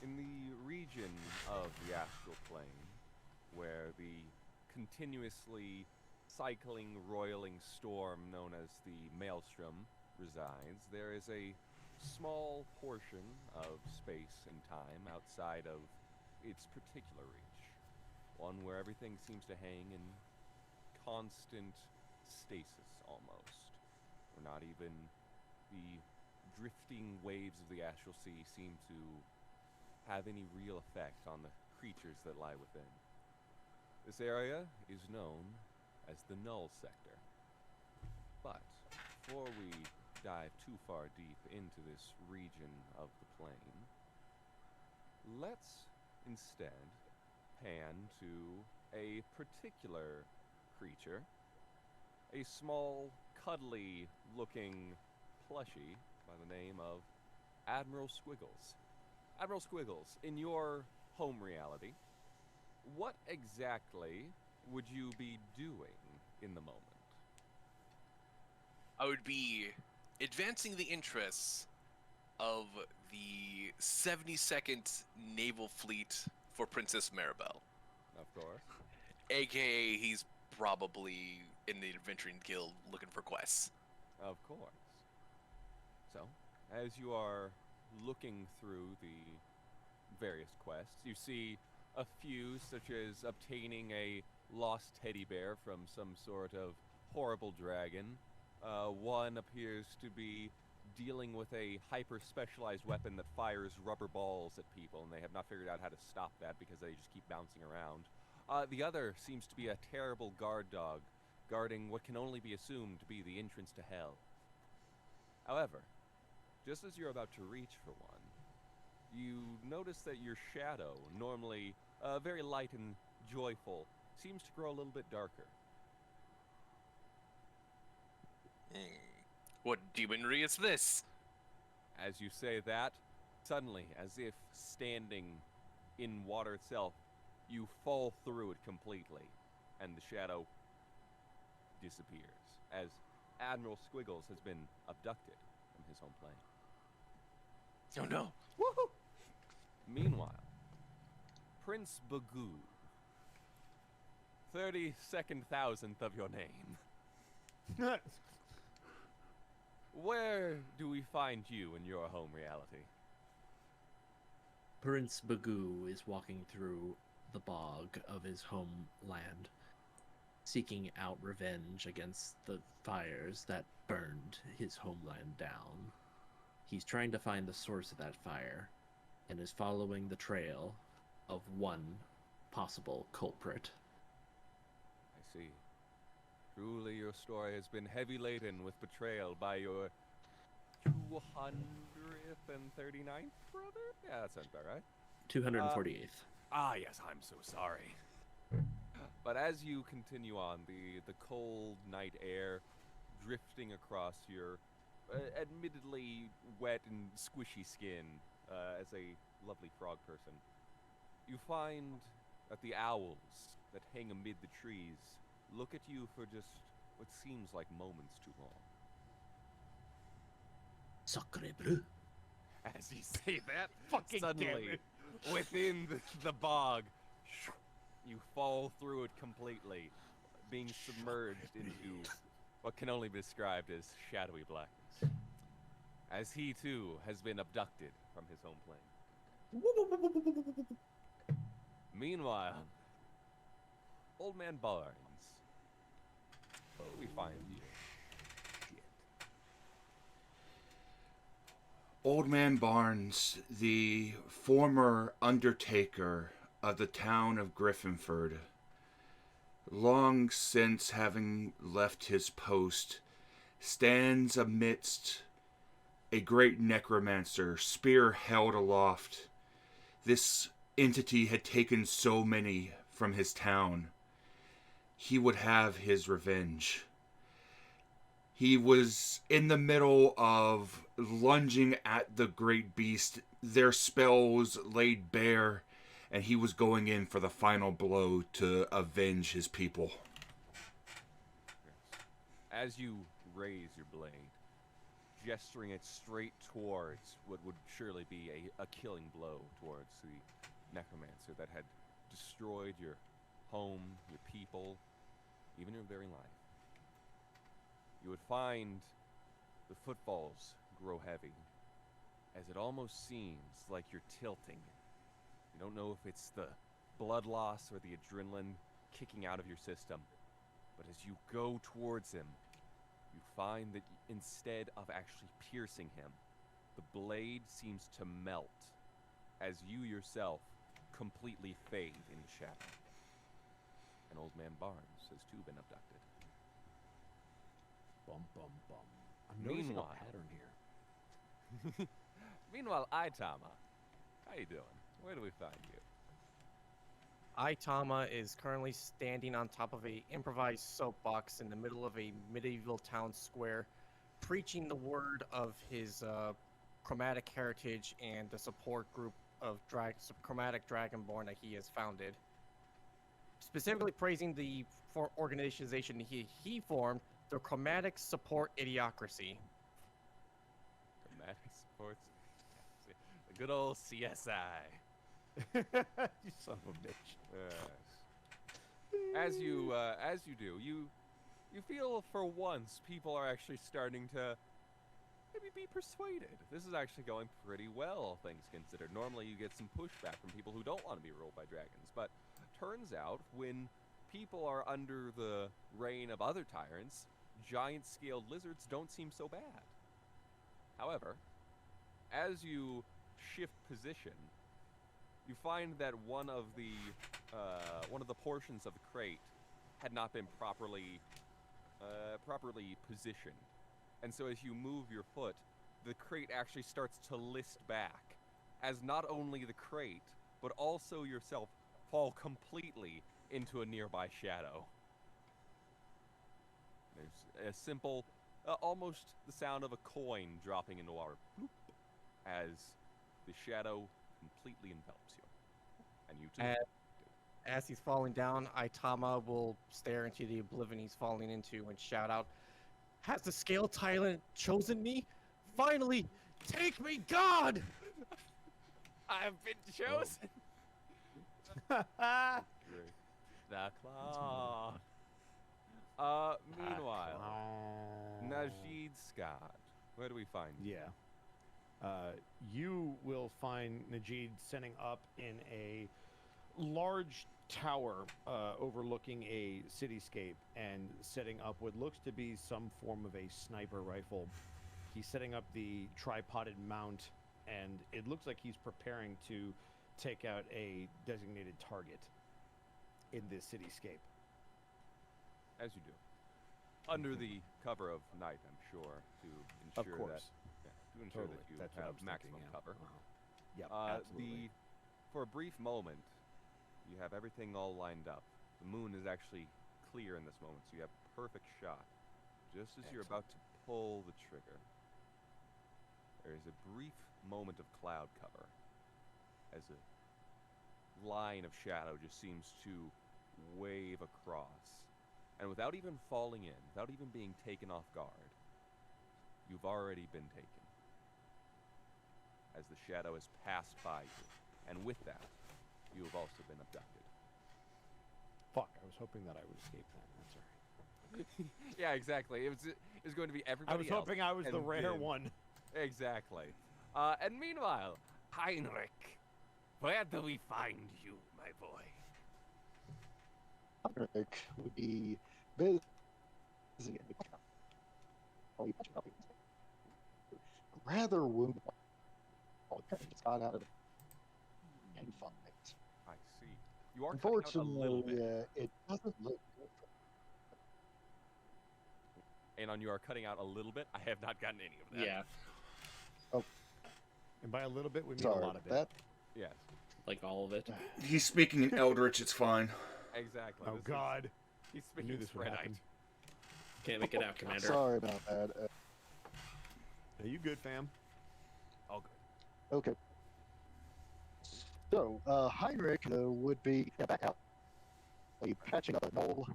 In the region of the astral plane, where the continuously cycling, roiling storm known as the Maelstrom resides, there is a small portion of space and time outside of its particular reach. One where everything seems to hang in constant stasis almost. Where not even the drifting waves of the astral sea seem to have any real effect on the creatures that lie within. This area is known as the Null Sector. But before we dive too far deep into this region of the plane, let's instead pan to a particular creature, a small, cuddly looking plushie by the name of Admiral Squiggles. Admiral Squiggles, in your home reality, what exactly would you be doing in the moment? I would be advancing the interests of the 72nd Naval Fleet for Princess Maribel. Of course. AKA, he's probably in the Adventuring Guild looking for quests. Of course. So, as you are looking through the various quests, you see a few, such as obtaining a lost teddy bear from some sort of horrible dragon. One appears to be dealing with a hyper-specialized weapon that fires rubber balls at people, and they have not figured out how to stop that because they just keep bouncing around. The other seems to be a terrible guard dog, guarding what can only be assumed to be the entrance to hell. However, just as you're about to reach for one, you notice that your shadow, normally very light and joyful, seems to grow a little bit darker. What demonry is this? As you say that, suddenly, as if standing in water itself, you fall through it completely, and the shadow disappears, as Admiral Squiggles has been abducted from his home plane. Oh no. Woohoo! Meanwhile, Prince Bagoo, 32nd thousandth of your name. Where do we find you in your home reality? Prince Bagoo is walking through the bog of his homeland, seeking out revenge against the fires that burned his homeland down. He's trying to find the source of that fire, and is following the trail of one possible culprit. I see. Truly your story has been heavy laden with betrayal by your 239th brother? Yeah, that sounds about right. 248th. Yes, I'm so sorry. But as you continue on, the cold night air drifting across your admittedly wet and squishy skin as a lovely frog person, you find that the owls that hang amid the trees look at you for just what seems like moments too long. Sacre bleu. As you say that, Fucking damn suddenly, it. within the bog, you fall through it completely, being submerged into what can only be described as shadowy blackness. As he too has been abducted from his home plane. Meanwhile, Old Man Barnes, where do we find you? Old Man Barnes, the former undertaker of the town of Griffinford, long since having left his post, stands amidst a great necromancer, spear held aloft. This entity had taken so many from his town. He would have his revenge. He was in the middle of lunging at the great beast, their spells laid bare, and he was going in for the final blow to avenge his people. As you raise your blade, gesturing it straight towards what would surely be a killing blow towards the necromancer that had destroyed your home, your people, even your very life. You would find the footfalls grow heavy, as it almost seems like you're tilting. You don't know if it's the blood loss or the adrenaline kicking out of your system, but as you go towards him, you find that instead of actually piercing him, the blade seems to melt as you yourself completely fade into shadow. And Old Man Barnes has too been abducted. Bum, bum, bum. I'm noticing a Meanwhile- pattern here. Meanwhile, Itama, how you doing? Where do we find you? Aitama is currently standing on top of a improvised soapbox in the middle of a medieval town square, preaching the word of his chromatic heritage and the support group of chromatic dragonborn that he has founded. Specifically praising the organization he formed, the Chromatic Support Idiocracy. Chromatic supports the good old CSI. You son of a bitch. Yes. As you do, you feel for once people are actually starting to maybe be persuaded. This is actually going pretty well, all things considered. Normally you get some pushback from people who don't want to be ruled by dragons, but turns out when people are under the reign of other tyrants, giant-scaled lizards don't seem so bad. However, as you shift position, you find that one of the portions of the crate had not been properly positioned, and so as you move your foot, the crate actually starts to list back, as not only the crate but also yourself fall completely into a nearby shadow. There's a simple, almost the sound of a coin dropping into water, bloop, as the shadow completely envelops you. And you too. As he's falling down, Aitama will stare into the oblivion he's falling into and shout out, "Has the Scale Tyrant chosen me? Finally, take me, God!" I've been chosen! Oh. Great. The claw. Meanwhile, Najid Scott, where do we find you? Yeah. You will find Najid setting up in a large tower overlooking a cityscape and setting up what looks to be some form of a sniper rifle. He's setting up the tripoded mount, and it looks like he's preparing to take out a designated target in this cityscape. As you do. Under the cover of night, I'm sure, to Of ensure course. that to ensure Totally. that you That's what I have was maximum thinking, yeah. cover. Yep, absolutely. For a brief moment, you have everything all lined up. The moon is actually clear in this moment, so you have perfect shot. Just as you're about to pull the trigger, there is a brief moment of cloud cover as a line of shadow just seems to wave across. And without even falling in, without even being taken off guard, you've already been taken. As the shadow has passed by you. And with that, you have also been abducted. Fuck, I was hoping that I would escape that. That's alright. Yeah, exactly. It was going to be everybody I was else, hoping I was the and rare then- one. Exactly. And meanwhile, Heinrich, where do we find you, my boy? Heinrich would be busy. Rather wounded. Just got out of the fight. I see. You are cutting out a little Unfortunately, bit. it doesn't look good. Anon, you are cutting out a little bit. I have not gotten any of that. Yeah, And by a little bit, we mean Sorry a lot of it. about that. Yes, like all of it. He's speaking in Eldritch, it's fine. exactly. Oh This is- God. he's I speaking knew this would Spreadite. happen. Can't make it out, Commander. Sorry about that. Are you good, fam? All good. Okay. So, Heinrich would be back out. Patching up a mole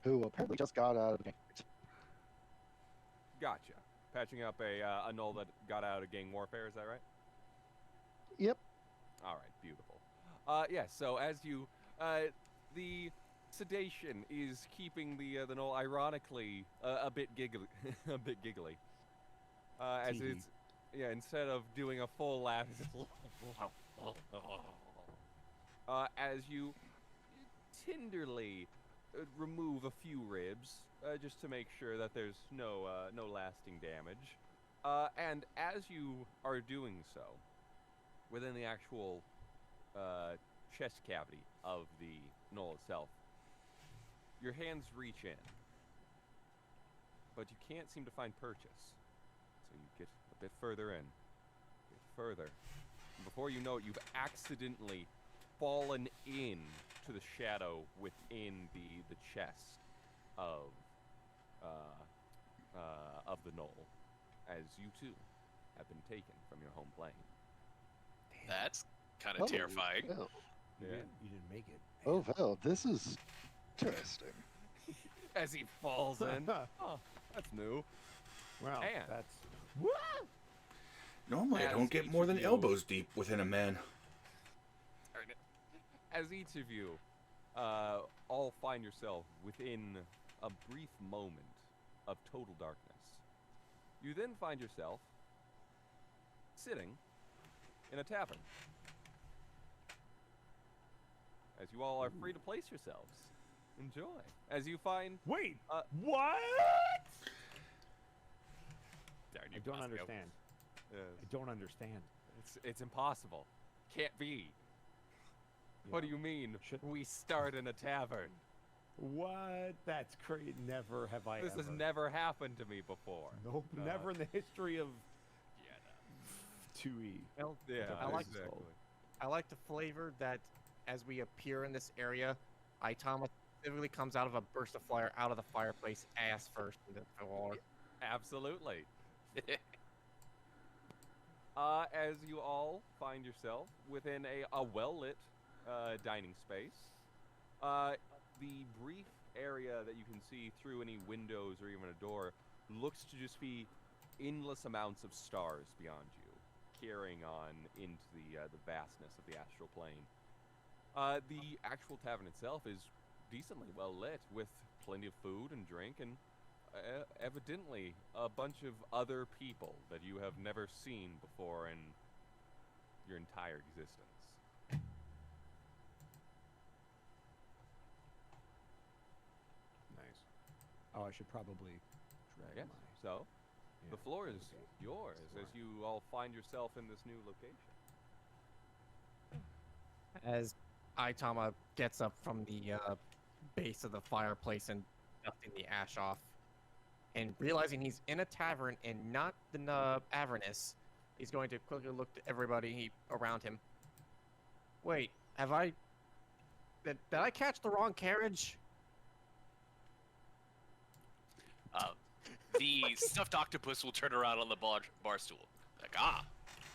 who apparently just got out of the gate. Gotcha. Patching up a null that got out of gang warfare, is that right? Yep. All right, beautiful. Yeah, so as you, the sedation is keeping the null ironically a bit giggly, a bit giggly. As Tee-hee. it's, yeah, instead of doing a full laugh, as you tenderly remove a few ribs, just to make sure that there's no lasting damage. And as you are doing so, within the actual chest cavity of the null itself, your hands reach in, but you can't seem to find purchase. So you get a bit further in, get further. And before you know it, you've accidentally fallen in to the shadow within the chest of the knoll, as you too have been taken from your home plane. That's kind Oh, of terrifying. well. You Yeah. didn't make it. Oh, well, this is interesting. As he falls in. Oh, that's new. Well, And- that's Normally, I As don't get each more of than you- elbows deep within a man. As each of you all find yourself within a brief moment of total darkness, you then find yourself sitting in a tavern. As you all are free to place yourselves. Enjoy. As you find... wait. Uh, What? Darn I you, don't Bosco. understand. Yes. I don't understand. It's impossible. Can't be. What do Yeah. you mean? Should- We start in a tavern. What? That's crazy. Never have I This ever. has never happened to me before. Nope. Never in the history of Yeah. 2E. Well, Yeah, I like- exactly. I like the flavor that as we appear in this area, Itama specifically comes out of a burst of fire out of the fireplace, ass first in the floor. Absolutely. As you all find yourself within a well-lit dining space, the brief area that you can see through any windows or even a door looks to just be endless amounts of stars beyond you, carrying on into the vastness of the astral plane. The actual tavern itself is decently well lit, with plenty of food and drink, and evidently a bunch of other people that you have never seen before in your entire existence. Nice. Oh, I should probably drag Yes. my. So, the Yeah, floor is okay. yours as Sure. you all find yourself in this new location. As Itama gets up from the base of the fireplace and dusting the ash off, and realizing he's in a tavern and not the Avernus, he's going to quickly look to everybody around him. Wait, have I... Did I catch the wrong carriage? The stuffed octopus will turn around on the bar stool. Like,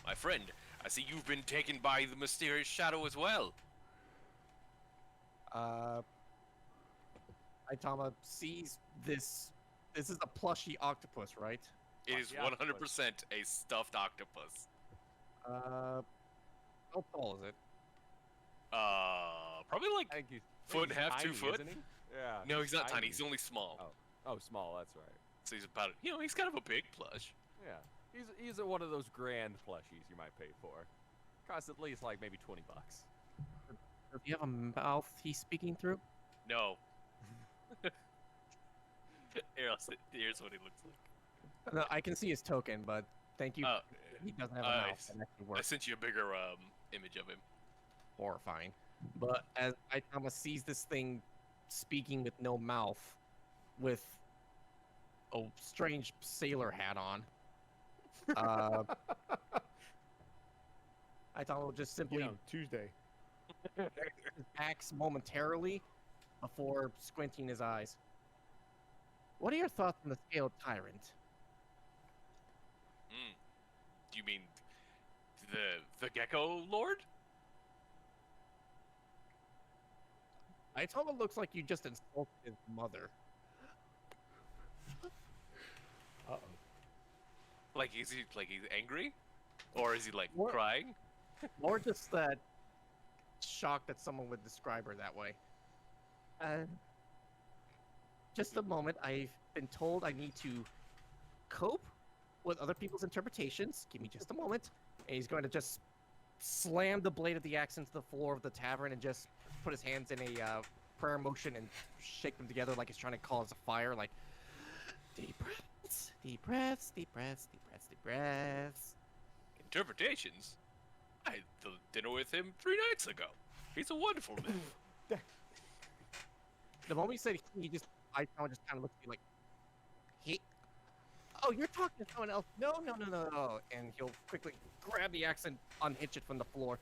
my friend, I see you've been taken by the mysterious shadow as well. Itama sees this. This is a plushy octopus, right? It is the octopus. 100% a stuffed octopus. How tall is it? Probably like, I think he's Foot and a half, 2 tiny, foot? isn't he? Yeah. no, he's not tiny, he's only small. Oh, small. That's right. So he's about, he's kind of a big plush. Yeah. He's one of those grand plushies you might pay for. Costs at least like maybe $20. Does he have a mouth he's speaking through? No. Here's what he looks like. No, I can see his token, but thank you. Oh, He doesn't have a I mouth. see. That actually I works. sent you a bigger image of him. Horrifying. But as Itama sees this thing speaking with no mouth, with a strange sailor hat on, Itama will just simply Tuesday. acts momentarily before squinting his eyes. What are your thoughts on the Scaled Tyrant? Do you mean the Gecko Lord? Itama looks like you just insulted his mother. Uh-oh. Like, is he he's angry, or is he like What? crying? Or just that shock that someone would describe her that way. Just a moment. I've been told I need to cope with other people's interpretations. Give me just a moment. And he's going to just slam the blade of the axe into the floor of the tavern and just put his hands in a prayer motion and shake them together like he's trying to cause a fire. Like, deep breaths, deep breaths, deep breaths, deep breaths, deep breaths. Interpretations? I had the dinner with him 3 nights ago. He's a wonderful man. The moment he said he just, I just kind of looked at me like, he. Oh, you're talking to someone else. No. And he'll quickly grab the axe and unhitch it from the floor.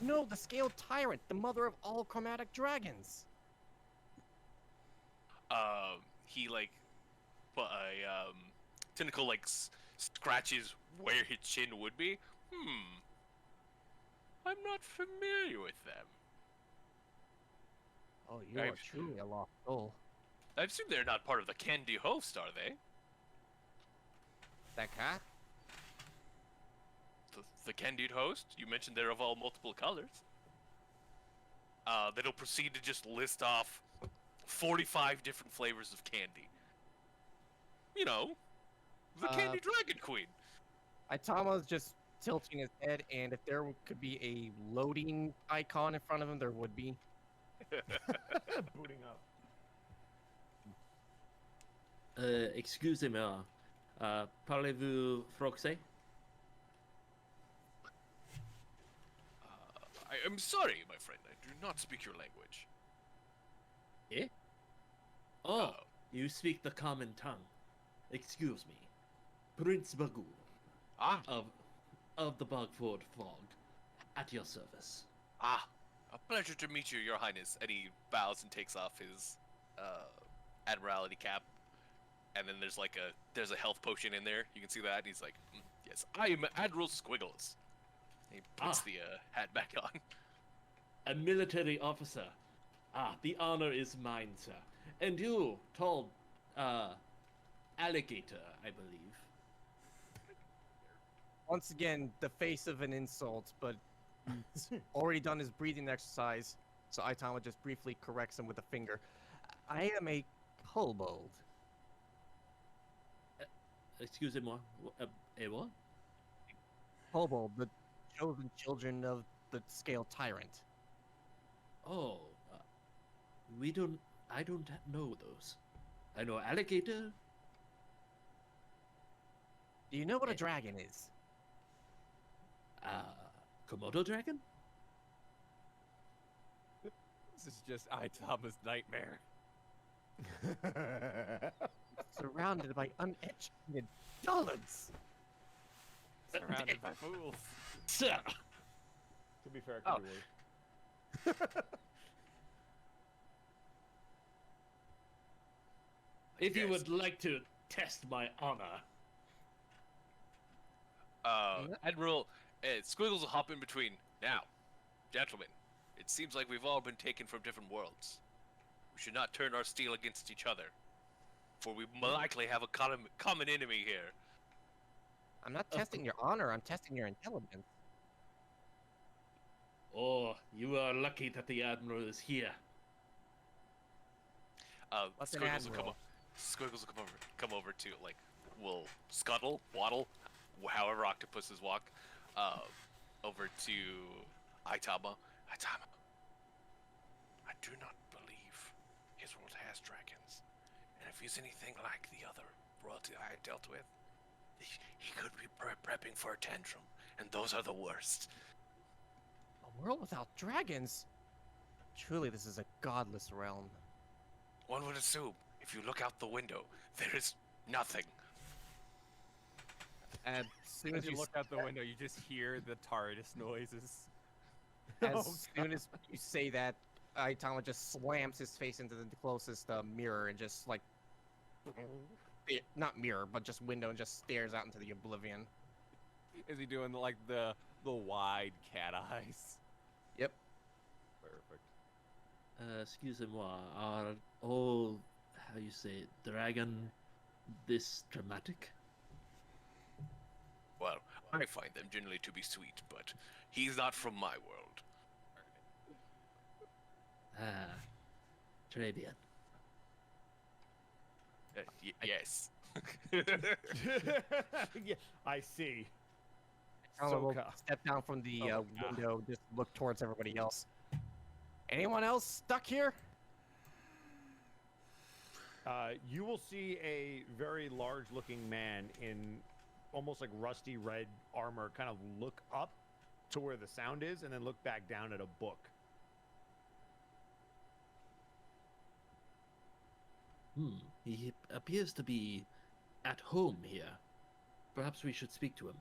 No, the Scaled Tyrant, the mother of all chromatic dragons. He like put a tentacle like scratches where his chin would be. I'm not familiar with them. Oh, you are truly a lost soul. I assume they're not part of the Candy host, are they? That cat? The Candied host? You mentioned they're of all multiple colors. Then he'll proceed to just list off 45 different flavors of candy. You know, the Candy Dragon Queen. Aitama's just tilting his head, and if there could be a loading icon in front of him, there would be. Booting up. Excusez-moi. Parlez-vous français? I am sorry, my friend. I do not speak your language. Eh? Oh, you speak the common tongue. Excuse me. Prince Bagul of the Bogford Fog, at your service. A pleasure to meet you, Your Highness. And he bows and takes off his admiralty cap. And then there's like there's a health potion in there. You can see that. And he's like, yes, I am Admiral Squiggles. He puts the hat back on. A military officer. The honor is mine, sir. And you, tall, alligator, I believe. Once again, the face of an insult, but he's already done his breathing exercise, so Aitama just briefly corrects him with a finger. I am a kobold. Excusez-moi. A what? Kobold, the chosen children of the Scaled Tyrant. Oh, I don't know those. I know alligator. Do you know what a dragon is? Komodo dragon? This is just Aitama's nightmare. Surrounded by uneducated dullards. Surrounded by fools. Sir! To be fair, it could be worse. If you would like to test my honor. Admiral, Squiggles will hop in between. Now, gentlemen, it seems like we've all been taken from different worlds. We should not turn our steel against each other, for we likely have a common enemy here. I'm not testing your honor, I'm testing your intelligence. Oh, you are lucky that the Admiral is here. What's an Squiggles will admiral? Squiggles will come over to will scuttle, waddle, however octopuses walk, over to Aitama. Aitama, I do not believe his world has dragons, and if he's anything like the other royalty I dealt with, he could be prepping for a tantrum, and those are the worst. A world without dragons? Truly, this is a godless realm. One would assume, if you look out the window, there is nothing. As soon As you look out the window, you just hear the TARDIS noises. As soon as you say that, Aitama just slams his face into the closest mirror and just like, not mirror, but just window, and just stares out into the oblivion. Is he doing like the wide cat eyes? Yep. Perfect. Excusez-moi, are all, how you say it, dragon this dramatic? I find them generally to be sweet, but he's not from my world. Ah, très bien. Yes. Yeah, I see. I'll Soka. step down from the Oh, window, just look towards everybody else. Anyone else stuck here? You will see a very large-looking man in almost like rusty red armor kind of look up to where the sound is and then look back down at a book. He appears to be at home here. Perhaps we should speak to him.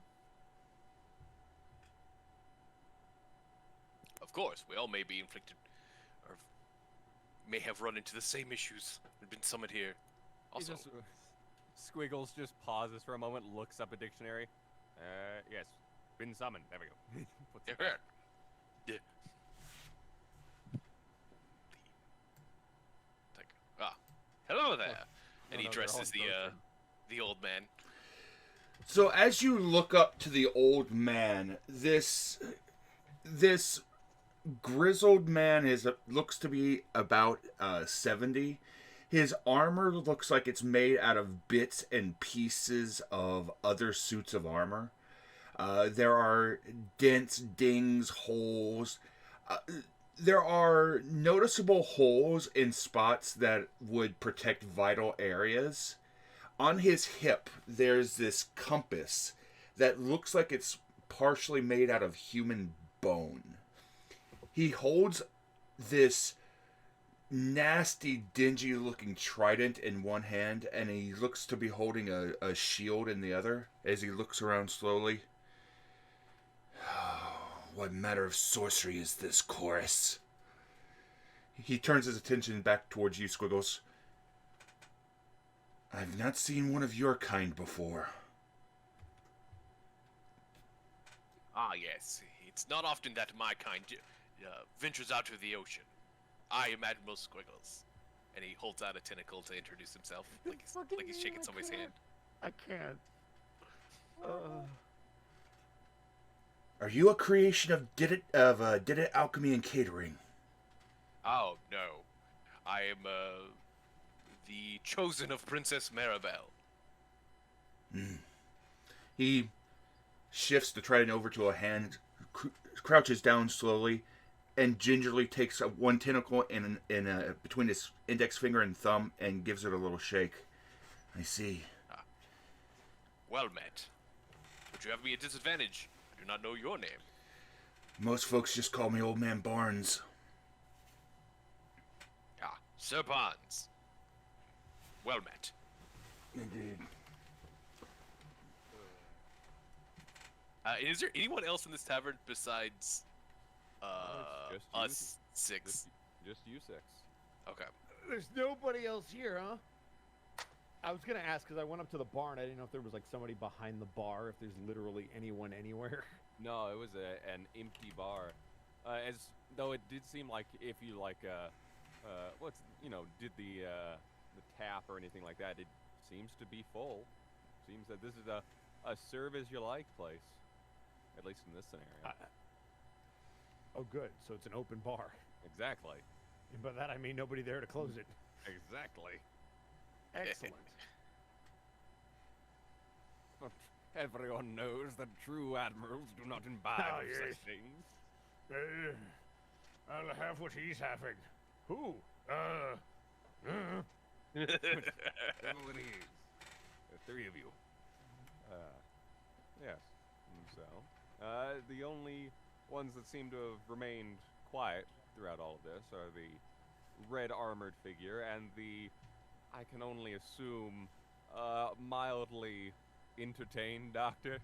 Of course, we all may be inflicted, or may have run into the same issues and been summoned here. He Also, just, Squiggles just pauses for a moment, looks up a dictionary. Yes, been summoned. There we go. Puts it back. yeah. Like, hello there. And he no, they're all dresses the old man. So as you look up to the old man, this grizzled man looks to be about 70. His armor looks like it's made out of bits and pieces of other suits of armor. There are dents, dings, holes. There are noticeable holes in spots that would protect vital areas. On his hip, there's this compass that looks like it's partially made out of human bone. He holds this nasty, dingy-looking trident in one hand, and he looks to be holding a shield in the other as he looks around slowly. What matter of sorcery is this, Chorus? He turns his attention back towards you, Squiggles. I've not seen one of your kind before. Ah, yes. It's not often that my kind ventures out to the ocean. I am Admiral Squiggles. And he holds out a tentacle to introduce himself, like he's shaking somebody's hand. I can't. Are you a creation of Did It Alchemy and Catering? Oh, no. I am, the chosen of Princess Maribel. He shifts the trident over to a hand, crouches down slowly, and gingerly takes one tentacle in between his index finger and thumb and gives it a little shake. I see. Well met. But you have me at disadvantage. I do not know your name. Most folks just call me Old Man Barnes. Ah, Sir Barnes. Well met. Indeed. Is there anyone else in this tavern besides Just us six? Just you six. Okay. There's nobody else here, huh? I was gonna ask because I went up to the bar and I didn't know if there was like somebody behind the bar. If there's literally anyone anywhere. No, it was an empty bar. As though it did seem like if you did the tap or anything like that, it seems to be full. Seems that this is a serve as you like place, at least in this scenario. Oh, good. So it's an open bar. Exactly. And by that I mean nobody there to close it. Exactly. Excellent. But everyone knows that true admirals do not imbibe Oh, of yes. such things. I'll have what he's having. Who? Well, it is. The three of you. Yes. And so, the only ones that seem to have remained quiet throughout all of this are the red armored figure and the, I can only assume, mildly entertained doctor.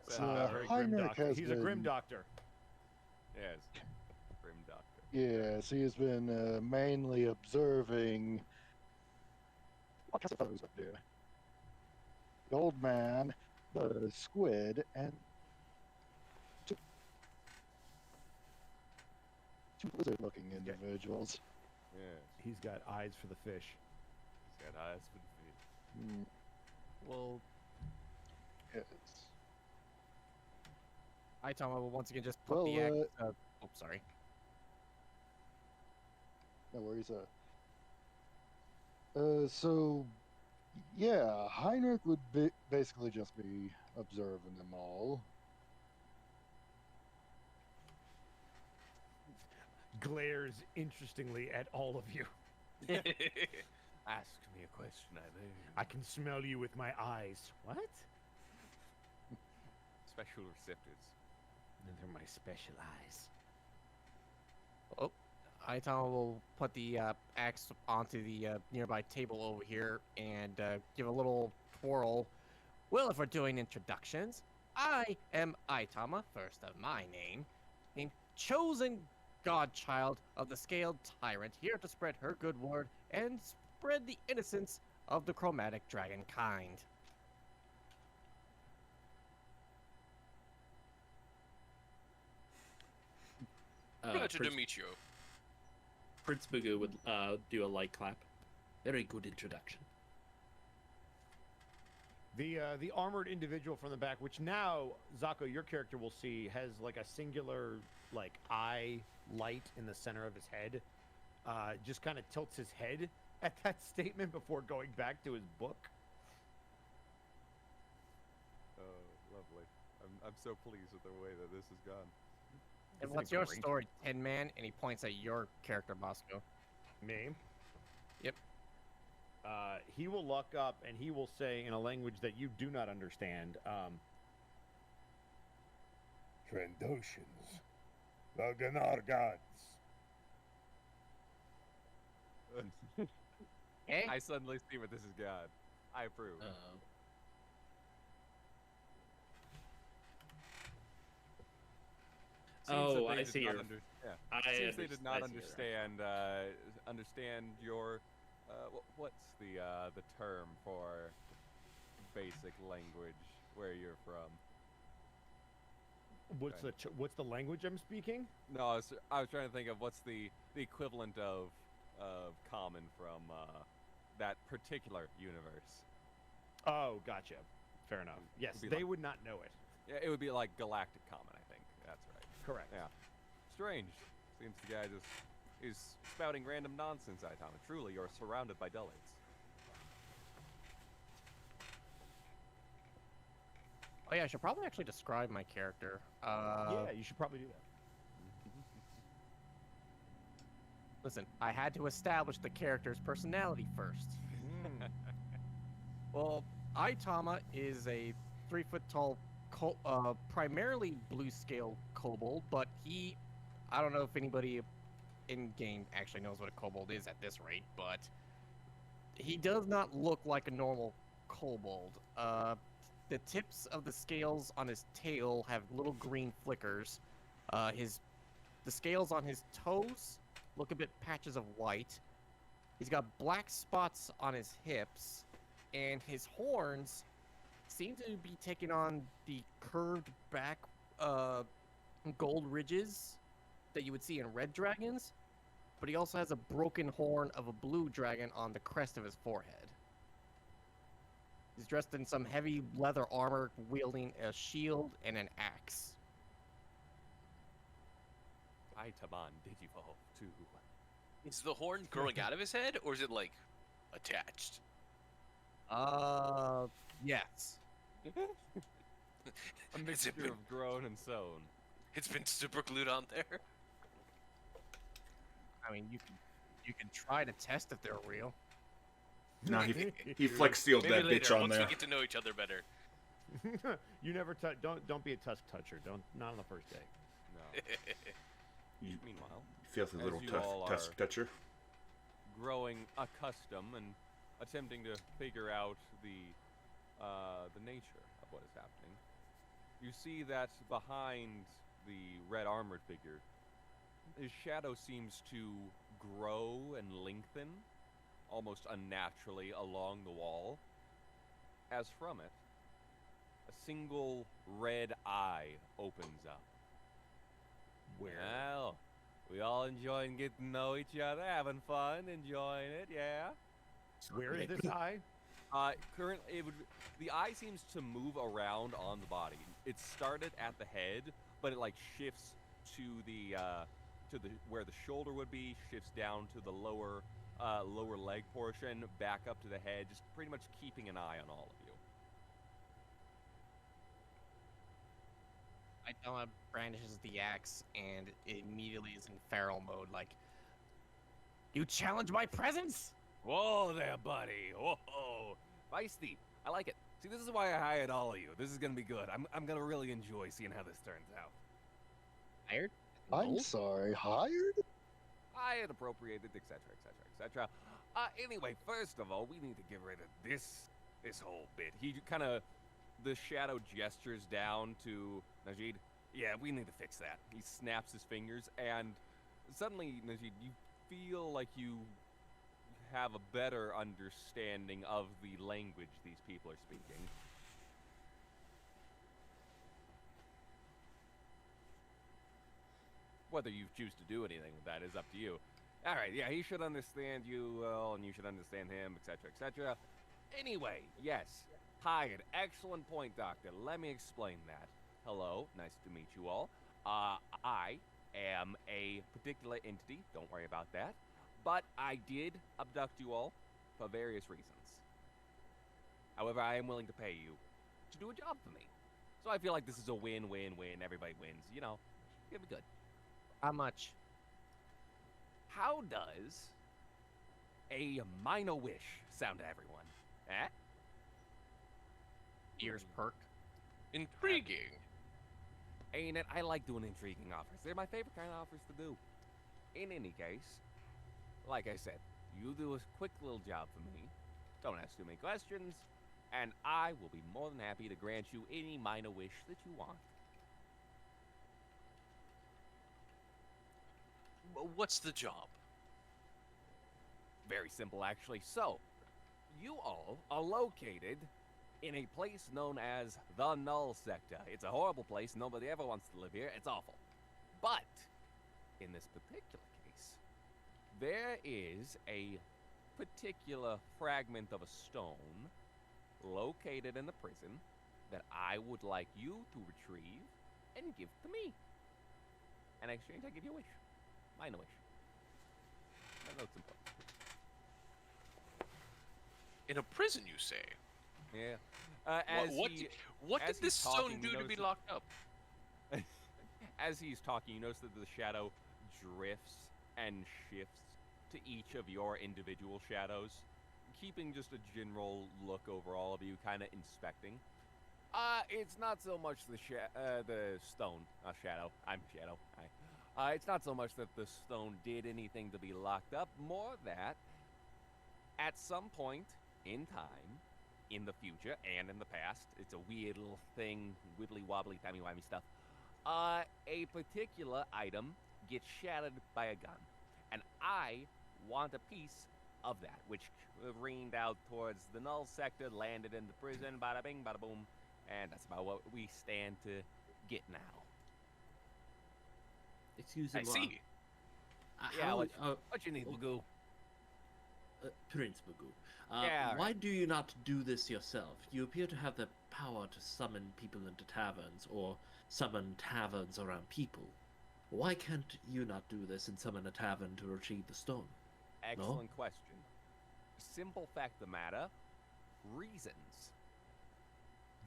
So, Very grim Heinrich doctor. has He's a grim been- doctor. Yes. Grim doctor. Yes, he has been mainly observing. What kinds of fellows up there? The old man, the squid, and two lizard-looking individuals. Yes. He's got eyes for the fish. He's got eyes for the fish. Hmm. will Yes. Aitama will once again just put Well, the axe. Oh, sorry. No worries. So, yeah, Heinrich would basically just be observing them all. Glares interestingly at all of you. Ask me a question, I may. I can smell you with my eyes. What? Special receptors. They're my special eyes. Oh, Aitama will put the axe onto the nearby table over here and give a little twirl. Well, if we're doing introductions, I am Aitama, first of my name, a chosen godchild of the Scaled Tyrant, here to spread her good word and spread the innocence of the chromatic dragon kind. Pleasure to Prince, meet you. Prince Magoo would do a light clap. Very good introduction. The armored individual from the back, which now Zako, your character will see, has like a singular like eye light in the center of his head. Just kind of tilts his head at that statement before going back to his book. Oh, lovely. I'm so pleased with the way that this has gone. And Isn't what's it your great? story, Tin Man? And he points at your character, Bosco. Me? Yep. He will look up and he will say in a language that you do not understand, Trandoshans, the Ganar gods. Eh? I suddenly see what this is God. I approve. Seems that Oh, they I did see not your- Seems they did not I see your- understand your what's the term for basic language where you're from. What's the language I'm speaking? No, I was trying to think of what's the equivalent of common from that particular universe. Oh, gotcha. Fair enough. Yes, be they like- would not know it. Yeah, it would be like galactic common, I think. That's right. Correct. Yeah. Strange. Seems the guy just is spouting random nonsense, Aitama. Truly, you're surrounded by dullards. Oh yeah, I should probably actually describe my character. Yeah, you should probably do that. Listen, I had to establish the character's personality first. Well, Aitama is a 3-foot-tall, primarily blue-scale kobold, but I don't know if anybody in-game actually knows what a kobold is at this rate, but he does not look like a normal kobold. The tips of the scales on his tail have little green flickers. The scales on his toes look a bit patches of white. He's got black spots on his hips, and his horns seem to be taking on the curved back gold ridges that you would see in red dragons, but he also has a broken horn of a blue dragon on the crest of his forehead. He's dressed in some heavy leather armor, wielding a shield and an axe. Aitaman Digivolve too. Is the horn growing out of his head, or is it like attached? Yes. A mixture of grown and sewn. It's been super glued on there. I mean, you can try to test if they're real. No, he flex sealed Maybe that later, bitch on once there. we get to know each other better. You never don't be a tusk toucher. Not on the first day. No. You Meanwhile, filthy as little you all tusk are- toucher. growing accustomed and attempting to figure out the nature of what is happening, you see that behind the red armored figure, his shadow seems to grow and lengthen almost unnaturally along the wall, as from it, a single red eye opens up. Well, we all enjoying getting to know each other, having fun, enjoying it, yeah? Where is this eye? Currently, the eye seems to move around on the body. It started at the head, but it like shifts to the where the shoulder would be, shifts down to the lower leg portion, back up to the head, just pretty much keeping an eye on all of you. Aitama brandishes the axe and it immediately is in feral mode, like, you challenge my presence? Whoa there, buddy. Whoa, feisty. I like it. See, this is why I hired all of you. This is gonna be good. I'm gonna really enjoy seeing how this turns out. Hired? I'm No? sorry, hired? Hired, appropriated, etc., etc., etc. Anyway, first of all, we need to get rid of this whole bit. He kind of, the shadow gestures down to Najid. Yeah, we need to fix that. He snaps his fingers, and suddenly, Najid, you feel like you have a better understanding of the language these people are speaking. Whether you choose to do anything with that is up to you. All right, yeah, he should understand you well, and you should understand him, etc., etc. Anyway, yes, hired. Excellent point, Doctor. Let me explain that. Hello, nice to meet you all. I am a particular entity. Don't worry about that. But I did abduct you all for various reasons. However, I am willing to pay you to do a job for me. So I feel like this is a win-win-win. Everybody wins. You know, it'll be good. How much? How does a minor wish sound to everyone? Eh? Ears perked. Intriguing. Ain't it? I like doing intriguing offers. They're my favorite kind of offers to do. In any case, like I said, you do a quick little job for me. Don't ask too many questions, and I will be more than happy to grant you any minor wish that you want. What's the job? Very simple, actually. So, you all are located in a place known as the Null Sector. It's a horrible place. Nobody ever wants to live here. It's awful. But, in this particular case, there is a particular fragment of a stone located in the prison that I would like you to retrieve and give to me. In exchange, I give you a wish. Minor wish. I know it's important. In a prison, you say? Yeah. What as did this he's talking, stone do you to be notice locked up? As he's talking, you notice that the shadow drifts and shifts to each of your individual shadows, keeping just a general look over all of you, kind of inspecting. It's not so much the stone, shadow. I'm shadow. It's not so much that the stone did anything to be locked up, more that at some point in time, in the future and in the past, it's a weird little thing, wibbly wobbly, timey wimey stuff. A particular item gets shattered by a gun, and I want a piece of that, which rained out towards the Null Sector, landed in the prison, bada bing, bada boom, and that's about what we stand to get now. Excuse me. I see. Yeah, what you need, Magoo? Prince Magoo. Yeah, why do you not do this yourself? You appear to have the power to summon people into taverns, or summon taverns around people. Why can't you not do this and summon a tavern to retrieve the stone? Excellent question. Simple fact of the matter, reasons.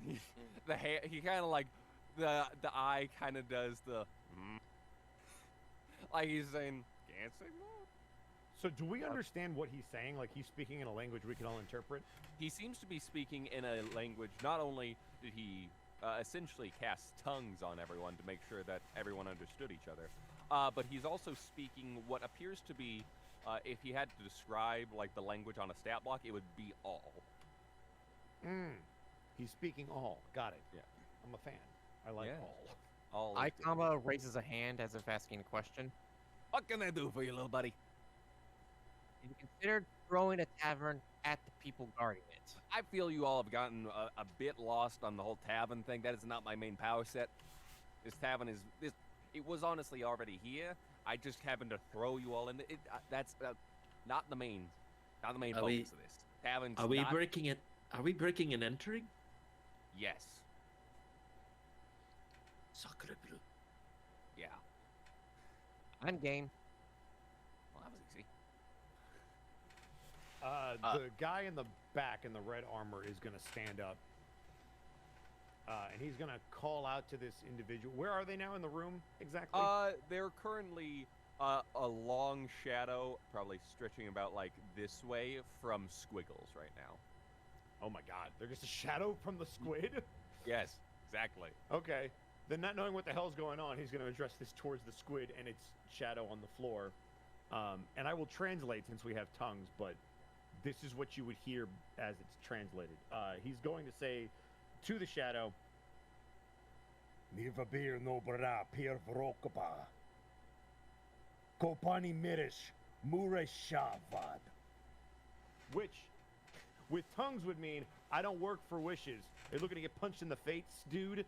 He kind of like, the eye kind of does the, like he's saying, can't say more. So do we understand what he's saying? Like he's speaking in a language we can all interpret? He seems to be speaking in a language, not only did he essentially cast tongues on everyone to make sure that everyone understood each other, but he's also speaking what appears to be, if he had to describe like the language on a stat block, it would be all. He's speaking all. Got it. Yeah. I'm a fan. I like Yeah. all. All. is different. Aikama raises a hand as if asking a question. What can I do for you, little buddy? Have you considered throwing a tavern at the people guarding it? I feel you all have gotten a bit lost on the whole tavern thing. That is not my main power set. This tavern is this. It was honestly already here. I just happened to throw you all in. That's not the main. Not the main Are focus we- of this. Tavern's Are we not, breaking it? Are we breaking and entering? Yes. Zakoduo. Yeah. I'm game. Well, that was easy. The guy in the back in the red armor is going to stand up. And he's going to call out to this individual. Where are they now in the room exactly? They're currently a long shadow, probably stretching about like this way from Squiggles right now. Oh my god, they're just a shadow from the squid? Yes, exactly. Okay. Then not knowing what the hell's going on, he's going to address this towards the squid and its shadow on the floor. And I will translate since we have tongues, but this is what you would hear as it's translated. He's going to say to the shadow, Niva bir no bra pir vrokaba. Kopani mirish mure shavad. which with tongues would mean, I don't work for wishes. Are you looking to get punched in the face, dude?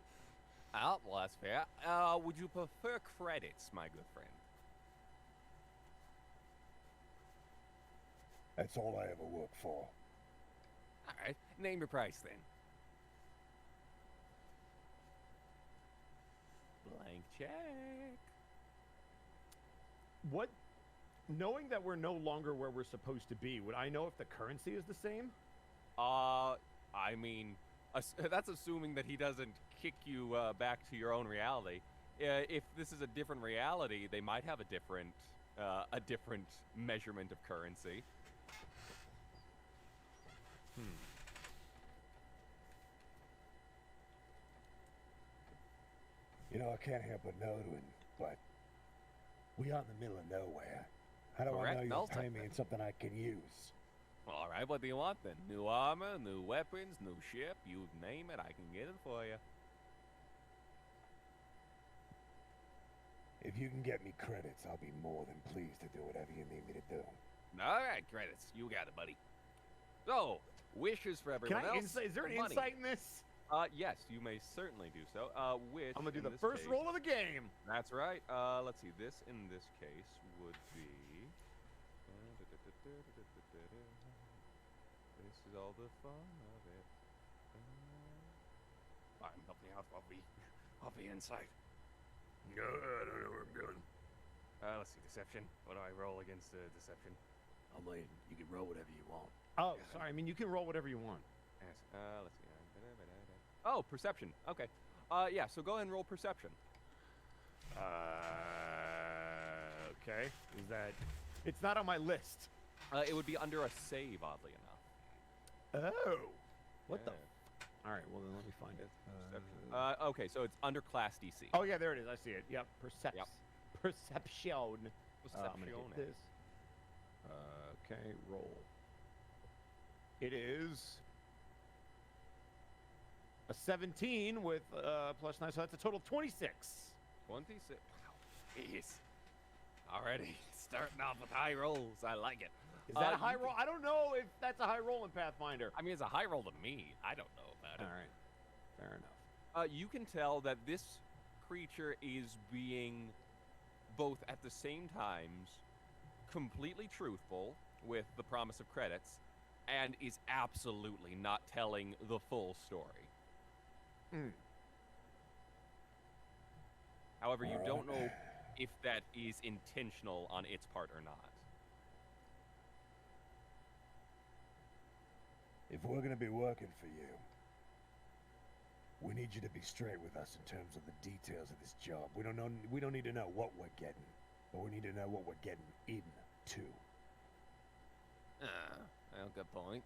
Oh, well, that's fair. Would you prefer credits, my good friend? That's all I ever worked for. All right, name your price then. Blank check. What? Knowing that we're no longer where we're supposed to be, would I know if the currency is the same? I mean, that's assuming that he doesn't kick you back to your own reality. If this is a different reality, they might have a different measurement of currency. You know, I can't help but noting, but we are in the middle of nowhere. How do I Correct, know you'll Null pay me Sector. in something I can use? All right, what do you want then? New armor, new weapons, new ship, you name it, I can get it for you. If you can get me credits, I'll be more than pleased to do whatever you need me to do. All right, credits. You got it, buddy. So, wishes for Can everyone I else. insight? Is there an money. insight in this? Yes, you may certainly do so. Which I'm gonna do in the this first case- roll of the game. That's right. Let's see. This in this case would be. This is all the fun of it. I'm helping out. I'll be inside. No, I don't know where I'm going. Let's see. Deception. What do I roll against deception? I mean, you can roll whatever you want. Oh, sorry. I mean, you can roll whatever you want. Yes. Let's see. Oh, perception. Okay. Yeah. So go ahead and roll perception. Okay. Is that? It's not on my list. It would be under a save, oddly enough. Oh. What the? Yeah. All right. Well, then let me find it. Perception. Okay, so it's under class DC. Oh yeah, there it is. I see it. Yep. Perception. Perception. I'm gonna Perception. get this. Okay. Roll. It is a 17 with plus 9, so that's a total of 26. 26. Wow. Jeez. Already starting off with high rolls. I like it. Is that a you high can- roll? I don't know if that's a high roll in Pathfinder. I mean, it's a high roll to me. I don't know about All it. right. Fair enough. You can tell that this creature is being both at the same times completely truthful with the promise of credits and is absolutely not telling the full story. However, you don't know if that is intentional on its part or not. If we're gonna be working for you, we need you to be straight with us in terms of the details of this job. We don't need to know what we're getting, but we need to know what we're getting into. Well, good point.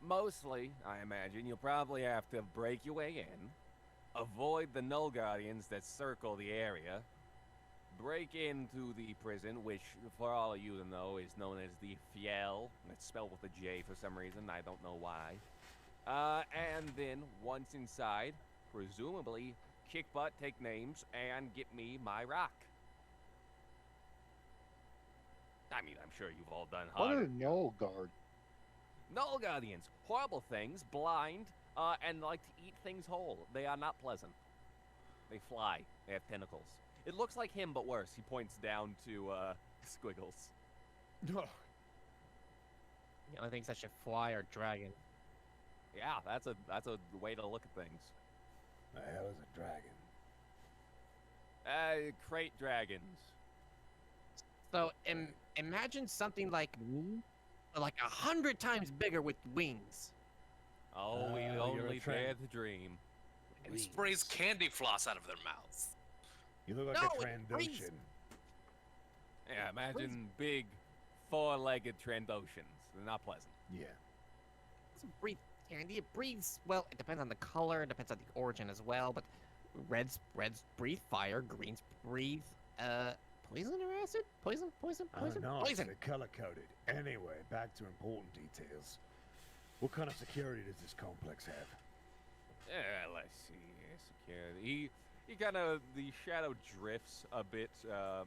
Mostly, I imagine, you'll probably have to break your way in, avoid the Null Guardians that circle the area, break into the prison, which, for all of you to know, is known as the Fiel. It's spelled with a J for some reason, I don't know why. And then, once inside, presumably, kick butt, take names, and get me my rock. I mean, I'm sure you've all done What harder. are Null Guard? Null Guardians, horrible things, blind, and like to eat things whole. They are not pleasant. They fly. They have tentacles. It looks like him, but worse. He points down to Squiggles. The only things that should fly are dragons. Yeah, that's a way to look at things. The hell is a dragon? Crate dragons. So imagine something like me, but like 100 times bigger with wings. Oh, we you're a only trend. dare to dream. And sprays candy floss out of their mouths. You look like No, a it breathes. Trandoshan. Yeah, imagine big, four-legged Trandoshans. They're not pleasant. Yeah. It doesn't breathe candy. It breathes, well, it depends on the color, it depends on the origin as well, but reds breathe fire, greens breathe, poison or acid? Poison? No, Poison! they're color-coded. Anyway, back to important details. What kind of security does this complex have? Let's see. Security. He kind of, the shadow drifts a bit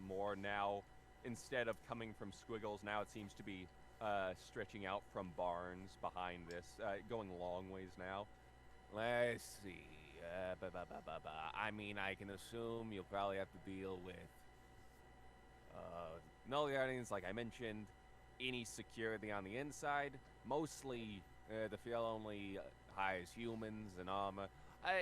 more now. Instead of coming from squiggles, now it seems to be stretching out from barns behind this, going long ways now. Let's see. I mean, I can assume you'll probably have to deal with Null Guardians, like I mentioned. Any security on the inside. Mostly, the field only hires humans and armor.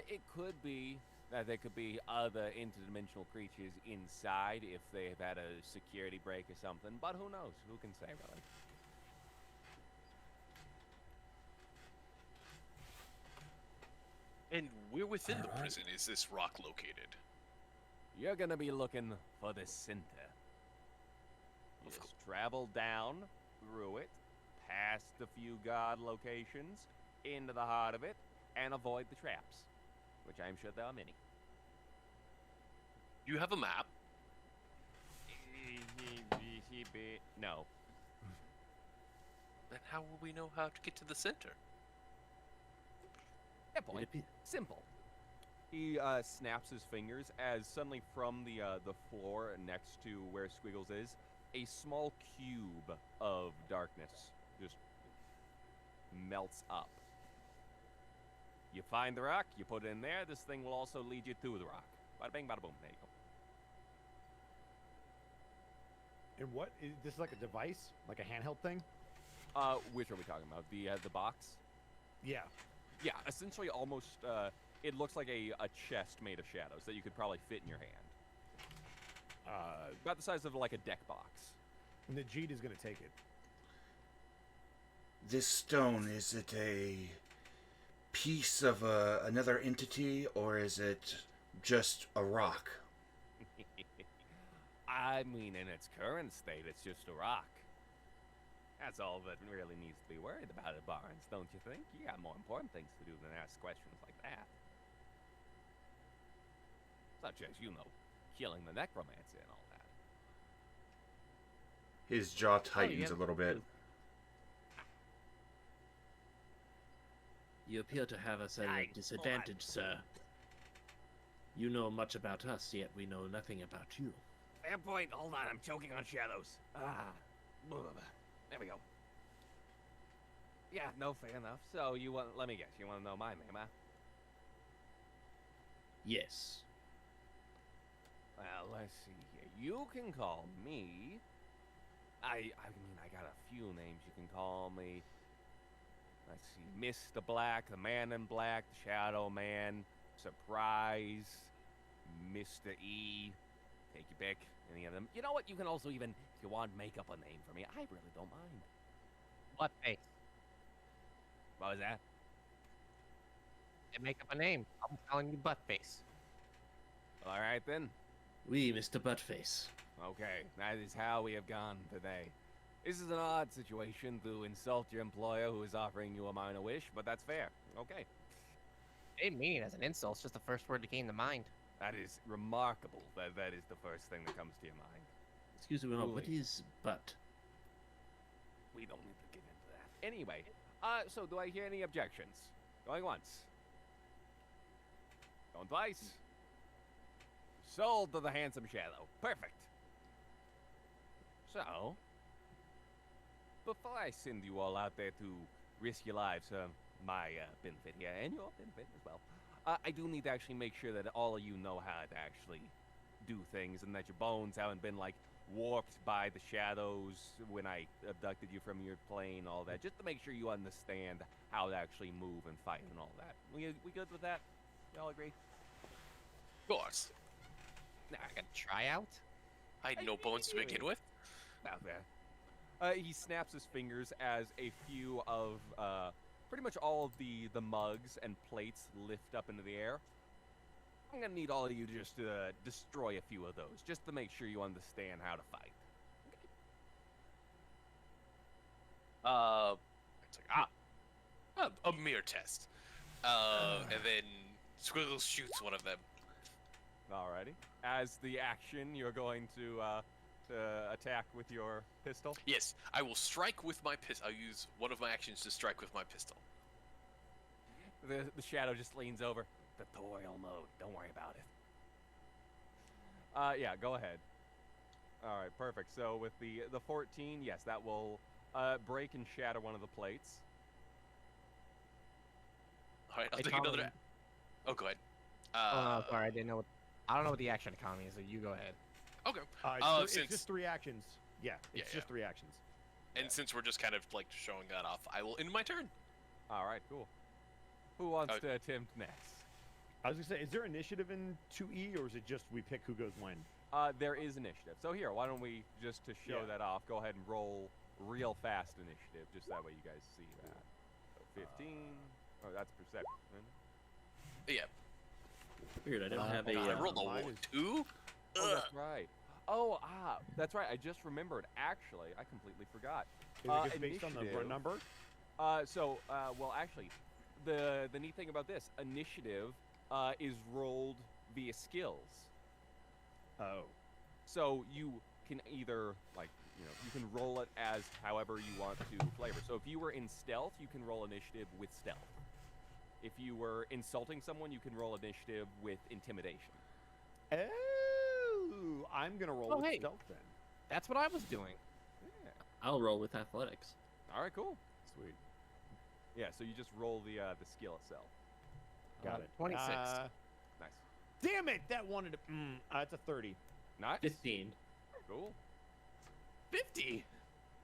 It could be that there could be other interdimensional creatures inside if they've had a security break or something, but who knows? Who can say, really? And where within the Alright. prison is this rock located? You're gonna be looking for the center. Of Just course. travel down through it, past the few guard locations, into the heart of it, and avoid the traps, which I'm sure there are many. You have a map. No. Then how will we know how to get to the center? Yeah, boy. Simple. He snaps his fingers as suddenly from the floor next to where Squiggles is, a small cube of darkness just melts up. You find the rock, you put it in there, this thing will also lead you to the rock. Bada bing, bada boom, there you go. And what is this, like a device, like a handheld thing? Which are we talking about? The box? Yeah. Yeah, essentially almost, it looks like a chest made of shadows that you could probably fit in your hand. About the size of like a deck box. Najid is gonna take it. This stone, is it a piece of another entity, or is it just a rock? I mean, in its current state, it's just a rock. That's all that really needs to be worried about at Barnes, don't you think? You got more important things to do than ask questions like that. Such as, you know, killing the necromancer and all that. His jaw tightens yeah. a little bit. You appear to have us at a disadvantage, sir. You know much about us, yet we know nothing about you. Fair point. Hold on, I'm choking on shadows. There we go. Yeah, no, fair enough. So you want? Let me guess. You want to know my name, huh? Yes. Well, let's see here. You can call me. I mean, I got a few names you can call me. Let's see, Mr. Black, the Man in Black, the Shadow Man, Surprise, Mr. E. Take your pick. Any of them. You know what? You can also even, if you want, make up a name for me. I really don't mind. Butt face. What was that? They make up a name. I'm calling you butt face. All right then. We, Mr. Buttface. Okay, that is how we have gone today. This is an odd situation to insult your employer who is offering you a minor wish, but that's fair. Okay. I didn't mean it as an insult. It's just the first word that came to mind. That is remarkable. That is the first thing that comes to your mind. Excuse me, what Truly. is butt? We don't need to get into that. Anyway, so do I hear any objections? Going once. Going twice. Sold to the handsome shadow. Perfect. So, before I send you all out there to risk your lives for my benefit here, and your benefit as well, I do need to actually make sure that all of you know how to actually do things, and that your bones haven't been, like, warped by the shadows when I abducted you from your plane, all that, just to make sure you understand how to actually move and fight and all that. We good with that? Y'all agree? Of course. Nah, I got a tryout. I had no bones to begin with. Not bad. He snaps his fingers as a few of pretty much all of the mugs and plates lift up into the air. I'm gonna need all of you to just destroy a few of those, just to make sure you understand how to fight. It's like a mere test. And then Squiggles shoots one of them. Alrighty. As the action, you're going to attack with your pistol. Yes, I will strike with my pistol. I'll use one of my actions to strike with my pistol. The shadow just leans over. Tutorial mode. Don't worry about it. Yeah, go ahead. All right, perfect. So with the 14, yes, that will break and shatter one of the plates. All right, I'll Hey, take Tommy. another. Oh, go ahead. Oh, no, sorry, I didn't know. I don't know what the action economy is. So you go ahead. Okay. It's since just 3 actions. Yeah, it's Yeah, just 3 actions. and since we're just kind of like showing that off, I will end my turn. All right, cool. Who wants Okay. to attempt next? I was gonna say, is there initiative in 2E, or is it just we pick who goes when? There is initiative. So here, why don't we, just to show Yeah. that off, go ahead and roll real fast initiative, just that way you guys see that. So 15. Oh, that's perception. Yeah. Weird, I don't have a. God, I rolled a mine 1, is- 2. Oh, that's right. Oh, that's right. I just remembered. Actually, I completely forgot. Is it just based on the initiative. run number? Well, actually, the neat thing about this, initiative is rolled via skills. Oh. So you can either, like, you can roll it as however you want to flavor. So if you were in stealth, you can roll initiative with stealth. If you were insulting someone, you can roll initiative with intimidation. Oh, I'm gonna roll Oh, with hey. stealth then. That's what I was doing. Yeah. I'll roll with athletics. All right, cool. Sweet. Yeah, so you just roll the skill itself. Got it. 26. Nice. Damn it! That wanted to. That's a 30. Nice. 15. Cool. 50.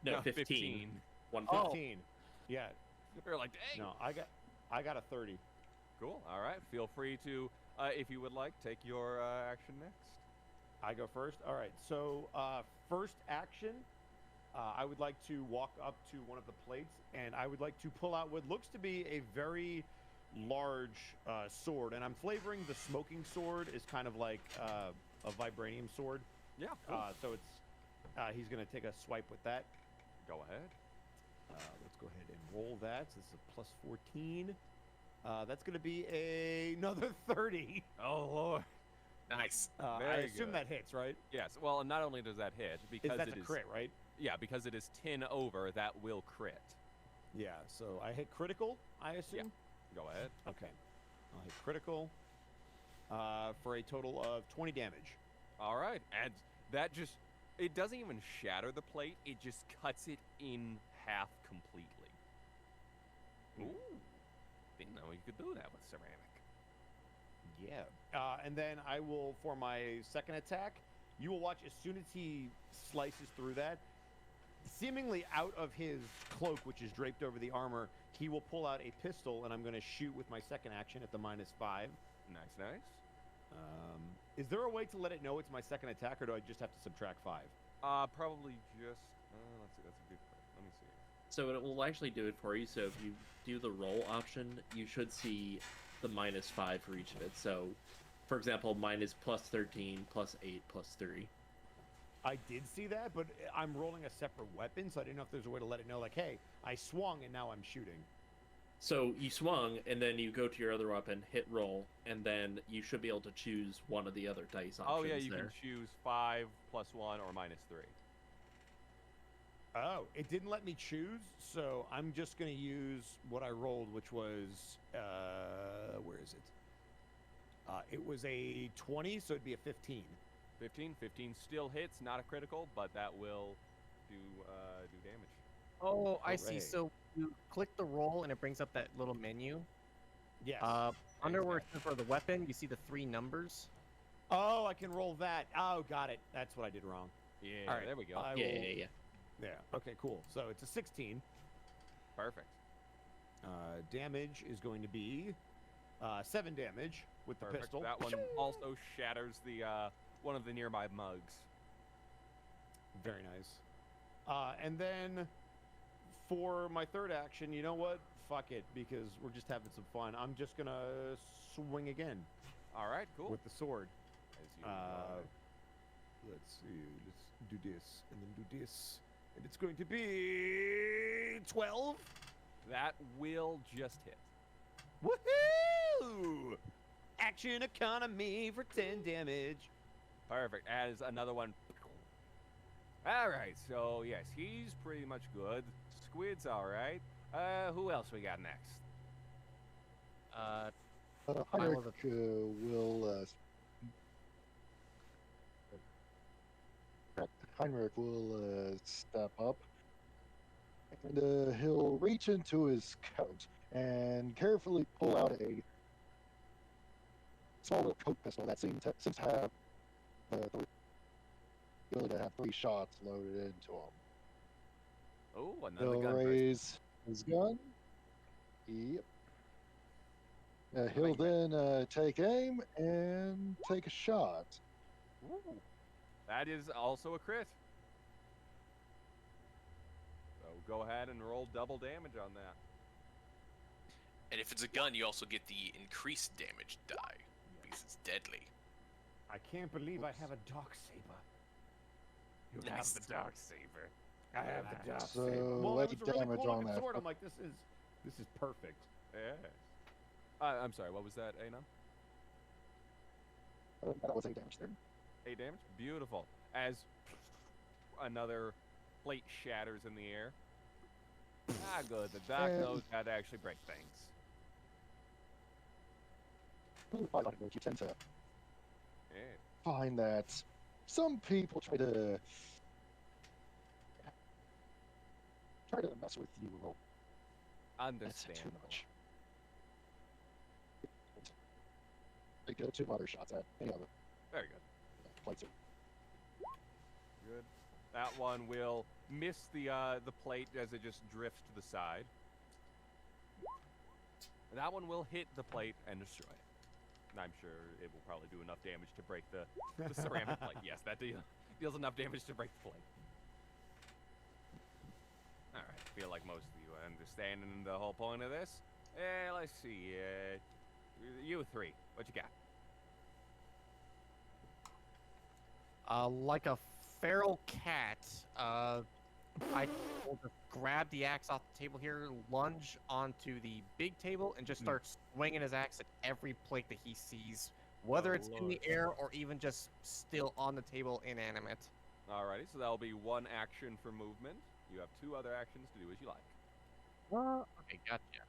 No, 15. 1 Oh. 15. Yeah. You're like, dang. No, I got a 30. Cool. All right. Feel free to, if you would like, take your action next. I go first. All right. So first action, I would like to walk up to one of the plates, and I would like to pull out what looks to be a very large sword, and I'm flavoring the smoking sword is kind of like a vibranium sword. Yeah. Cool. So it's he's gonna take a swipe with that. Go ahead. Let's go ahead and roll that. So this is a plus 14. That's gonna be another 30. Oh Lord. Nice. I Very assume good. that hits, right? Yes. Well, not only does that hit, because That's it a is crit, right? Yeah, because it is 10 over, that will crit. Yeah. So I hit critical, I assume. Go ahead. Okay. I'll hit critical for a total of 20 damage. All right, and that just, it doesn't even shatter the plate, it just cuts it in half completely. Ooh. Didn't know you could do that with ceramic. Yeah. And then I will, for my second attack, you will watch as soon as he slices through that, seemingly out of his cloak, which is draped over the armor, he will pull out a pistol, and I'm going to shoot with my second action at the -5. Nice, nice. Is there a way to let it know it's my second attack, or do I just have to subtract 5? Probably just, let's see, that's a good question. Let me see. So it will actually do it for you. So if you do the roll option, you should see the -5 for each of it. So, for example, mine is +13, +8, +3. I did see that, but I'm rolling a separate weapon, so I didn't know if there's a way to let it know, like, hey, I swung and now I'm shooting. So you swung, and then you go to your other weapon, hit roll, and then you should be able to choose one of the other dice options. Oh yeah, you there. can choose 5, +1, or -3. Oh, it didn't let me choose, so I'm just going to use what I rolled, which was, where is it? It was a 20, so it'd be a 15. 15 still hits, not a critical, but that will do damage. Oh, I see. Hooray. So you click the roll and it brings up that little menu. Yes. Under where it says for the weapon, you see the 3 numbers. Oh, I can roll that. Oh, got it. That's what I did wrong. Yeah, All right. there we go. I Yeah, will- yeah, yeah. Yeah. Okay, cool. So it's a 16. Perfect. Damage is going to be 7 damage with the Perfect. pistol. That one also shatters the one of the nearby mugs. Very nice. And then for my third action, you know what? Fuck it, because we're just having some fun. I'm just gonna swing again All right, cool. with the sword. As you, Let's see. Let's do this and then do this, and it's going to be 12. that will just hit. Woohoo! Action economy for 10 damage. Perfect. As another one. All right. So yes, he's pretty much good. Squid's all right. Who else we got next? Heinrich love Heinrich will step up, and he'll reach into his coat and carefully pull out a small little coat pistol that seems to have the ability to have 3 shots loaded into him. Oh, another He'll gun person. raise his gun. Yep. He'll Right. then take aim and take a shot. Ooh. That is also a crit. So go ahead and roll double damage on that. And if it's a gun, you also get the increased damage die because it's deadly. I can't believe I have a dark saber. You Nice. have the dark saber. I have the dark So saber. Well, what that was a really damage cool on looking that? sword. I'm like, this is perfect. Yes. I'm sorry. What was that, Anon? That was 8 damage there. 8 damage. Beautiful. As another plate shatters in the air. Ah, good. The doc And- knows how to actually break things. You tend to Yeah. find that some people try to mess with you a little bit too Understandable. much. They go 2 other shots at any other Very good. plates. Good. That one will miss the plate as it just drifts to the side. That one will hit the plate and destroy it. And I'm sure it will probably do enough damage to break the ceramic plate. Yes, that deals enough damage to break the plate. All right. I feel like most of you are understanding the whole point of this. Let's see. You 3, what you got? Like a feral cat, I will just grab the axe off the table here, lunge onto the big table, and just start swinging his axe at every plate that he sees, whether Oh, it's in the Lord. air or even just still on the table, inanimate. Alrighty, so that'll be 1 action for movement. You have 2 other actions to do as you like. Okay, gotcha.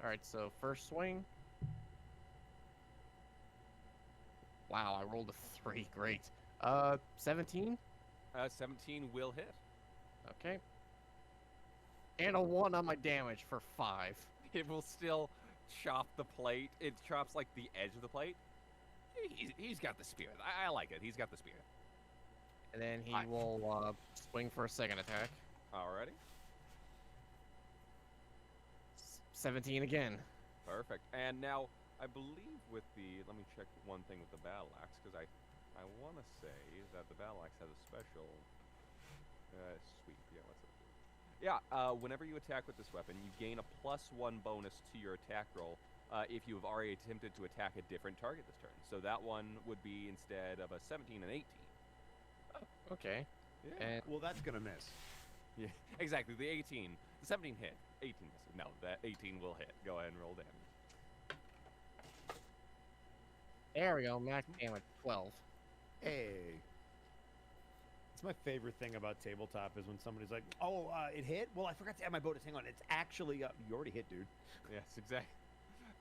Alright, so first swing. Wow, I rolled a 3. Great. 17. 17 will hit. Okay. And a 1 on my damage for 5. It will still chop the plate. It chops like the edge of the plate. He's got the spirit. I like it. He's got the spirit. And then he Hi. will swing for a second attack. Alrighty. 17 again. Perfect. And now, I believe with the... Let me check one thing with the battle axe, because I want to say that the battle axe has a special... sweep. Yeah, what's it? Yeah, whenever you attack with this weapon, you gain a +1 bonus to your attack roll if you have already attempted to attack a different target this turn. So that one would be instead of a 17 and 18. Okay. Yeah. And Well, that's gonna miss. Yeah, exactly. The 18. The 17 hit. 18 misses. No, that 18 will hit. Go ahead and roll damage. there we go. Max damage 12. Hey. It's my favorite thing about tabletop is when somebody's like, "Oh, it hit. Well, I forgot to add my bonus. Hang on, it's actually you already hit, dude." Yes, exactly.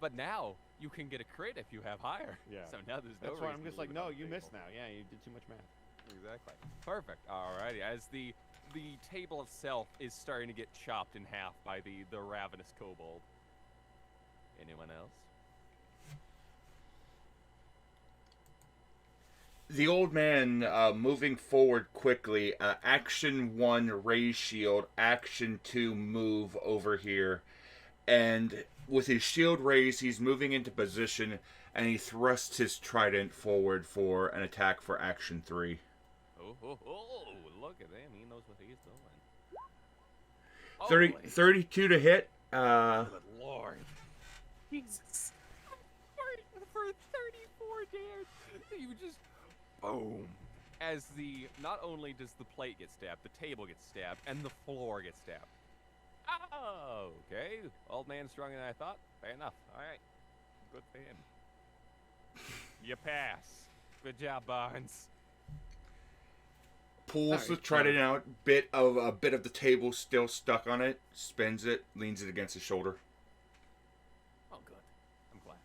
But now you can get a crit if you have higher. Yeah. So now there's no That's why reason I'm to just like, leave it "No, on the you missed table. now. Yeah, you did too much math." Exactly. Perfect. Alrighty. As the table itself is starting to get chopped in half by the ravenous kobold. Anyone else? the old man moving forward quickly. Action 1, raise shield. Action 2, move over here. And with his shield raised, he's moving into position, and he thrusts his trident forward for an attack for action 3. Oh, look at him. He knows what he's doing. 32 to hit. Good lord. Jesus. For 34 damage, you just boom. As not only does the plate get stabbed, the table gets stabbed, and the floor gets stabbed. Oh, okay. Old man stronger than I thought. Fair enough. All right. Good for him. You pass. Good job, Barnes. Pulls the trident out. A bit of the table still stuck on it. Spins it. Leans it against his shoulder. Oh, good. I'm glad.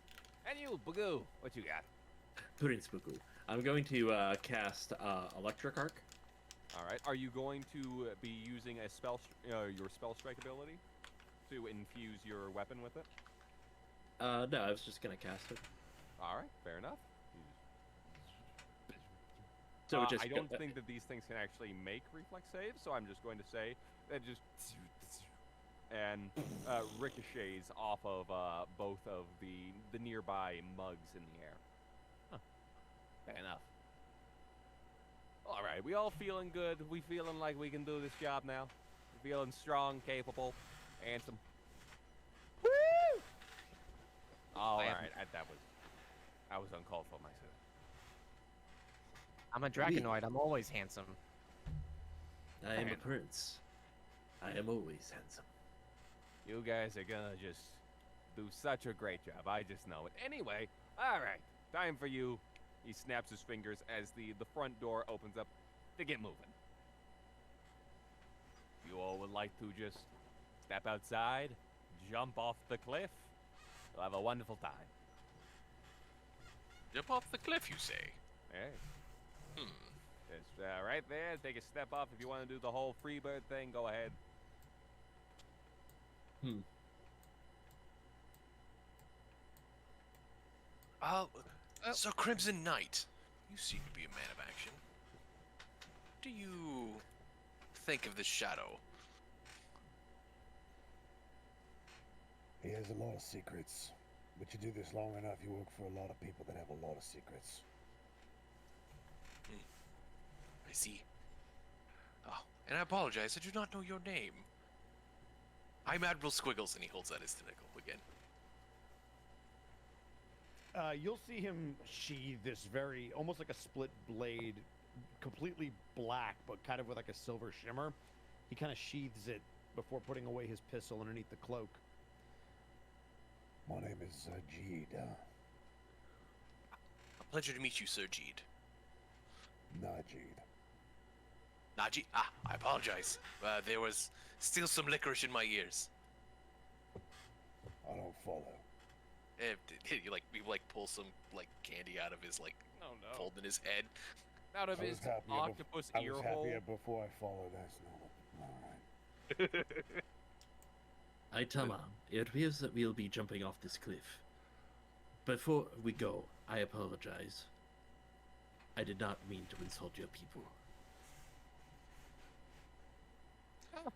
And you, Bagoo, what you got? Prince Buku. I'm going to cast Electric Arc. All right. Are you going to be using a your spell strike ability to infuse your weapon with it? No, I was just gonna cast it. All right. Fair enough. So it just I don't think that these things can actually make reflex saves, so I'm just going to say that just and ricochets off of both of the nearby mugs in the air. Huh. Fair enough. All right, we all feeling good. We feeling like we can do this job now. We feeling strong, capable, handsome. Woo! All right, that was uncalled for myself. I'm a Draconoid. I'm always handsome. I am a prince. I am always handsome. You guys are gonna just do such a great job. I just know it. Anyway, all right, time for you. He snaps his fingers as the front door opens up to get moving. You all would like to just step outside, jump off the cliff. You'll have a wonderful time. Jump off the cliff, you say? Hey. Just right there, take a step off. If you want to do the whole Freebird thing, go ahead. So Crimson Knight, you seem to be a man of action. What do you think of this shadow? He has a lot of secrets. But you do this long enough, you work for a lot of people that have a lot of secrets. I see. Oh, and I apologize, I do not know your name. I'm Admiral Squiggles, and he holds out his tentacle again. You'll see him sheathe this very, almost like a split blade, completely black, but kind of with like a silver shimmer. He kind of sheathes it before putting away his pistol underneath the cloak. My name is Jeed. A pleasure to meet you, Sir Jeed. Najid. Najee? Ah, I apologize. There was still some licorice in my ears. I don't follow. You pull some candy out of his fold in his head. Out of his octopus ear I was hole. happier before I followed. That's not alright. Aitama, it appears that we'll be jumping off this cliff. Before we go, I apologize. I did not mean to insult your people.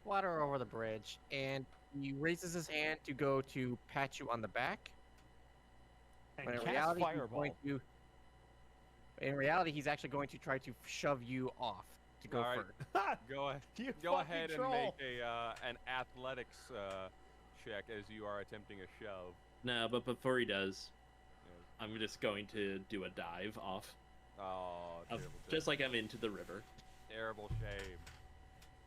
Water over the bridge, and he raises his hand to go to pat you on the back. And But in cast reality, Fireball. in reality, he's actually going to try to shove you off to go All right. first. You Go fucking ahead and troll. make an athletics check as you are attempting a shove. No, but before he does, I'm just going to do a dive off. Oh, terrible Just like I'm into the river. terrible shame.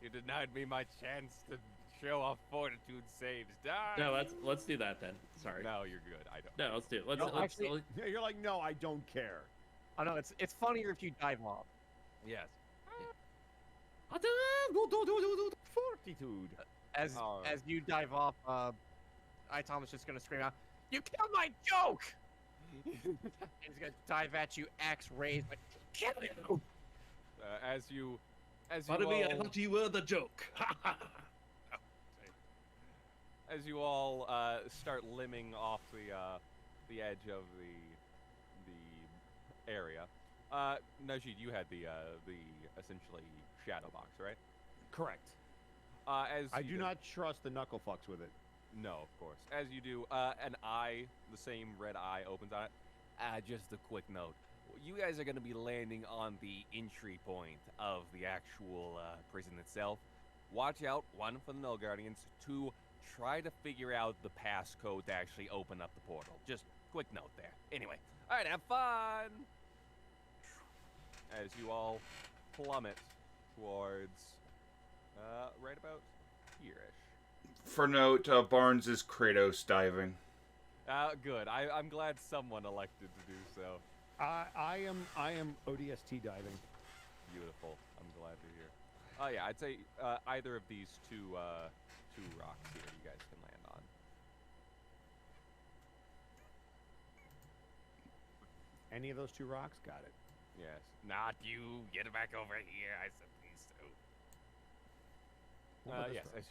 You denied me my chance to show off fortitude saves. Die. No, let's do that then. Sorry. No, you're good. I don't. No, let's do it. Let's, No, let's, actually- let's- Yeah, you're like, no, I don't care. Oh no, it's funnier if you dive off. Yes. Fortitude. As Alright. as you dive off, Thomas just gonna scream out, "You killed my joke!" and he's gonna dive at you, axe raised, like, kill you! As you Pardon me, I all, thought you were the joke. as you all start limbing off the edge of the area, Najid, you had the essentially shadow box, right? Correct. As I you do not trust the knuckle fucks with it. No, of course. As you do, an eye, the same red eye, opens on it. Just a quick note. You guys are going to be landing on the entry point of the actual prison itself. Watch out, one, for the Null Guardians. Two, try to figure out the passcode to actually open up the portal. Just quick note there. Anyway, all right, have fun! As you all plummet towards right about here-ish. For note, Barnes is Kratos diving. Good. I'm glad someone elected to do so. I am ODST diving. Beautiful. I'm glad to hear. Oh yeah, I'd say either of these two rocks here you guys can land on. Any of those two rocks? Got it. Yes. Not you. Get back over here. I said these two. What about this Yes. rock?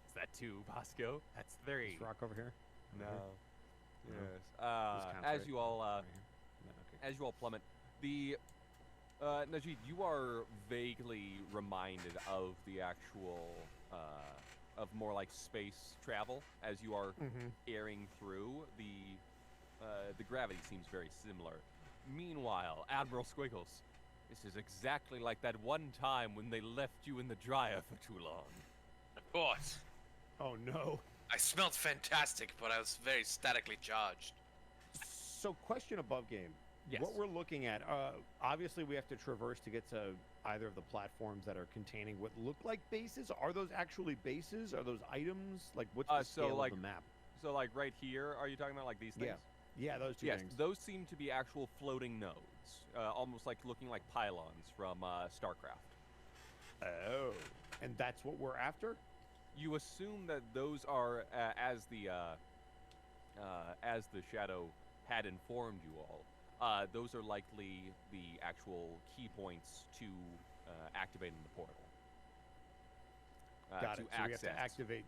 Is that two, Bosco? That's three. This rock over here? No. Over here? No. Yes. This counts, As right? you all Right here? No, okay. as you all plummet, the Najid, you are vaguely reminded of the actual of more like space travel as you are airing through. The gravity seems very similar. Meanwhile, Admiral Squiggles, this is exactly like that one time when they left you in the dryer for too long. What? Oh no. I smelled fantastic, but I was very statically charged. So, question above game. Yes. What we're looking at, obviously we have to traverse to get to either of the platforms that are containing what look like bases. Are those actually bases? Are those items? Like, what's the So, scale like, of the map? So like right here, are you talking about like these things? Yeah, those two Yes, things. those seem to be actual floating nodes, almost like looking like pylons from StarCraft. Oh. And that's what we're after? You assume that those are, as the Shadow had informed you all, those are likely the actual key points to activating the portal. Got to it. So we have to access. activate.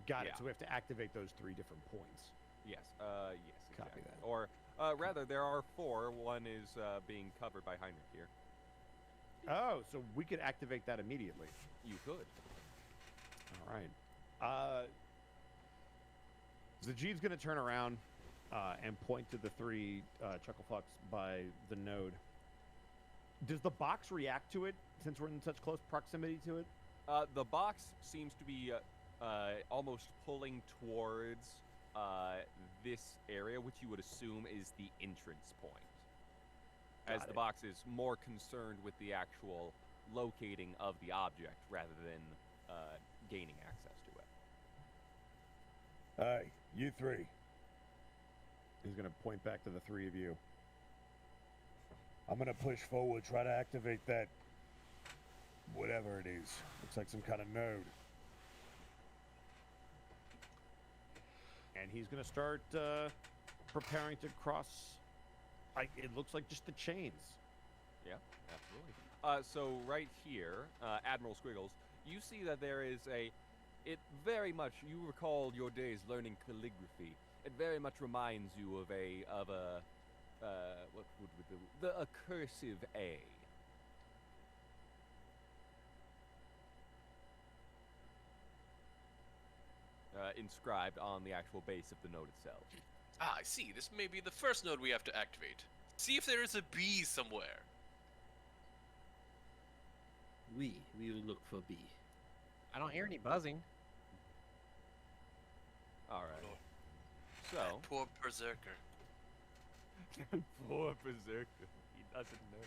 Got it. Yeah. So we have to activate those 3 different points. Yes, yes, Copy exactly. that. Or rather, there are 4. One is being covered by Heinrich here. Oh, so we could activate that immediately. You could. All right. Zajeed's going to turn around and point to the 3 chucklefucks by the node. Does the box react to it since we're in such close proximity to it? The box seems to be almost pulling towards this area, which you would assume is the entrance point. As Got the it. box is more concerned with the actual locating of the object rather than gaining access to it. Hey, you 3. He's going to point back to the 3 of you. I'm gonna push forward, try to activate that. Whatever it is. Looks like some kind of node. And he's going to start preparing to cross. It looks like just the chains. Yeah, absolutely. So right here, Admiral Squiggles, you see that there is it very much, you recall your days learning calligraphy. It very much reminds you of what would we do? The cursive A. Inscribed on the actual base of the node itself. Ah, I see. This may be the first node we have to activate. See if there is a B somewhere. We will look for B. I don't hear any buzzing. All right. So, That poor berserker. poor berserker. He doesn't know.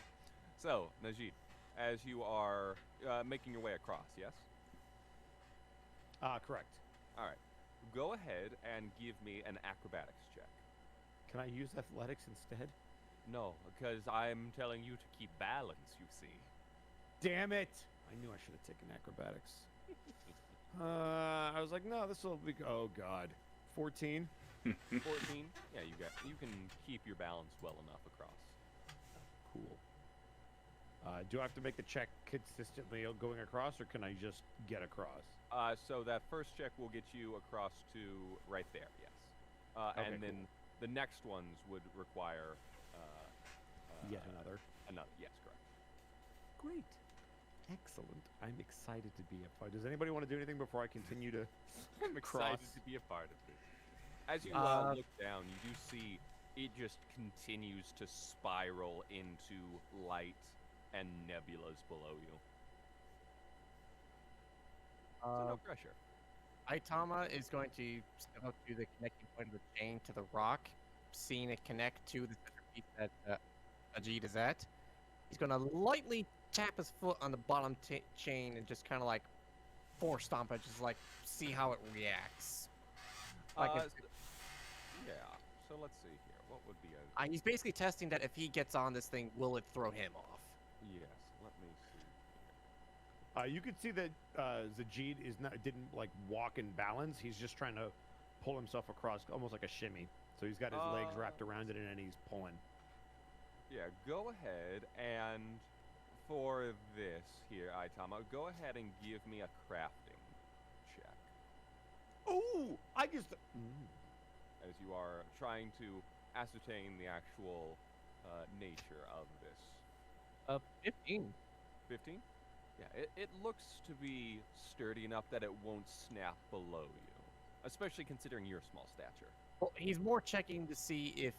So, Najid, as you are making your way across, yes? Correct. All right. Go ahead and give me an acrobatics check. Can I use athletics instead? No, because I'm telling you to keep balance, you see. Damn it! I knew I should have taken acrobatics. I was like, no, this will be. Oh God, 14. 14? Yeah, you can keep your balance well enough across. Cool. Do I have to make the check consistently going across, or can I just get across? So that first check will get you across to right there, yes. Okay, And then cool. the next ones would require Yet another. Another. Yes, correct. Great. Excellent. I'm excited to be a part. Does anybody want to do anything before I continue to I'm excited cross? to be a part of this. As you look down, you do see it just continues to spiral into light and nebulas below you. So no pressure. Aitama is going to step up to the connecting point of the chain to the rock, seeing it connect to the centerpiece that Ajit is at. He's going to lightly tap his foot on the bottom chain and just kind of like force stomp it, just like see how it reacts. Like yeah. So let's see here. What would be a... he's basically testing that if he gets on this thing, will it throw him off? Yes. Let me see here. You can see that Zajid didn't like walk in balance. He's just trying to pull himself across, almost like a shimmy. So he's got his legs wrapped around it, and he's pulling. Yeah. Go ahead and for this here, Aitama, go ahead and give me a crafting check. Oh, I just. As you are trying to ascertain the actual nature of this. 15. 15? Yeah, it looks to be sturdy enough that it won't snap below you, especially considering your small stature. Well, he's more checking to see if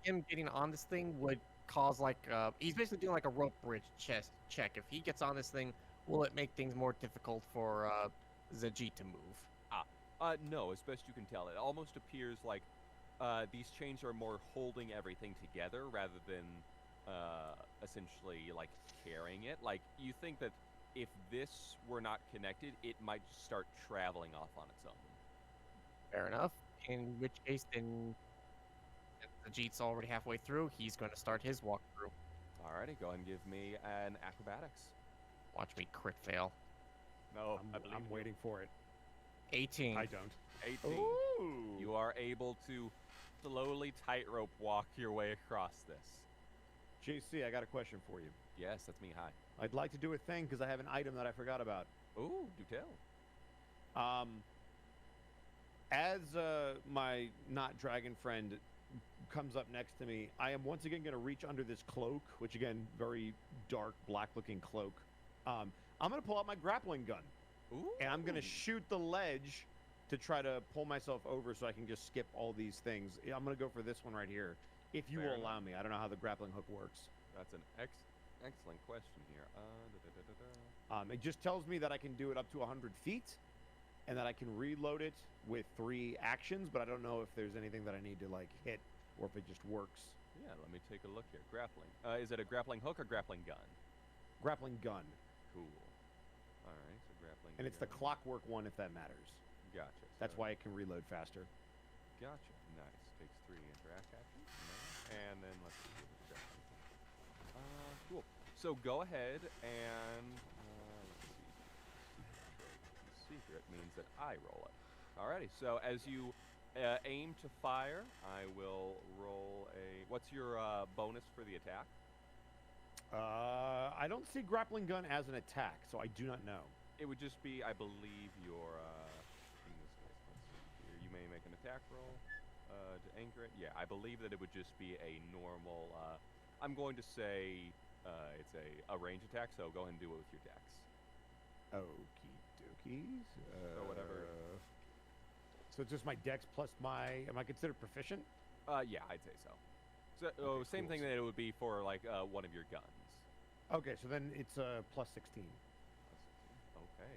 him getting on this thing would cause like he's basically doing like a rope bridge check. If he gets on this thing, will it make things more difficult for Zajit to move? No, as best you can tell, it almost appears like these chains are more holding everything together rather than essentially like carrying it. Like, you think that if this were not connected, it might just start traveling off on its own. Fair enough. In which case, then Ajit's already halfway through. He's going to start his walkthrough. Alrighty, go ahead and give me an acrobatics. Watch me crit fail. No, I'm waiting for it. 18. I don't. 18. Ooh. You are able to slowly tightrope walk your way across this. JC, I got a question for you. Yes, that's me. Hi. I'd like to do a thing because I have an item that I forgot about. Ooh, do tell. As my not dragon friend comes up next to me, I am once again going to reach under this cloak, which again, very dark, black-looking cloak. I'm going to pull out my grappling gun. Ooh. And I'm going to shoot the ledge to try to pull myself over so I can just skip all these things. I'm going to go for this one right here, if you Fair will enough. allow me. I don't know how the grappling hook works. That's an excellent question here. It just tells me that I can do it up to 100 feet, and that I can reload it with 3 actions, but I don't know if there's anything that I need to like hit, or if it just works. Yeah, let me take a look here. Grappling. Is it a grappling hook or grappling gun? Grappling gun. Cool. All right, so grappling. And it's the gun. clockwork one, if that matters. Gotcha. That's so- why it can reload faster. Gotcha. Nice. Takes 3 interact actions. Nice. And then let's see. What we got. Cool. So go ahead and let's see. Secret means that I roll it. Alrighty. So as you aim to fire, I will roll a. What's your bonus for the attack? I don't see grappling gun as an attack, so I do not know. It would just be, I believe, your. In this case, let's see here. You may make an attack roll to anchor it. Yeah, I believe that it would just be a normal. I'm going to say it's a range attack. So go ahead and do it with your dex. Okie dokies. So whatever. So it's just my dex plus my. Am I considered proficient? Yeah, I'd say so. So Okay, same cool. thing that it would be for like one of your guns. Okay, so then it's plus 16. Okay.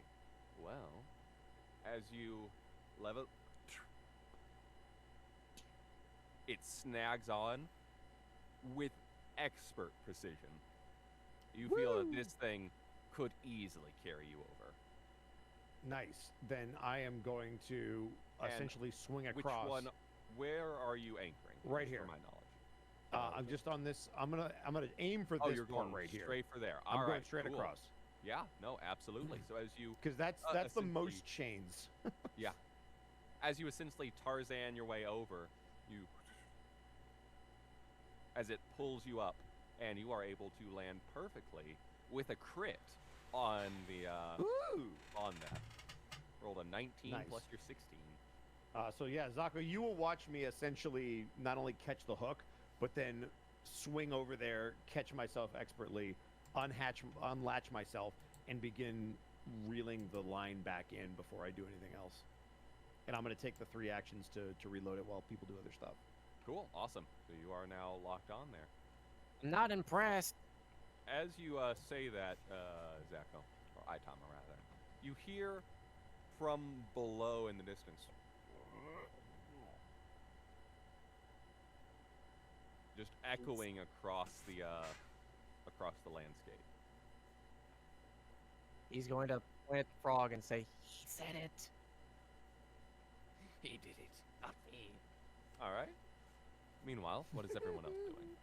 Well, as you level, it snags on with expert precision. You feel that this thing could easily carry you over. Nice. Then I am going to And essentially swing Which across. one? Where are you anchoring? Right Just here. For my knowledge. I'm just on this. I'm gonna aim for Oh, this you're part going right here. straight for there. I'm All going right, straight cool. across Yeah. No. Absolutely. So as you because that's the essentially- most chains. Yeah. As you essentially Tarzan your way over, as it pulls you up, and you are able to land perfectly with a crit on the Ooh. on that. Rolled a 19 Nice. plus your 16. So yeah, Zako, you will watch me essentially not only catch the hook, but then swing over there, catch myself expertly, unlatch myself, and begin reeling the line back in before I do anything else. And I'm going to take the 3 actions to reload it while people do other stuff. Cool, awesome. So you are now locked on there. I'm not impressed. As you say that, Zako, or Itama rather, you hear from below in the distance, just echoing across the landscape. He's going to point at the frog and say, "He said it. He did it, not me." All right. Meanwhile, what is everyone else doing?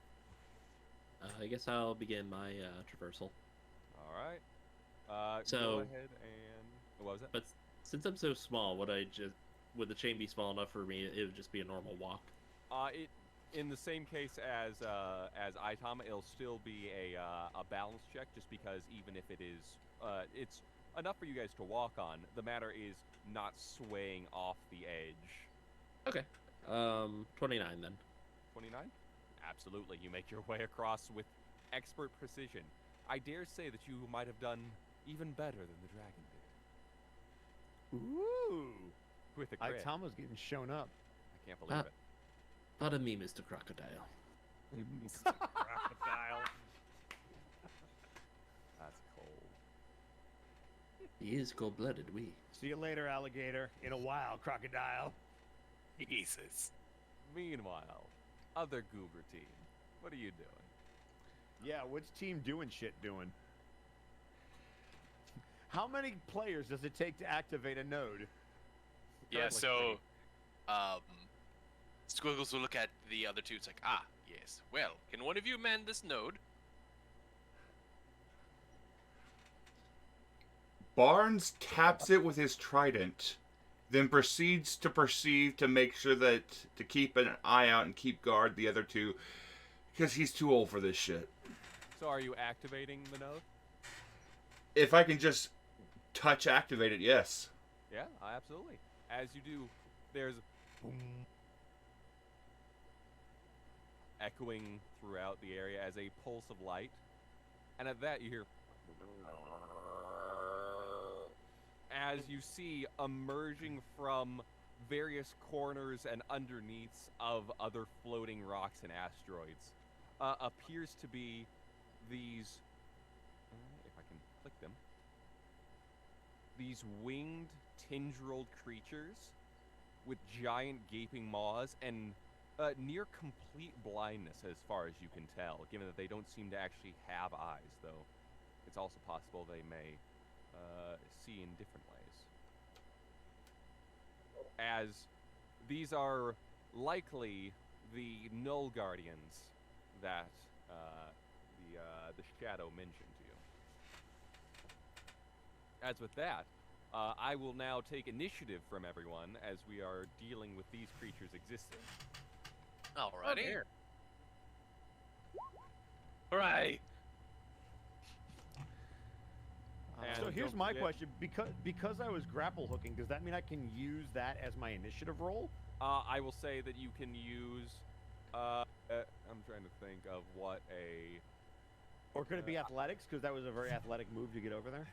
I guess I'll begin my traversal. All right. Go So- ahead and what was it? But since I'm so small, would the chain be small enough for me? It would just be a normal walk. It in the same case as Itama, it'll still be a balance check, just because even if it is, it's enough for you guys to walk on. The matter is not swaying off the edge. Okay. 29 then. 29? Absolutely. You make your way across with expert precision. I dare say that you might have done even better than the dragon did. Ooh! With a crit. Itama's getting shown up. I can't believe it. Pardon me, Mr. Crocodile. Crocodile. That's cold. He is cold-blooded, we. See you later, alligator. In a while, crocodile. Jesus. Meanwhile, other Goober team, what are you doing? Yeah, which team doing shit doing? How many players does it take to activate a node? Yeah, Like so Squiggles will look at the other two. It's like, yes. Well, can one of you man this node? Barnes taps it with his trident, then proceeds to perceive to make sure that to keep an eye out and keep guard the other two, because he's too old for this shit. So are you activating the node? If I can just touch activate it, yes. Yeah, absolutely. As you do, there's boom echoing throughout the area as a pulse of light, and at that you hear as you see emerging from various corners and underneaths of other floating rocks and asteroids appears to be these, if I can click them, these winged tendrilled creatures with giant gaping maws and near complete blindness as far as you can tell, given that they don't seem to actually have eyes, though it's also possible they may see in different ways. As these are likely the Null Guardians that the Shadow mentioned to you. As with that, I will now take initiative from everyone as we are dealing with these creatures existing. Alrighty. Alright. And So here's don't my forget- question: because I was grapple hooking, does that mean I can use that as my initiative roll? I will say that you can use. I'm trying to think of what a. Or could it be athletics? Because that was a very athletic move to get over there.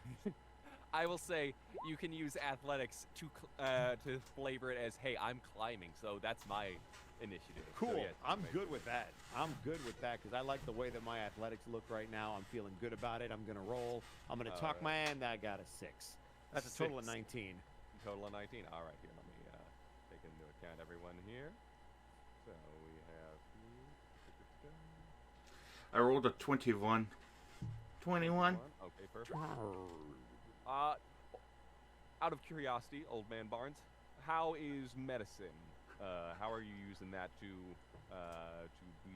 I will say you can use athletics to flavor it as, hey, I'm climbing, so that's my initiative. So, Cool. yes, I'm make- good with that. I'm good with that because I like the way that my athletics look right now. I'm feeling good about it. I'm gonna roll. I'm gonna talk my end. I got a 6. That's a total of 6. 19. Total of 19. All right, here, let me take into account everyone here. So we have. I rolled a 21. 21. Okay, perfect. Out of curiosity, Old Man Barnes, how is medicine? How are you using that to be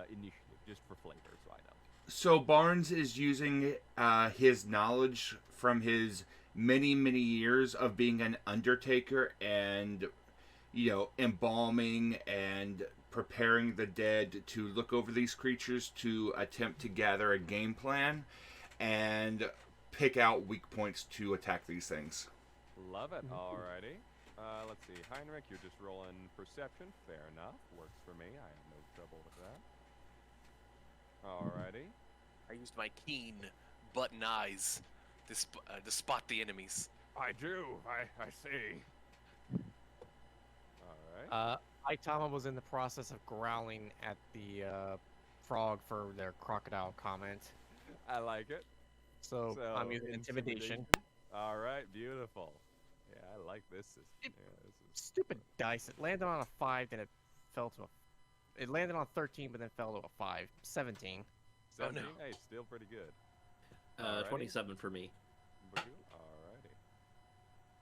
initiative, just for flavor, so I know? So Barnes is using his knowledge from his many, many years of being an undertaker and, embalming and preparing the dead to look over these creatures to attempt to gather a game plan and pick out weak points to attack these things. Love it. Alrighty. Let's see. Heinrich, you're just rolling perception. Fair enough. Works for me. I have no trouble with that. Alrighty. I used my keen button eyes to spot the enemies. I do. I see. Alright. Aitama was in the process of growling at the frog for their crocodile comment. I like it. So I'm using intimidation. Alright, beautiful. Yeah, I like this system. Yeah, this is Stupid dice. It landed on a 5, then it fell to a. It landed on 13, but then fell to a 5. 17. 17. no. Hey, still pretty good. 27 for me. Alrighty.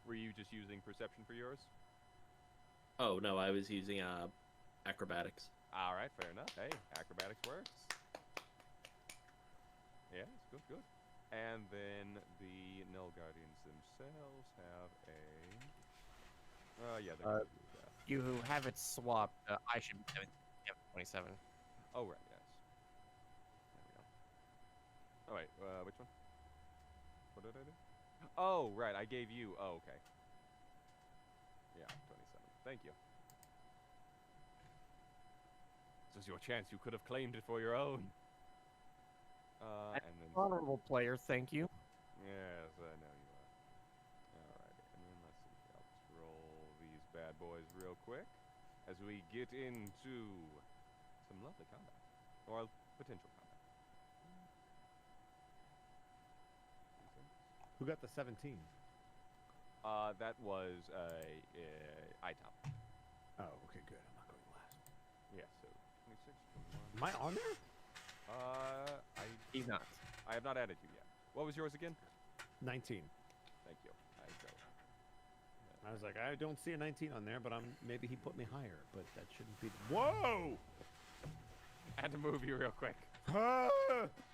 Were you just using perception for yours? Oh no, I was using acrobatics. Alright, fair enough. Hey, acrobatics works. Yes, good. And then the Null Guardians themselves have a... yeah, they can do that. You who have it swapped, I should be 27. Oh, right, yes. There we go. Oh, wait, which one? What did I do? Oh, right, I gave you... Oh, okay. Yeah, 27. Thank you. This is your chance. You could have claimed it for your own. And then... Honorable player, thank you. Yes, I know you are. Alrighty, and then let's see. I'll just roll these bad boys real quick as we get into some lovely combat. Or potential combat. Who got the 17? That was ITOP. Oh, okay, good. I'm not going last. Yeah, so 26, 21. Am I on there? He's not. I have not added you yet. What was yours again? 19. Thank you. I go. I was like, I don't see a 19 on there, but maybe he put me higher, but that shouldn't be. Whoa! I had to move you real quick. Ah,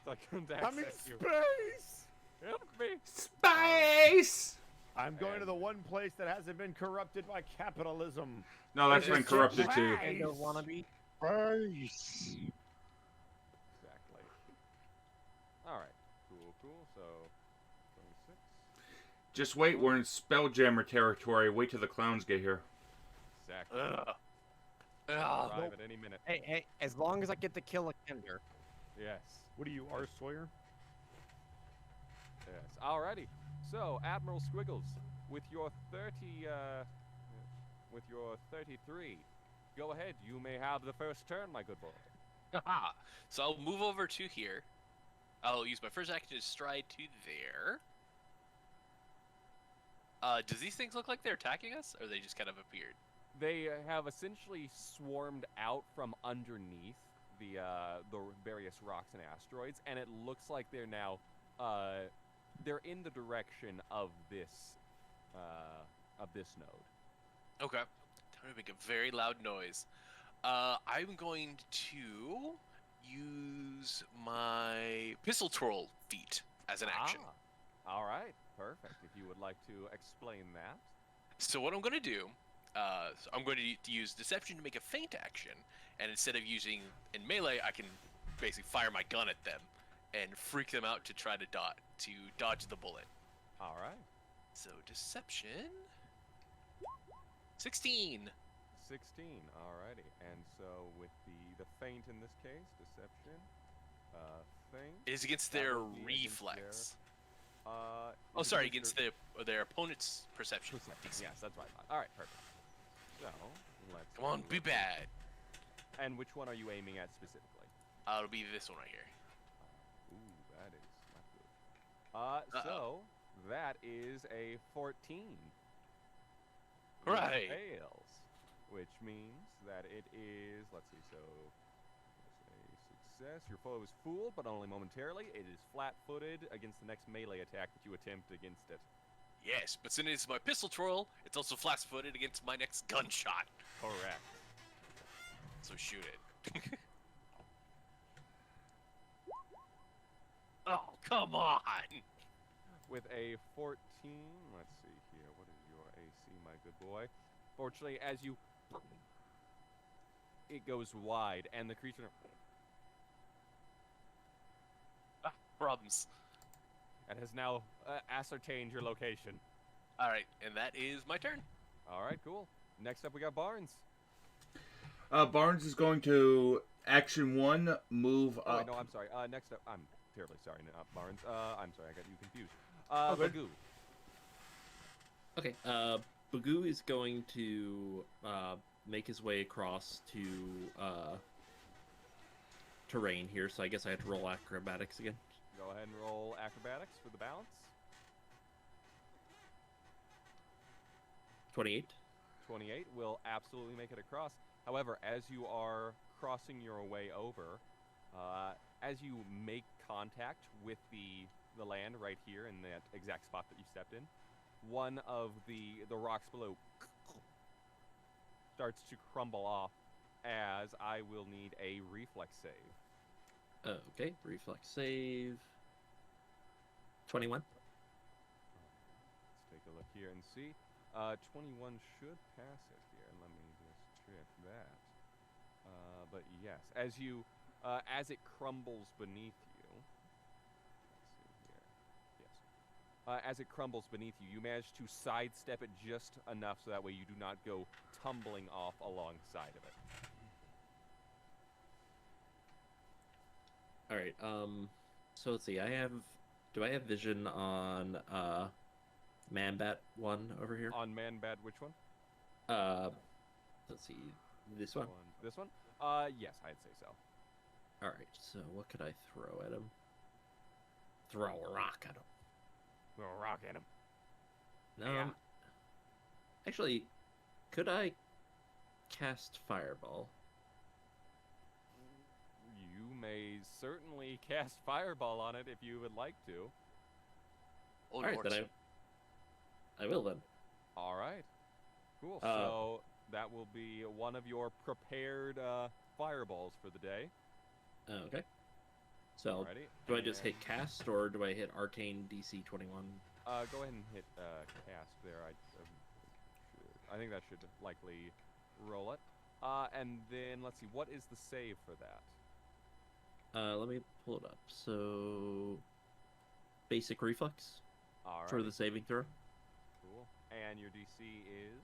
So I couldn't I'm in access you. space! Help me! Space! I'm going to the one place that hasn't been corrupted by capitalism. No, that's Is been it corrupted Jack too. And a wannabe. Nice. Exactly. Alright. Cool. So, 26. Just wait, we're in Spelljammer territory. Wait till the clowns get here. Exactly. Ugh. Arrive at any minute. Hey, as long as I get to kill a Kender. Yes. What are you, R. Sawyer? Yes. Alrighty. So, Admiral Squiggles, with your 33, go ahead. You may have the first turn, my good boy. Haha. So I'll move over to here. I'll use my first action to stride to there. Does these things look like they're attacking us, or they just kind of appeared? They have essentially swarmed out from underneath the various rocks and asteroids, and it looks like they're now they're in the direction of this node. Okay. Time to make a very loud noise. I'm going to use my pistol twirl feat as an action. All right, perfect. If you would like to explain that. So what I'm going to do, I'm going to use deception to make a feint action, and instead of using in melee, I can basically fire my gun at them and freak them out to try to dodge the bullet. All right. So deception, 16. 16. Alrighty. And so with the feint in this case, deception, feint. It is against That their would be against reflex. their, Oh, sorry, their against their opponent's perception. DC. Yes, that's what I thought. All right, perfect. So let's. Come on, be bad. And which one are you aiming at specifically? It'll be this one right here. Ooh, that is not good. So that is a 14. Which Right. fails, which means that it is. Let's see. So there's a success. Your foe is fooled, but only momentarily. It is flat-footed against the next melee attack that you attempt against it. Yes, but since it's my pistol twirl, it's also flat-footed against my next gunshot. Correct. So shoot it. Oh, come on! With a 14, let's see here. What is your AC, my good boy? Fortunately, as you, it goes wide, and the creature. Problems. And has now ascertained your location. Alright, and that is my turn. All right, cool. Next up, we got Barnes. Barnes is going to Action 1, move Oh, up. wait, no, I'm sorry. Next up, I'm terribly sorry, Barnes. I'm sorry, I got you confused. Okay. Bagoo. Okay, Bagoo is going to make his way across to terrain here, so I guess I have to roll acrobatics again. Go ahead and roll acrobatics for the balance. 28. 28 will absolutely make it across. However, as you are crossing your way over, as you make contact with the land right here in that exact spot that you stepped in, one of the rocks below starts to crumble off, as I will need a reflex save. Okay, reflex save. 21. Let's take a look here and see. 21 should pass it here. Let me just check that. But yes, as it crumbles beneath you. Let's see here. Yes. As it crumbles beneath you, you manage to sidestep it just enough so that way you do not go tumbling off alongside of it. All right. So let's see. Do I have vision on Manbat 1 over here? On Manbad, which one? Let's see. This one. This one? Yes, I'd say so. All right. So what could I throw at him? Throw a rock at him. Throw a rock at him. No. Yeah. Actually, could I cast Fireball? You may certainly cast Fireball on it if you would like to. Oh, All right, Lord. then I will then. All right. Cool. Uh, So that will be one of your prepared fireballs for the day. Okay. So Alrighty. do I just And, hit cast or do I hit Arcane DC 21? Go ahead and hit cast there. I think that should likely roll it. And then let's see. What is the save for that? Let me pull it up. So basic reflex All right. for the saving throw. Cool. And your DC is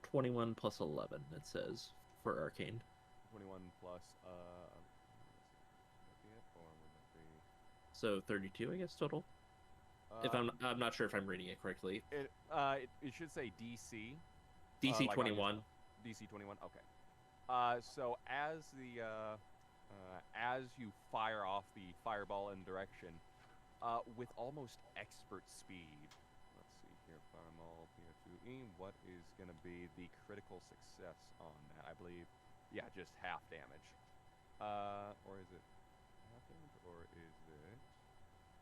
21 plus 11. It says for Arcane. 21 plus. Would that be it, or would that be? So 32, I guess total. If I'm not sure if I'm reading it correctly. It should say DC. DC like on your 21. DC 21. Okay. So as you fire off the fireball in direction, with almost expert speed. Let's see here, fireball PO2E. What is going to be the critical success on that? I believe, yeah, just half damage. Or is it half damage, or is it?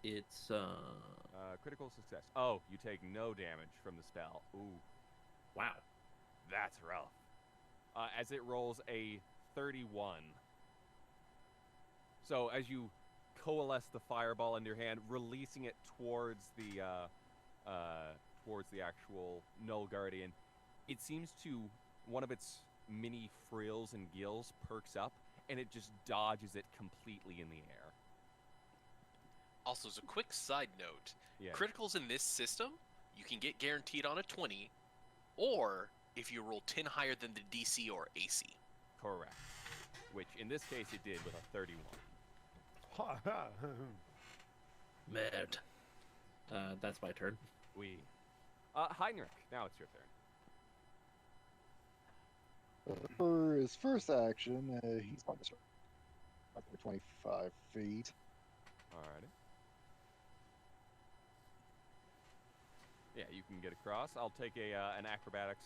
It's Critical success. Oh, you take no damage from the spell. Ooh, wow. that's rough. As it rolls a 31. So as you coalesce the fireball in your hand, releasing it towards the actual Null Guardian, it seems to, one of its mini frills and gills perks up, and it just dodges it completely in the air. Also, as a quick side note, Yeah. criticals in this system, you can get guaranteed on a 20, or if you roll 10 higher than the DC or AC. Correct. Which in this case it did with a 31. Mad. That's my turn. We. Heinrich, now it's your turn. For his first action, he's going to start up to 25 feet. Alrighty. Yeah, you can get across. I'll take an acrobatics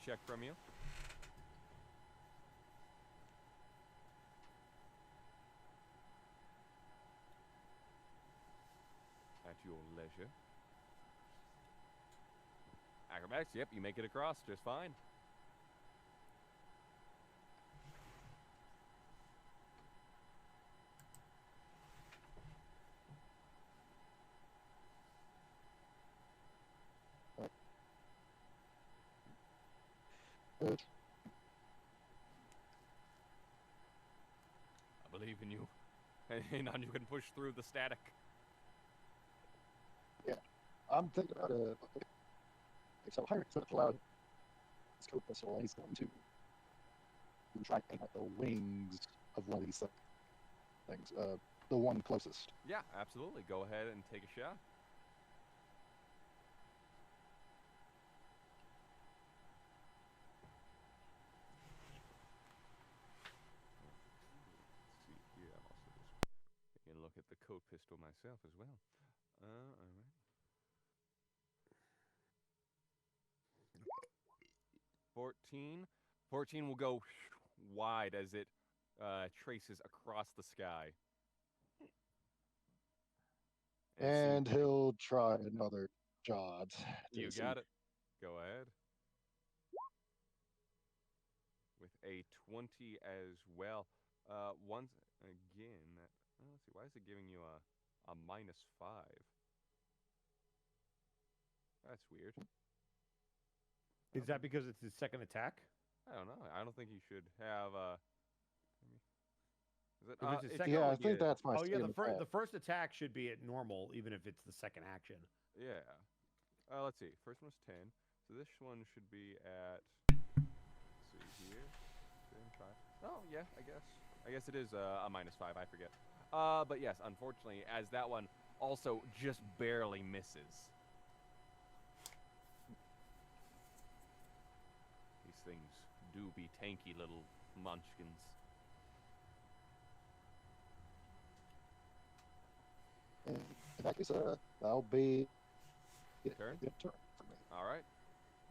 check from you. At your leisure. Acrobatics, yep, you make it across just fine. Good. I believe in you. And on you can push through the static. I'm thinking about so Heinrich's going to pull out his coat pistol and he's going to can try and aim at the wings of one of these things. The one closest. Yeah, absolutely. Go ahead and take a shot. Let's see here. I'm also just taking a look at the code pistol myself as well. All right. 14 will go wide as it traces across the sky. And he'll try another shot. You got it. Go ahead. With a 20 as well. Once again, let's see. Why is it giving you a -5? That's weird. Is that because it's his second attack? I don't know. I don't think you should have. Is it? If it's his it's second- Yeah, I going think to- that's my Oh yeah, second attack. the first attack should be at normal, even if it's the second action. Yeah. Let's see. First one was 10. So this one should be at. Let's see here. 10, 5. Oh yeah, I guess it is a -5. I forget. But yes, unfortunately, as that one also just barely misses. These things do be tanky little munchkins. In that case, that'll be Turn? a turn for me. All right.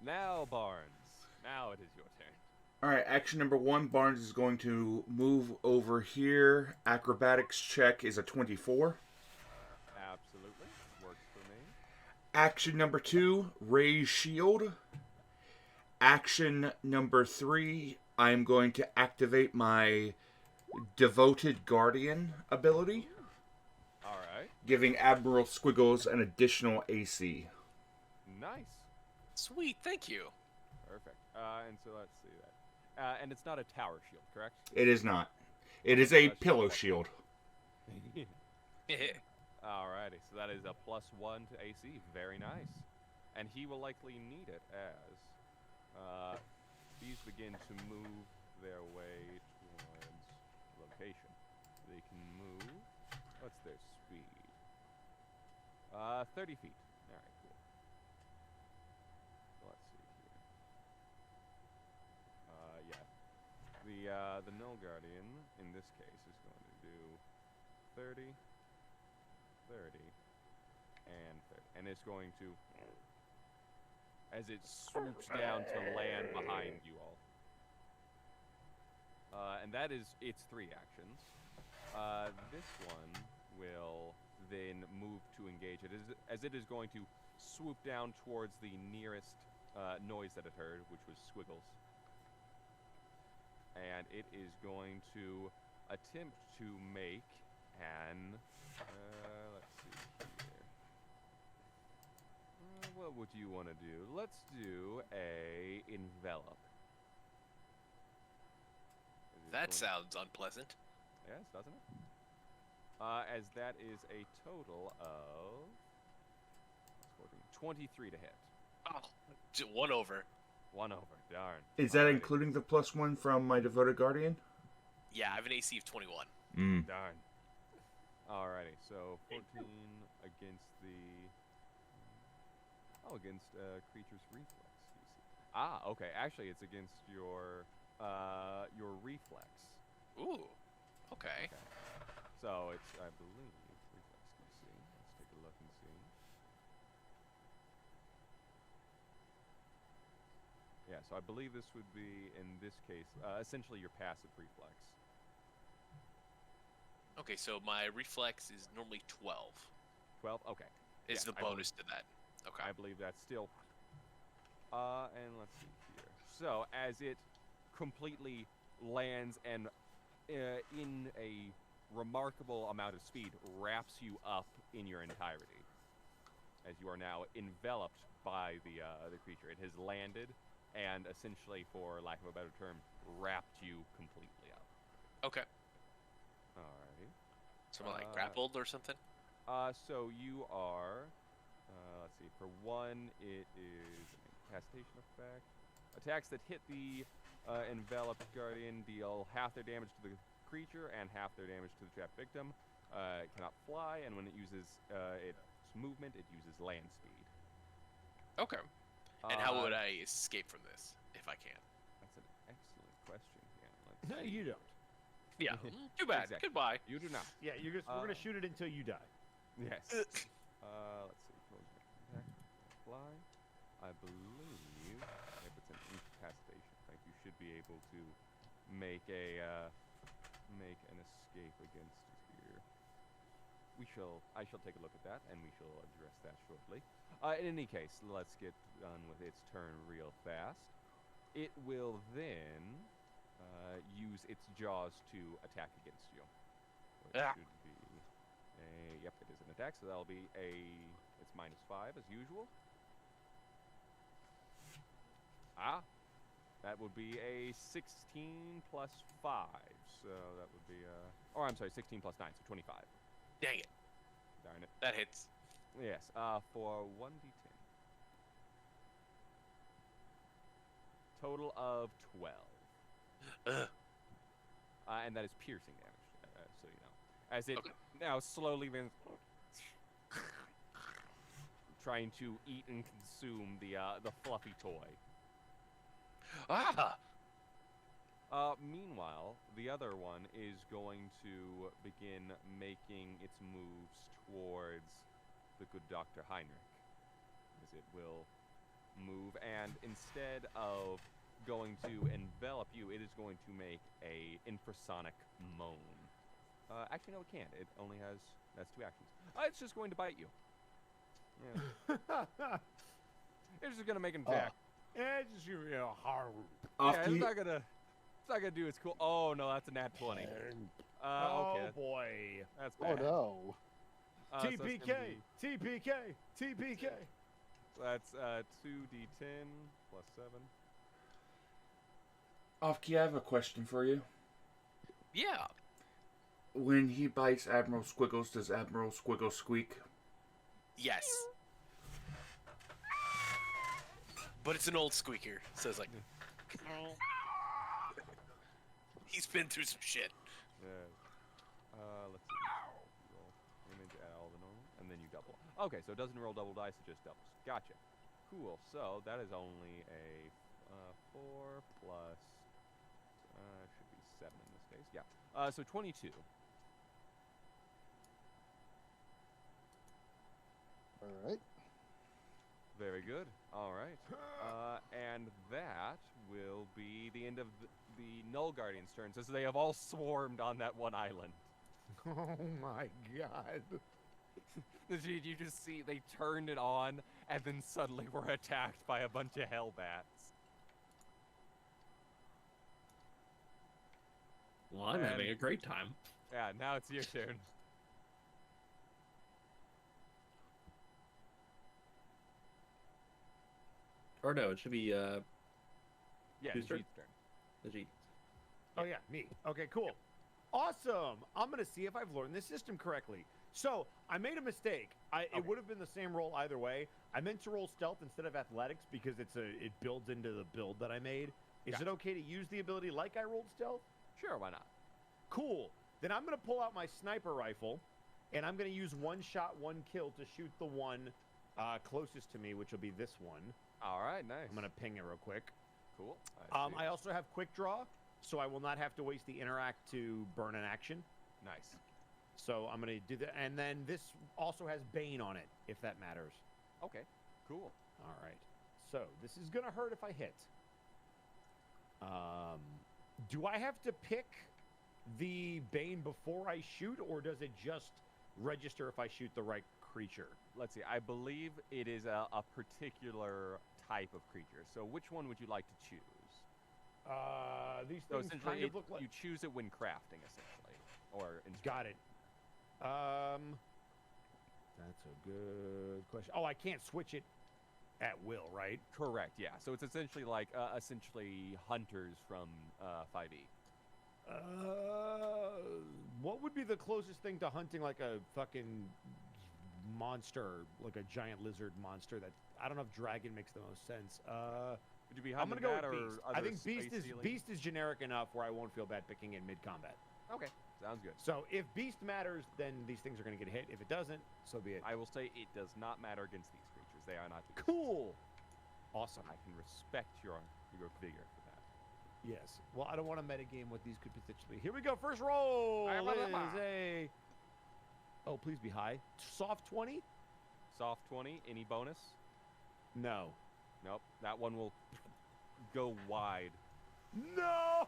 Now, Barnes. Now it is your turn. All right, action number 1, Barnes is going to move over here. Acrobatics check is a 24. Absolutely. Works for me. Action number 2, raise shield. Action number 3, I'm going to activate my Devoted Guardian ability, All right. giving Admiral Squiggles an additional AC. Nice. Sweet, thank you. Perfect. And so let's see that. And it's not a tower shield, correct? It is not. It is a That's pillow what- shield. Alrighty, so that is a +1 to AC. Very nice. And he will likely need it as these begin to move their way towards location. They can move. What's their speed? 30 feet. Alright, cool. So let's see here. Yeah. The Null Guardian, in this case, is going to do 30, 30, and 30. And it's going to, as it swoops down to land behind you all. And that is its 3 actions. This one will then move to engage it, as it is going to swoop down towards the nearest noise that it heard, which was Squiggles. And it is going to attempt to make an, let's see here. What would you want to do? Let's do a envelop. That sounds unpleasant. Yes, doesn't it? As that is a total of 23 to hit. Oh, 1 over. 1 over. Darn. Is that Alrighty. including the +1 from my Devoted Guardian? Yeah, I have an AC of 21. Darn. Alrighty, so 14 against the... against creature's reflex, you see. Ah, okay. Actually, it's against your reflex. Ooh, okay. So it's, I believe, reflex DC. Let's take a look and see. Yeah, so I believe this would be, in this case, essentially your passive reflex. Okay, so my reflex is normally 12. 12? Okay. Is Yeah, the bonus to that. Okay. I believe that's still... and let's see here. So, as it completely lands and in a remarkable amount of speed wraps you up in your entirety, as you are now enveloped by the creature. It has landed and essentially, for lack of a better term, wrapped you completely up. Okay. Alrighty. So am I like grappled or something? So you are, let's see, for one, it is an incapacitation effect. Attacks that hit the Enveloped Guardian deal half their damage to the creature and half their damage to the trapped victim. It cannot fly, and when it uses its movement, it uses land speed. Okay. And how would I escape from this if I can? That's an excellent question. Yeah, let's No, see. you don't. Yeah. Too bad. Exactly. Goodbye. You do not. Yeah, we're gonna shoot it until you die. Yes. Let's see. Close attack. Fly. I believe if it's an incapacitation, like you should be able to make an escape against it here. I shall take a look at that, and we shall address that shortly. In any case, let's get done with its turn real fast. It will then use its jaws to attack against you. Which Ah. should be yep, it is an attack, so that'll be it's -5 as usual. That would be a 16 plus 5, so that would be or I'm sorry, 16 plus 9, so 25. Dang it. Darn it. That hits. Yes, for 1d10. Total of 12. Ugh. And that is piercing damage, so you know. As it Okay. now slowly been trying to eat and consume the fluffy toy. Ah! Meanwhile, the other one is going to begin making its moves towards the good Dr. Heinrich. As it will move, and instead of going to envelop you, it is going to make a infrasonic moan. Actually, no, it can't. It only that's 2 actions. It's just going to bite you. Yeah. It's just gonna make an attack. Yeah, it's just hard. Yeah, it's not gonna do its cool. Oh no, that's a nat 20. Oh Okay, boy. that's Oh bad. no. So that's gonna TPK, be- TPK, TPK. so that's 2d10 plus 7. Offkey, I have a question for you. Yeah. When he bites Admiral Squiggles, does Admiral Squiggles squeak? Yes. But it's an old squeaker, so it's like... He's been through some shit. Yeah. Let's see. Roll damage at all the normal, and then you double. Okay, so it doesn't roll double dice; it just doubles. Gotcha. Cool. So that is only a 4 plus. Should be 7 in this case. Yeah. So 22. All right. Very good. All right. And that will be the end of the Null Guardian's turn, since they have all swarmed on that one island. Oh my god. You just see they turned it on, and then suddenly were attacked by a bunch of hellbats. Well, I'm having a great time. Yeah, now it's your turn. Or no, it should be Yeah, Whose turn? Jeet's turn. the G. Oh yeah, me. Okay, cool. Awesome. I'm gonna see if I've learned this system correctly. So I made a mistake. It would have been the same roll either way. I meant to roll stealth instead of athletics because it builds into the build that I made. Is Gotcha. it okay to use the ability like I rolled stealth? Sure, why not? Cool. Then I'm gonna pull out my sniper rifle, and I'm gonna use 1 shot, 1 kill to shoot the one closest to me, which will be this one. All right, nice. I'm gonna ping it real quick. Cool. I see. I also have quick draw, so I will not have to waste the interact to burn an action. Nice. So I'm gonna do that, and then this also has Bane on it, if that matters. Okay. Cool. All right. So this is gonna hurt if I hit. Do I have to pick the Bane before I shoot, or does it just register if I shoot the right creature? Let's see. I believe it is a particular type of creature. So which one would you like to choose? These So things essentially, kind of look like. you choose it when crafting, essentially, or Got it. That's a good question. Oh, I can't switch it at will, right? Correct. Yeah. So it's essentially like hunters from 5e. What would be the closest thing to hunting like a fucking monster, like a giant lizard monster? That I don't know if dragon makes the most sense. Would you be I'm hunting gonna go that with or Beast. other I think space Beast is generic enough where I won't feel bad picking in mid-combat. Okay, sounds good. So if Beast matters, then these things are going to get hit. If it doesn't, so be it. I will say it does not matter against these creatures. They are not beasts. Cool. Awesome. I can respect your vigor for that. Yes. Well, I don't want to metagame what these could potentially be. Here we go. First roll is a... Oh, please be high. Soft 20? Soft 20. Any bonus? No. Nope. That one will go wide. No!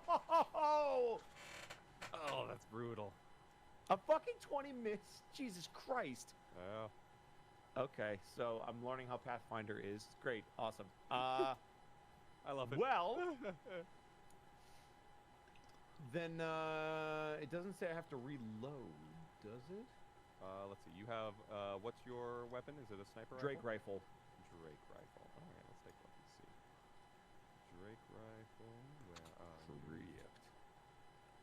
Oh, that's brutal. A fucking 20 miss. Jesus Christ. Well, Okay, so I'm learning how Pathfinder is. Great. Awesome. I love it. Well, then it doesn't say I have to reload, does it? Let's see. You have what's your weapon? Is it a sniper Drake rifle? rifle. Drake rifle. All right, let's take a look and see. Drake rifle. Where are you? Correct.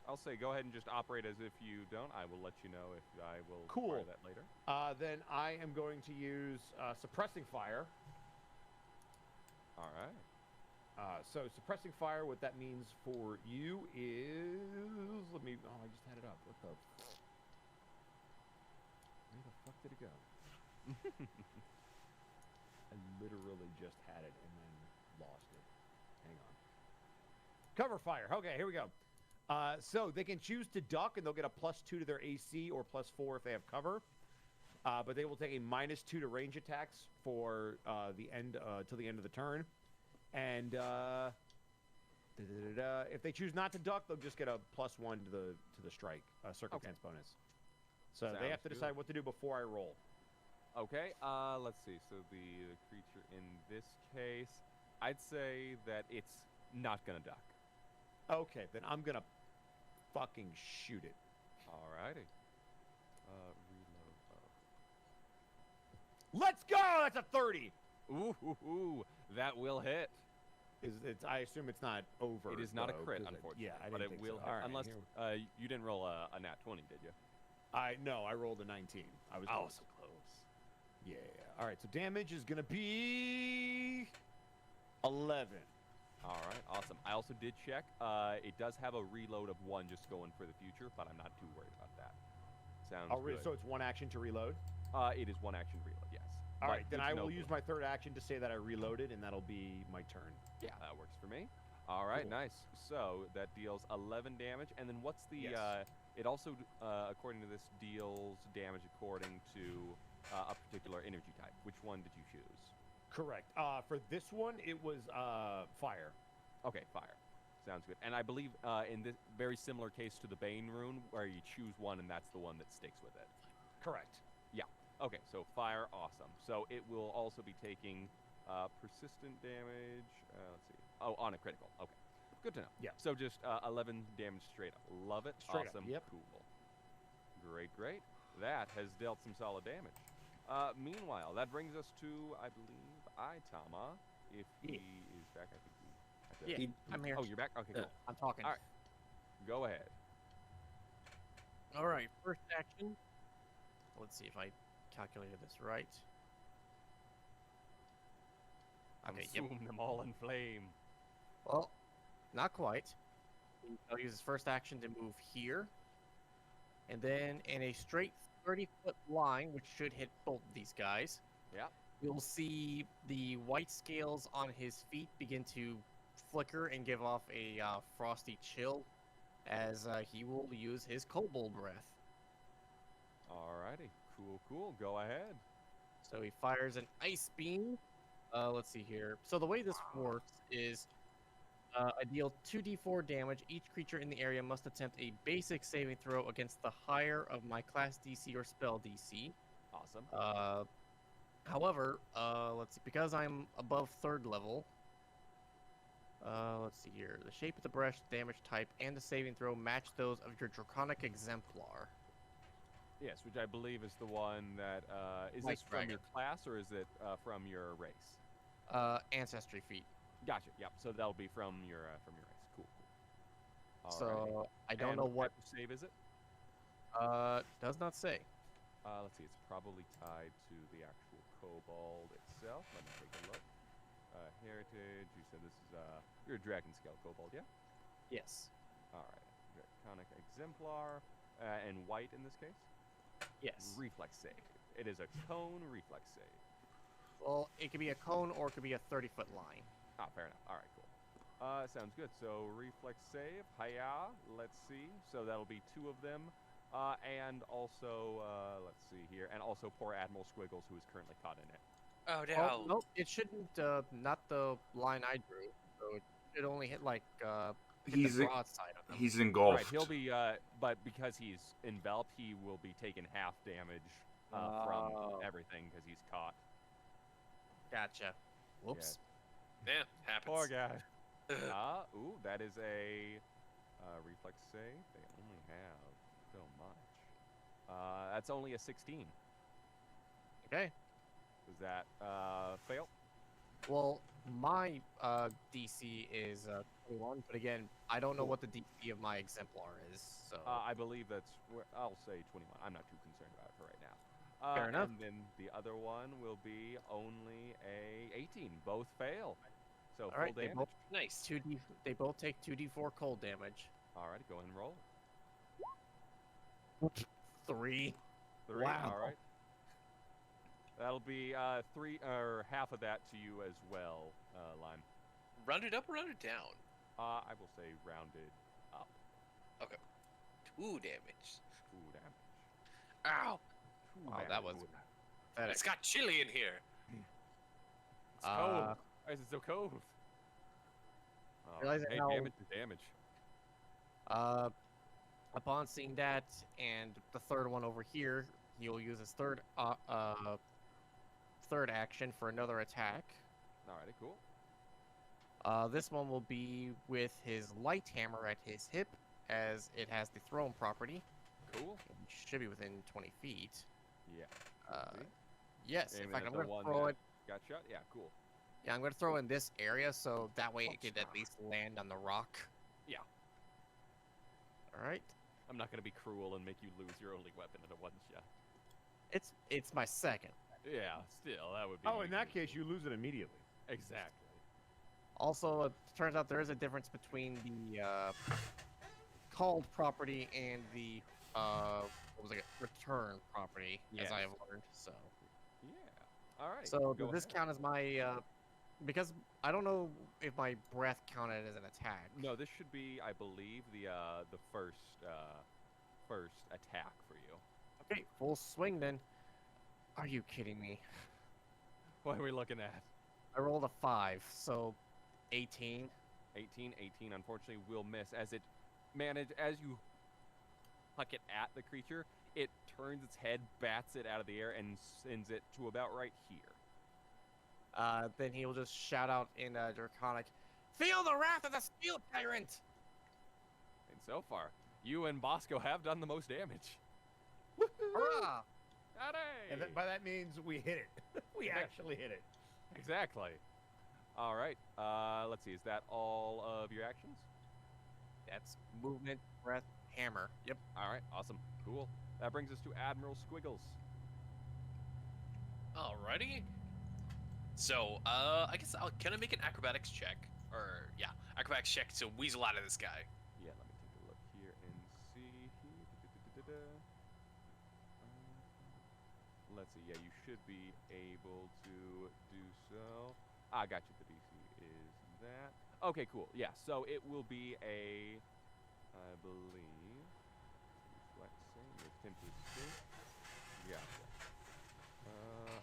I'll say go ahead and just operate as if you don't. I will let you know if I will Cool. fire that later. Then I am going to use suppressing fire. All right. So suppressing fire, what that means for you is, let me. Oh, I just had it up. What the? Where the fuck did it go? I literally just had it and then lost it. Hang on. Cover fire. Okay, here we go. So they can choose to duck, and they'll get a +2 to their AC or +4 if they have cover. But they will take a -2 to range attacks for the end till the end of the turn. And if they choose not to duck, they'll just get a +1 to the strike circumstance bonus. So they have Sounds to good. decide what to do before I roll. Okay. Let's see. So the creature in this case, I'd say that it's not gonna duck. Okay, then I'm gonna fucking shoot it. Alrighty. Reload. Let's go. That's a 30. Ooh, that will hit. I assume it's not over. It is not a though, crit, 'cause unfortunately. Yeah, I but didn't it think will so. hit. All right, Unless here- you didn't roll a nat 20, did you? No, I rolled a 19. I was Oh, close. so close. Yeah. All right, so damage is gonna be 11. All right, awesome. I also did check. It does have a reload of 1 just going for the future, but I'm not too worried about that. Sounds good. So it's one action to reload. It is 1 action reload, yes. All But right, then good I to know will for- use my third action to say that I reloaded, and that'll be my turn. Yeah, that works for me. All right, Cool. nice. So that deals 11 damage, and then what's the? Yes. It also, according to this, deals damage according to a particular energy type. Which one did you choose? Correct. For this one, it was fire. Okay, fire. Sounds good. And I believe in this very similar case to the Bane rune, where you choose one and that's the one that sticks with it. Correct. Okay, so fire, awesome. So it will also be taking persistent damage. Let's see. Oh, on a critical. Okay, good to know. Yeah. So just 11 damage straight up. Love it. Straight up, awesome. yep. Cool. Great. That has dealt some solid damage. Meanwhile, that brings us to, I believe, Itama. If he is back, I think we have to- Yeah, I'm here. Oh, you're back? Okay, cool. I'm talking. All right. Go ahead. All right, first action. Let's see if I calculated this right. Okay, yep. Consume them all in flame. Well, not quite. I'll use his first action to move here. And then in a straight 30-foot line, which should hit both of these guys, Yeah. you'll see the white scales on his feet begin to flicker and give off a frosty chill as he will use his kobold breath. Alrighty. Cool. Go ahead. So he fires an ice beam. Let's see here. So the way this works is I deal 2d4 damage. Each creature in the area must attempt a basic saving throw against the higher of my class DC or spell DC. Awesome. However, let's see, because I'm above 3rd level, let's see here. The shape of the brush, damage type, and the saving throw match those of your Draconic Exemplar. Yes, which I believe is the one that is White this from your dragon. class or is it from your race? Ancestry feat. Gotcha. Yep. So that'll be from your race. Cool. Alrighty. So I don't And know what type of save is it? does not say. Let's see. It's probably tied to the actual kobold itself. Let me take a look. heritage. You said this is you're a dragon scale kobold, yeah? Yes. All right. Draconic exemplar, and white in this case. Yes. Reflex save. It is a cone reflex save. Well, it could be a cone or it could be a 30-foot line. Ah, fair enough. All right, cool. Sounds good. So reflex save. Hiya. Let's see. So that'll be 2 of them. And also, let's see here, and also poor Admiral Squiggles, who is currently caught in it. Oh no. Oh, nope, it shouldn't. Not the line I drew. So it should only hit like hit He's the broadside of them. he's engulfed. Right, he'll be, but because he's enveloped, he will be taking half damage from Oh. everything because he's caught. Gotcha. Whoops. Yeah, happens. Poor guy. Ooh, that is a reflex save. They only have so much. That's only a 16. Okay. Does that fail? Well, my DC is 21, but again, I don't know what the DC of my exemplar is. So I believe that's. I'll say 21. I'm not too concerned about it for right now. Fair enough. And then the other one will be only a 18. Both fail. So all full right, they damage. both Nice. 2d. They both take 2d4 cold damage. All right, go ahead and roll. 3. 3. Wow. All right. That'll be 3 or half of that to you as well, Lime. Rounded up or rounded down? I will say rounded up. 2 damage. 2 damage. Ow! 2 Wow, that damage. was It's got chili in here. It's cold. Why is it so cold? Realizing Hey, how- damage is damage. Upon seeing that, and the third one over here, he'll use his third action for another attack. Alrighty, cool. This one will be with his light hammer at his hip, as it has the thrown property. Cool. It should be within 20 feet. Yeah. Uh, See? yes, in Aiming fact, at I'm the going to one throw that it. got shot? Yeah, cool. Yeah, I'm going to throw in this area, so that way it could at least land on the rock. Yeah. All right. I'm not going to be cruel and make you lose your only weapon in a one shot. It's my second. Yeah, still, that would be. Oh, in that case, you lose it immediately. Exactly. Also, it turns out there is a difference between the called property and the what was it? Return property, as I Yes. have learned. So, Yeah. Alright. so go does this ahead. count as my? Because I don't know if my breath counted as an attack. No, this should be, I believe, the first attack for you. Okay, full swing then. Are you kidding me? What are we looking at? I rolled a 5, so 18. 18, unfortunately, will miss as it as you huck it at the creature, it turns its head, bats it out of the air, and sends it to about right here. Then he will just shout out in Draconic, "Feel the wrath of the Steel Tyrant!" And so far, you and Bosco have done the most damage. Hurrah! And by that means we hit it. We Yeah. actually hit it. Exactly. All right. Let's see. Is that all of your actions? That's movement, breath, hammer. Yep. All right. Awesome. Cool. That brings us to Admiral Squiggles. Alrighty. So, I guess can I make an acrobatics check? Or, yeah, acrobatics check to weasel out of this guy. Yeah. Let me take a look here and see. Let's see. Yeah, you should be able to do so. I got you. The DC is that. Okay, cool. Yeah, so it will be a, I believe, reflexing with 10%. Yeah.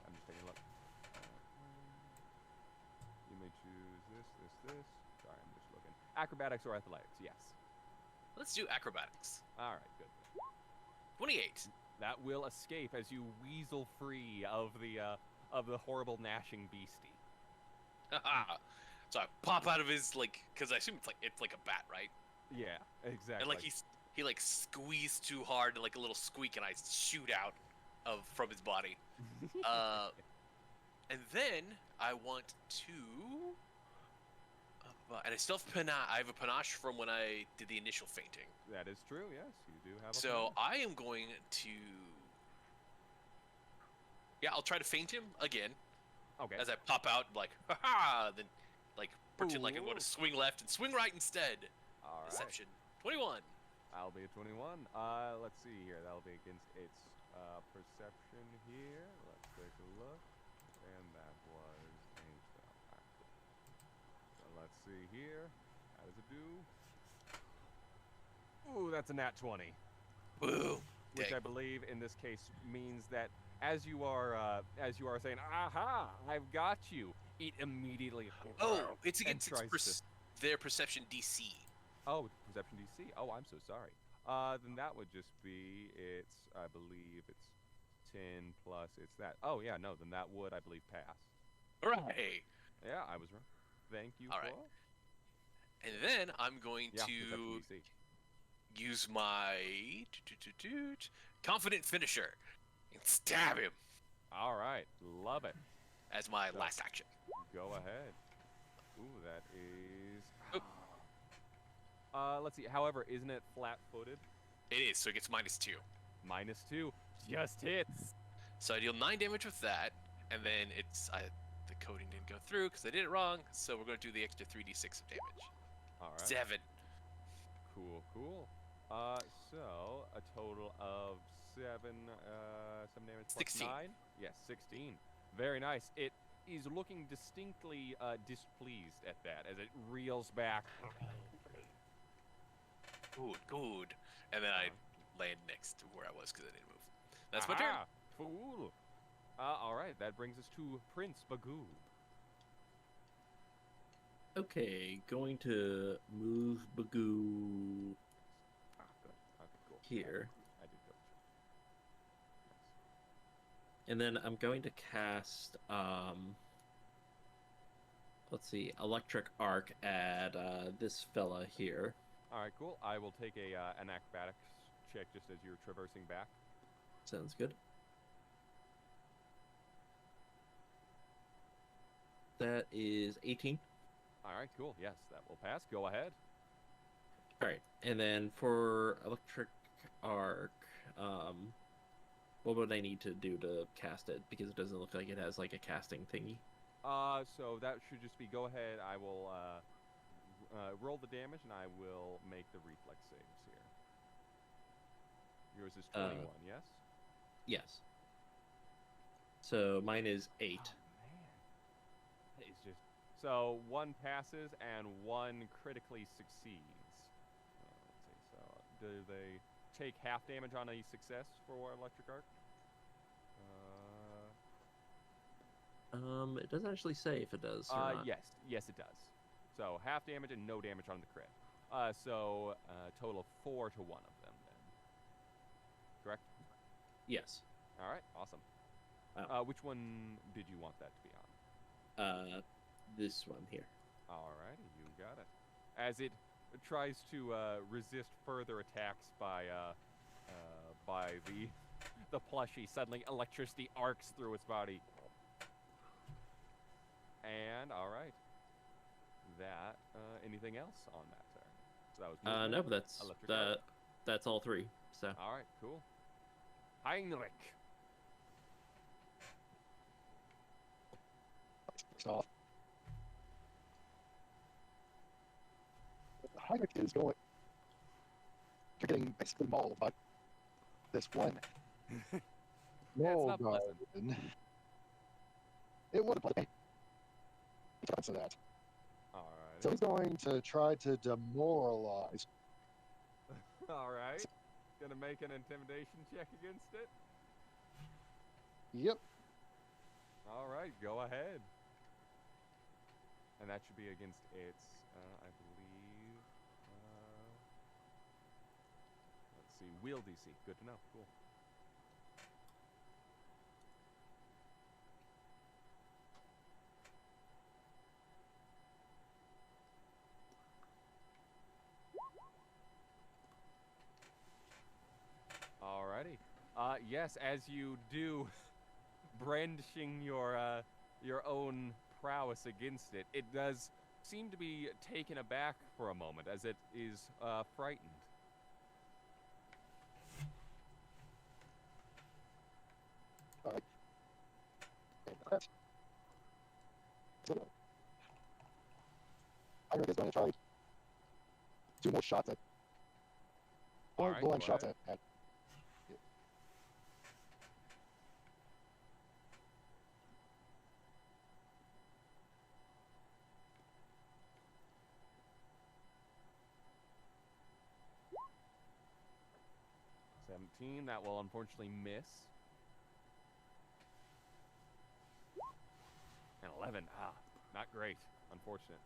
I'm just taking a look. You may choose this. Sorry, I'm just looking. Acrobatics or athletics? Yes. Let's do acrobatics. All right, good. 28. That will escape as you weasel free of the horrible gnashing beastie. Haha. So I pop out of his, like, because I assume it's like a bat, right? Yeah, exactly. And like he like squeezed too hard, like a little squeak, and I shoot out from his body. And then I want to, and I still have panache. I have a panache from when I did the initial fainting. That is true. Yes, you do have. So I am going to, yeah, I'll try to feint him again. Okay. As I pop out, like, ha-ha, then, like, pretend like I'm going Ooh. to swing left and swing right instead. All right. Deception. 21. I'll be a 21. Let's see here. That'll be against its perception here. Let's take a look. And that was a 12. All right, cool. So let's see here. How does it do? Ooh, that's a nat 20. Woo. Which Dang. I believe in this case means that as you are saying, "Aha, I've got you," it immediately It's and against tries their perception DC. Oh, perception DC. Oh, I'm so sorry. Then that would just be I believe it's 10 plus it's that. Oh yeah, no, then that would I believe pass. Hooray! Yeah, I was wrong. Thank you. All right. for- And then I'm going Yeah, to perception DC. use my confident finisher and stab him All right, love it. as my So- last action. Go ahead. Ooh, that is. Oop. Let's see. However, isn't it flat-footed? It is, so it gets -2. -2. Just hits. So I deal 9 damage with that, and then the coding didn't go through because I did it wrong, so we're going to do the extra 3d6 of damage. All right. 7. Cool. So a total of 7 damage plus 16. 9. Yes, 16. Very nice. It is looking distinctly displeased at that as it reels back. Good. And then I land next to where I was because I didn't move. That's my turn. Aha! Fool. All right, that brings us to Prince Bagoo. Okay, going to move Bagoo Good. Okay, cool. here. I did double check. And then I'm going to cast, let's see, Electric Arc at this fella here. All right, cool. I will take an acrobatics check just as you're traversing back. Sounds good. That is 18. All right, cool. Yes, that will pass. Go ahead. All right, and then for Electric Arc, what would I need to do to cast it? Because it doesn't look like it has like a casting thingy. So that should just be go ahead. I will roll the damage and I will make the reflex saves here. Yours is 21, yes? Yes. So mine is 8. Oh, man. That is just so one passes and one critically succeeds. Let's see. So do they take half damage on a success for Electric Arc? It doesn't actually say if it does or not. Yes, it does. So half damage and no damage on the crit. So total of 4 to 1 of them then. Correct? Yes. All right, awesome. Wow. Which one did you want that to be on? This one here. Alrighty, you got it. As it tries to resist further attacks by the plushie, suddenly electricity arcs through its body. And all right, that anything else on that turn? So that was movement, No, but that's electric arc. that's all 3. So All right, cool. Heinrich. Off. Heinrich is going. You're getting basically mauled by this one. No, not pleasant. Garden. It would have played. He counts to that. All So right. he's going to try to demoralize. All right. Gonna make an intimidation check against it. Yep. All right, go ahead. And that should be against its, I believe. Let's see, wheel DC. Good to know. Cool. Alrighty. Yes, as you do, brandishing your own prowess against it, it does seem to be taken aback for a moment as it is frightened. So, I heard he's going to try 2 more shots at. All Point right, blank go shots ahead. at. That will unfortunately miss. And 11. Not great. Unfortunate.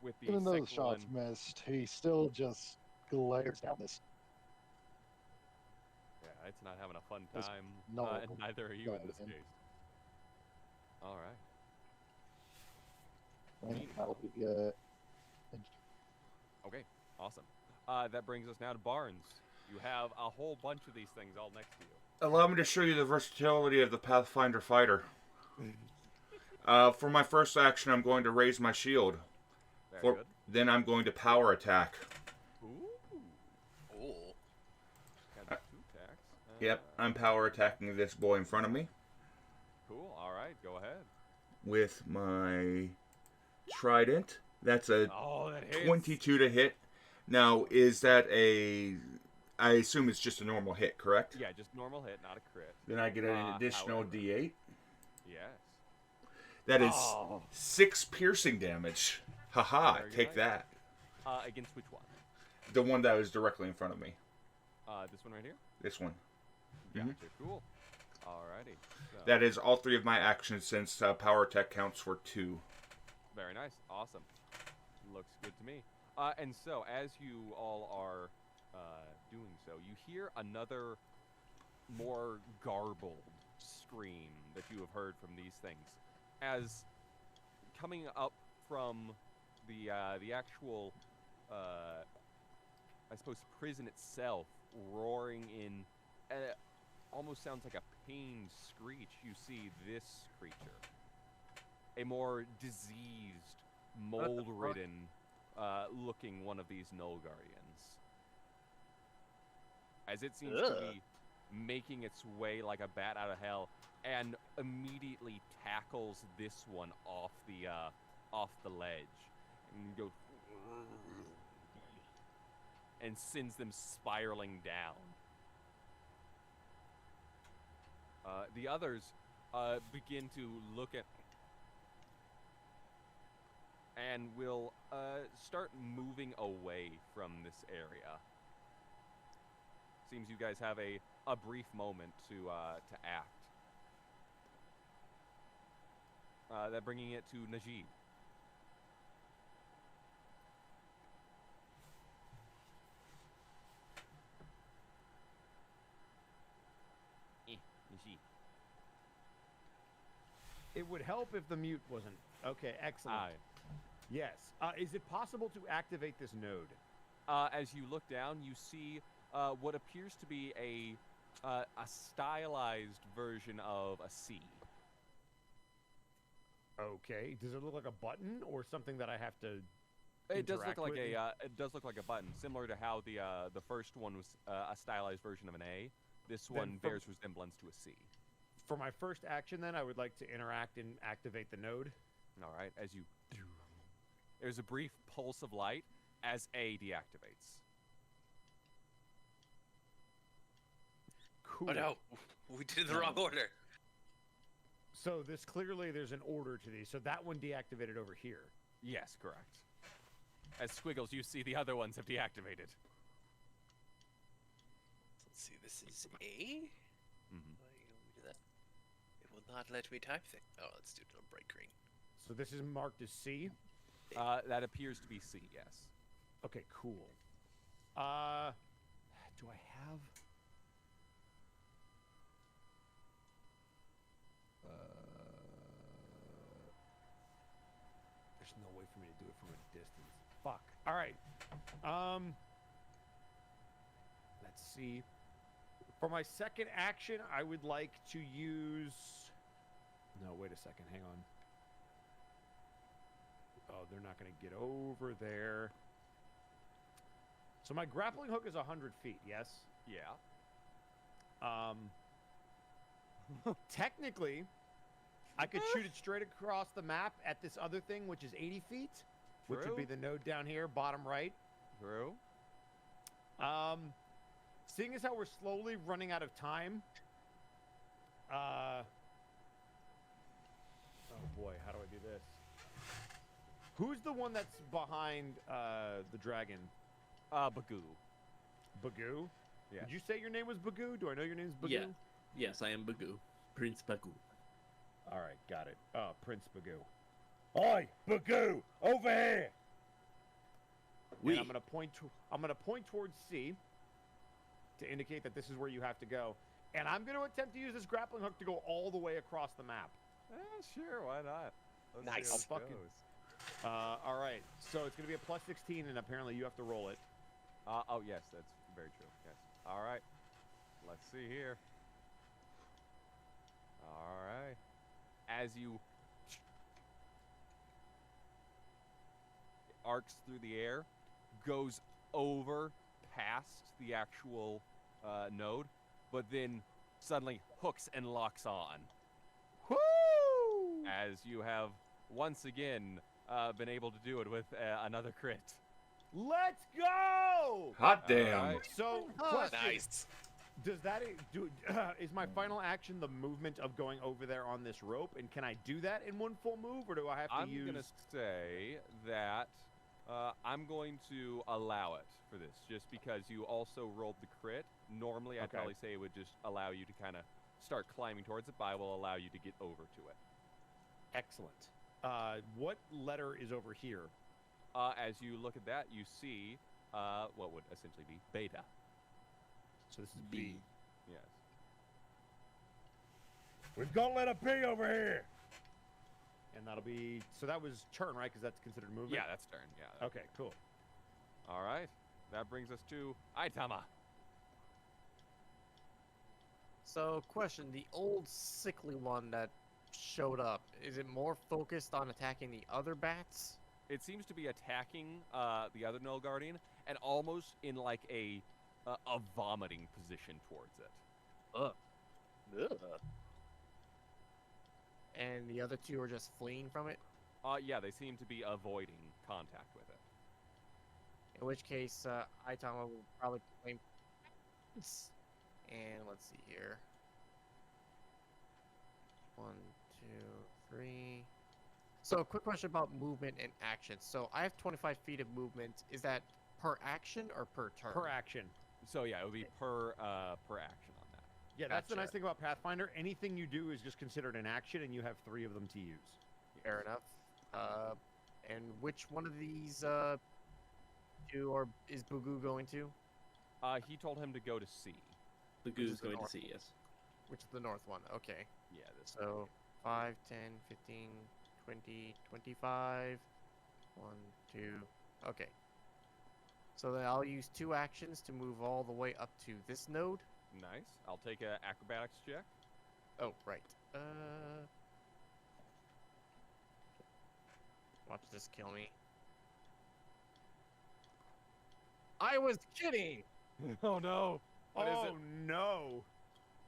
With the Even though the second shots one, missed, he still just glares down this. yeah, it's not having a fun There's time. no And neither are you in this guidance. case. All right. And that'll be Okay. Awesome. That brings us now to Barnes. You have a whole bunch of these things all next to you. Allow me to show you the versatility of the Pathfinder fighter. For my first action, I'm going to raise my shield. Very good. Then I'm going to power attack. Ooh. Ooh. Got 2 attacks. Yep, I'm power attacking this boy in front of me Cool. All right. Go ahead. with my trident. That's a Oh, that hits. 22 to hit. Now, is that a... I assume it's just a normal hit, correct? Yeah, just normal hit, not a crit. Then I get an additional however. D8. Yes. That is Oh. 6 piercing damage. Haha, Very take nice. that. Against which one? The one that was directly in front of me. This one right here? This one. Gotcha. Cool. Alrighty. So, That is all 3 of my actions since power attack counts for 2. very nice. Awesome. Looks good to me. And so, as you all are doing so, you hear another more garbled scream that you have heard from these things. As coming up from the actual, I suppose, prison itself, roaring in, almost sounds like a pained screech, you see this creature. A more diseased, mold-ridden looking one of these Null Guardians. As it seems to be making its way like a bat out of hell, and immediately tackles this one off the ledge, and goes and sends them spiraling down. The others begin to look at and will start moving away from this area. Seems you guys have a brief moment to act. That bringing it to Najib. Najib. It would help if the mute wasn't. Okay, excellent. Aye. Yes. Is it possible to activate this node? As you look down, you see what appears to be a stylized version of a C. Okay. Does it look like a button or something that I have to? It does look interact like with? it does look like a button, similar to how the first one was a stylized version of an A. This Then one from- bears resemblance to a C. For my first action, then I would like to interact and activate the node. All right, as you there's a brief pulse of light as A deactivates. Cool. Oh no, we did it in the wrong order. So this clearly there's an order to these. So that one deactivated over here. Yes, correct. As Squiggles, you see the other ones have deactivated. Let's see, this is A? Mhm. Why you want me to do that? It will not let me type thing. Oh, let's do it on bright green. So this is marked as C. That appears to be C. Yes. Okay, cool. Do I have? There's no way for me to do it from a distance. Fuck. All right. Let's see. For my second action, I would like to use. No, wait a second. Hang on. Oh, they're not going to get over there. So my grappling hook is 100 feet, yes? Yeah. Technically, I could shoot it straight across the map at this other thing, which is 80 feet, which would be True. the node down here, bottom right. True. Seeing as how we're slowly running out of time, oh boy, how do I do this? Who's the one that's behind the dragon? Bagoo. Bagoo? Yes. Did you say your name was Bagoo? Do I know your name's Bagoo? Yeah. Yes, I am Bagoo. Prince Bagoo. All right, got it. Prince Bagoo. Oi, Bagoo, over here! And I'm gonna point towards C to indicate that this is where you have to go. And I'm gonna attempt to use this grappling hook to go all the way across the map. Sure, why not? Let's Nice. see how I'll it fucking- goes. All right, so it's gonna be a plus 16, and apparently you have to roll it. Oh, yes, that's very true. Yes. All right. Let's see here. All right. As you arcs through the air, goes over past the actual node, but then suddenly hooks and locks on. Woo! As you have once again been able to do it with another crit. Let's go! Hot damn. Alright. So, Oh, question, Nice. does that is my final action the movement of going over there on this rope? And can I do that in one full move, or do I have to I'm use? gonna say that I'm going to allow it for this, just because you also rolled the crit. Normally, I'd Okay. probably say it would just allow you to kind of start climbing towards it, but I will allow you to get over to it. Excellent. What letter is over here? As you look at that, you see what would essentially be beta. So this is B. Yes. We've got letter B over here! And that'll be, so that was turn, right? Because that's considered movement? Yeah, that's turn. Yeah. Okay, cool. All right. That brings us to Aitama. So, question: the old sickly one that showed up, is it more focused on attacking the other bats? It seems to be attacking the other Null Guardian and almost in like a vomiting position towards it. And the other two are just fleeing from it? Yeah, they seem to be avoiding contact with it. In which case, Aitama will probably claim. And let's see here. 1, 2, 3. So, quick question about movement and action. So, I have 25 feet of movement. Is that per action or per turn? Per action. So yeah, it would be per action on that. Yeah, that's the nice Gotcha. thing about Pathfinder. Anything you do is just considered an action, and you have 3 of them to use. Fair enough. And which one of these is Bugu going to? He told him to go to C. Bagoo's is the going to north. see, yes. Which is the north one? Okay. Yeah, this. So 5, 10, 15, 20, 25. 1, 2. Okay. So then I'll use 2 actions to move all the way up to this node. Nice. I'll take a acrobatics check. Oh, right. Watch this kill me. I was kidding! Oh no! What is it? No!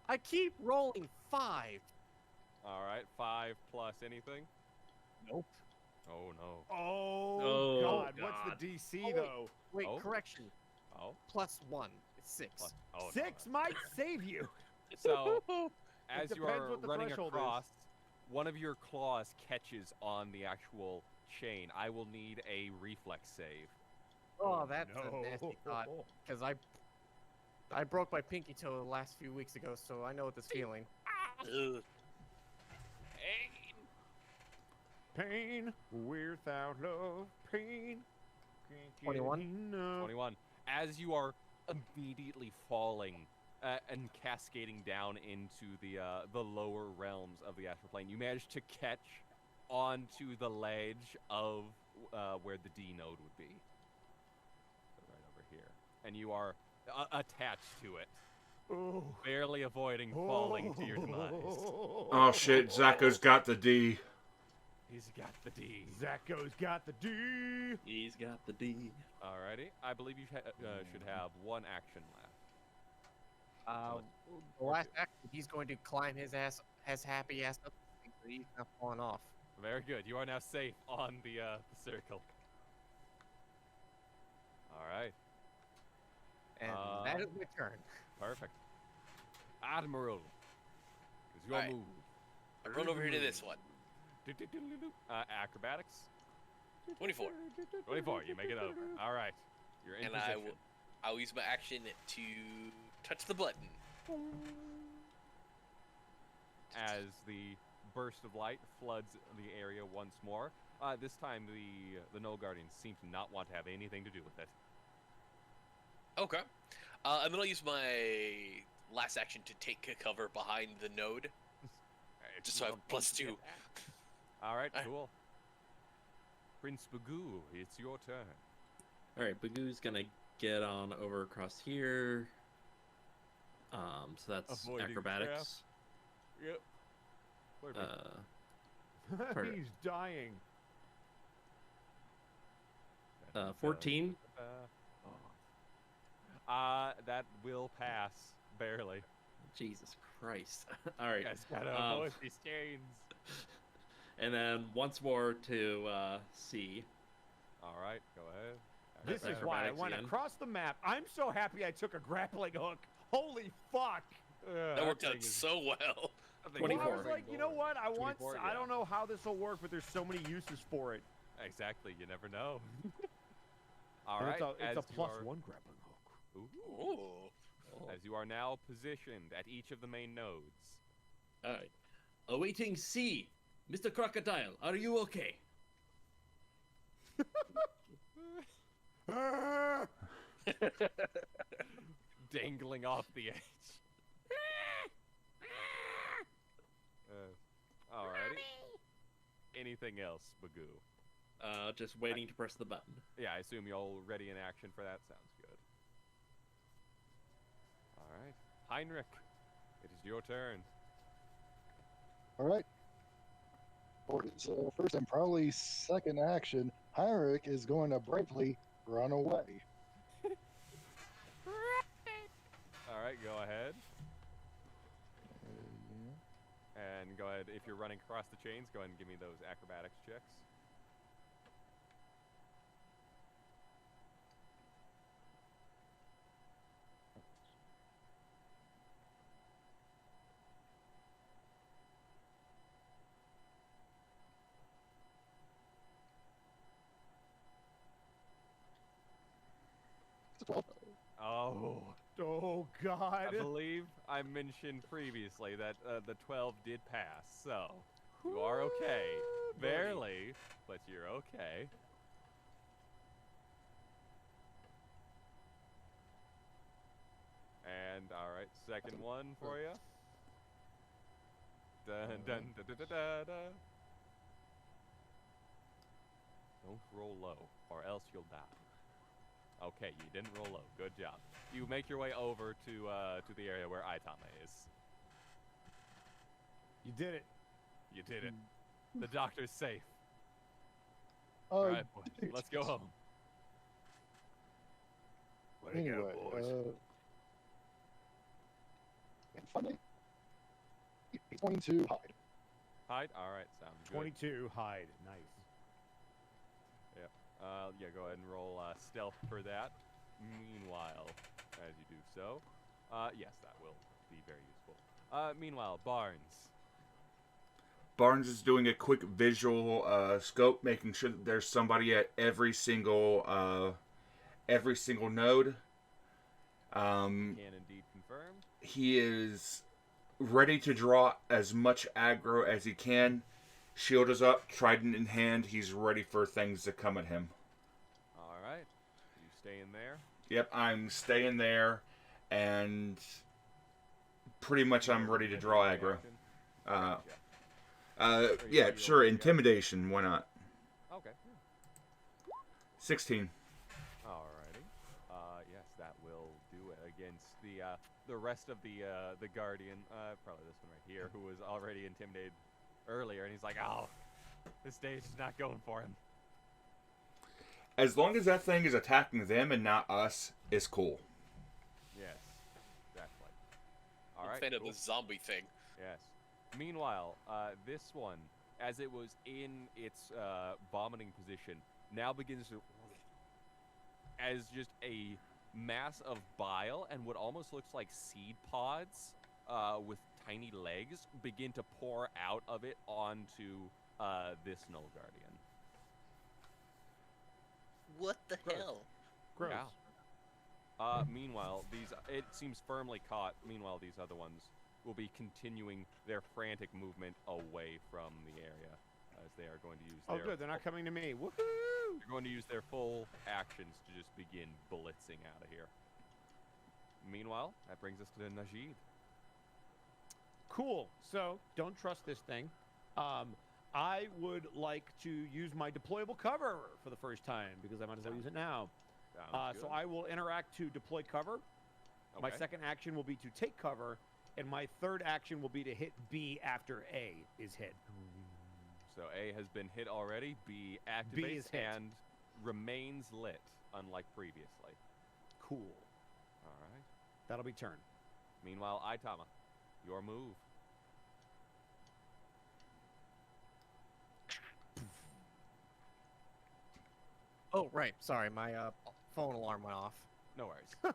I keep rolling 5. All right, 5 plus anything. Nope. Oh no. Oh, Oh, God. God. What's the DC, Oh, wait. though? Wait, Oh. correction. Oh. Plus 1. It's 6. Plus, oh no, 6 might save you. So, as you depends are what the running threshold is. across, one of your claws catches on the actual chain. I will need a reflex save. Oh, that's a nasty thought. Because I broke my pinky toe the last few weeks ago, so I know what this feeling. Pain without love. Pain. Can't get 21? enough. 21. As you are immediately falling and cascading down into the lower realms of the astral plane, you manage to catch onto the ledge of where the D node would be. So right over here. And you are attached to it, Oh. barely avoiding falling to your demise. Oh shit, Zako's got the D. He's got the D. Zako's got the D. He's got the D. Alrighty. I believe you should have one action left. The last action, he's going to climb his happy ass up, so he's not falling off. Very good. You are now safe on the circle. All right. And that is my turn. Perfect. Admiral, it's your Alright. move. I run over here to this one. Acrobatics. 24. 24. You make it over. All right. You're in And position. I'll use my action to touch the button. As the burst of light floods the area once more. This time, the Null Guardians seem to not want to have anything to do with it. Okay. And then I'll use my last action to take cover behind the node. Just so I have +2. All right, cool. Prince Bagoo, it's your turn. All right, Bagoo's gonna get on over across here. So that's Avoiding acrobatics. Yep. Perfect. He's dying. 14. That will pass, barely. Jesus Christ. All right. You guys gotta avoid these chains. And then once more to C. All right, go ahead. This is why I Acrobatics went again. across the map. I'm so happy I took a grappling hook. Holy fuck! That worked out so well. Well, I 24. was like, you know what? I 24, I yeah. don't know how this will work, but there's so many uses for it. Exactly, you never know. All And right, it's a as you plus are- one grappling hook. Ooh. Ooh. As you are now positioned at each of the main nodes. All right. Awaiting C. Mr. Crocodile, are you okay? Dangling off the edge. Alrighty. Anything else, Bagoo? Just waiting to press the button. Yeah, I assume you'll ready in action for that. Sounds good. Alright. Heinrich, it is your turn. All right. For his first and probably second action, Heinrich is going to bravely run away. Alright, go ahead. And go ahead, if you're running across the chains, go ahead and give me those acrobatics checks. Oh, Oh I God! believe I mentioned previously that the 12 did pass, so you are okay. Woo, buddy. Barely, but you're okay. And all right, second one for you. Dun dun da da da da da. Don't roll low, or else you'll die. Okay, you didn't roll low. Good job. You make your way over to the area where Aitama is. You did it. You did it. The doctor's safe. Oh, All right, boys, let's go home. Way to anyway, go, boys. funny. He's going to hide. Hide. All right, sounds good. 22 hide. Nice. Yeah, go ahead and roll stealth for that. Meanwhile, as you do so, yes, that will be very useful. Meanwhile, Barnes. Barnes is doing a quick visual scope, making sure that there's somebody at every single node. Can indeed confirm. He is ready to draw as much aggro as he can. Shield is up, trident in hand. He's ready for things to come at him. All right, you stay in there. Yep, I'm staying there, and pretty much I'm ready to draw aggro. Yeah, sure, intimidation. Why not? Okay. 16. Alrighty. Yes, that will do it against the rest of the Guardian. Probably this one right here, who was already intimidated earlier, and he's like, "Oh, this stage is not going for him." As long as that thing is attacking them and not us, it's cool. Yes, exactly. All right, fan of cool. the zombie thing. Yes. Meanwhile, this one, as it was in its vomiting position, now begins to, as just a mass of bile and what almost looks like seed pods with tiny legs begin to pour out of it onto this Null Guardian. What the Gross. hell? Gross. Yeah. Meanwhile, it seems firmly caught. Meanwhile, these other ones will be continuing their frantic movement away from the area as they are going to use Oh, their good. They're not coming to me. Woohoo! they're going to use their full actions to just begin blitzing out of here. Meanwhile, that brings us to Najid. Cool. So, don't trust this thing. I would like to use my deployable cover for the first time because I might as well use it now. Sounds So good. I will interact to deploy cover. My Okay. second action will be to take cover, and my third action will be to hit B after A is hit. So A has been hit already. B activates is hit. and remains lit, unlike previously. Cool. All right. That'll be turn. Meanwhile, Aitama, your move. Oh, right. Sorry, my phone alarm went off. No worries.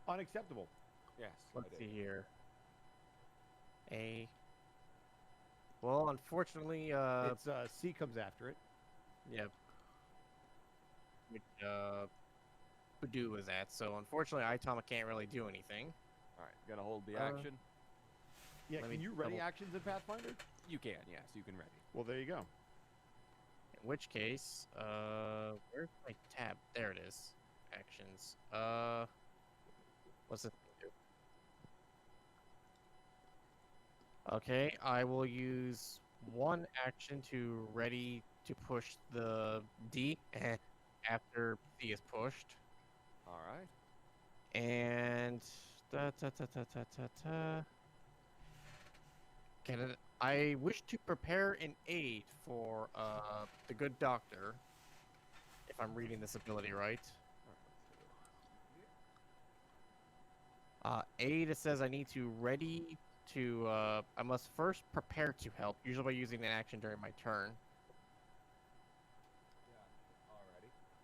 Unacceptable. Yes. Let's I see did. here. A. Well, unfortunately, It's C comes after it. yeah. Which Badoo was at. So unfortunately, Aitama can't really do anything. All right. Gonna hold the Uh, action. Yeah, Let can me you ready double- actions in Pathfinder? You can. Yes, you can ready. Well, there you go. In which case, where's my tab? There it is. Actions. What's it do? Okay, I will use one action to ready to push the D after C is pushed. All right. And I wish to prepare an aid for the good doctor. If I'm reading this ability right. Aid, it says I need to ready to. I must first prepare to help, usually by using an action during my turn.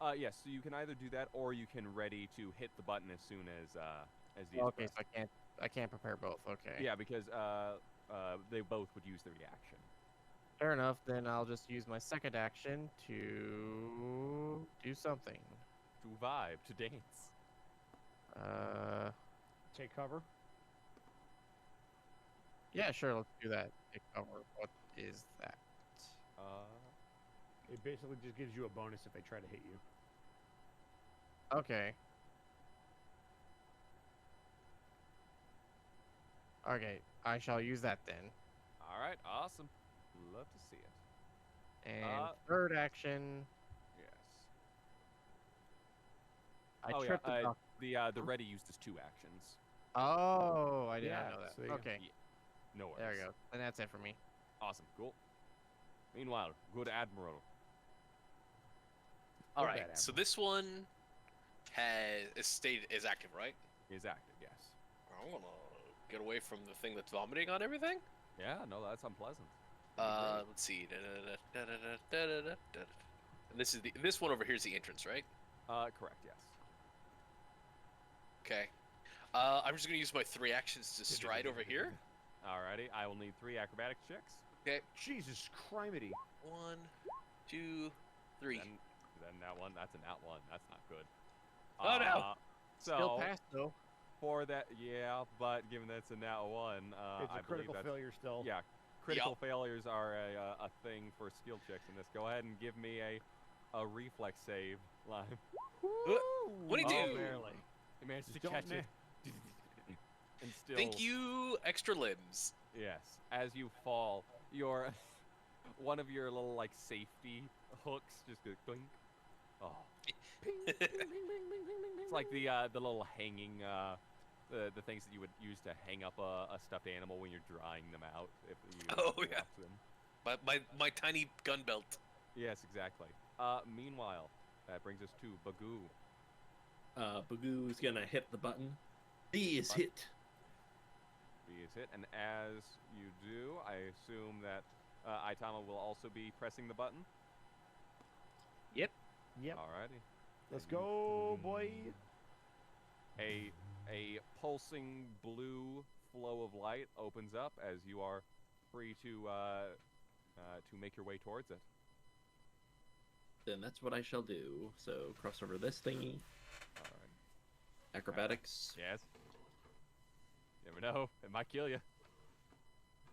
Alrighty. Yes. So you can either do that, or you can ready to hit the button as soon as the. is Okay, pressed. so I can't prepare both. Okay. Yeah, because they both would use the reaction. Fair enough. Then I'll just use my second action to do something. To vibe, to dance. Take cover. Yeah, sure. Let's do that. Take cover. What is that? It basically just gives you a bonus if they try to hit you. Okay. Okay, I shall use that then. All right. Awesome. Love to see it. And third action, Yes. I Oh, yeah, tripped the doc- The ready used as 2 actions. Oh, I did Yeah, not know that. so you- Okay, No worries. there we go. And that's it for me. Awesome. Cool. Meanwhile, good admiral. All Not right. bad, So Admiral. this one is active, right? Is active. Yes. I want to get away from the thing that's vomiting on everything. Yeah. No, that's unpleasant. Let's see. And this one over here is the entrance, right? Correct. Yes. Okay. I'm just gonna use my 3 actions to stride over here. Alrighty. I will need 3 acrobatics checks. Okay. Jesus criminy. 1, 2, 3. Then that one. That's a nat 1. That's not good. Oh, no. Still So passed though. for that, yeah, but given that's a nat 1, It's I a critical believe that's failure still. yeah. Critical failures are a thing for skill checks in this. Go ahead and give me a reflex save, Lime. What do you Oh, do? barely. He managed Just to don't catch na- it. And still, Thank you, extra limbs. yes, as you fall, your one of your little like safety hooks just goes blink. Oh, it's like the little hanging the things that you would use to hang up a stuffed animal when you're drying them out. If you Oh, watch yeah. them. My tiny gun belt. Yes, exactly. Meanwhile, that brings us to Bagoo. Bagoo's gonna hit the button. B is hit. be is hit, and as you do, I assume that Aitama will also be pressing the button. Yep. Yep. Alrighty. Let's go, boy. A pulsing blue flow of light opens up as you are free to make your way towards it. Then that's what I shall do. So cross over this thingy. All right. Acrobatics. Yes. You never know. It might kill you.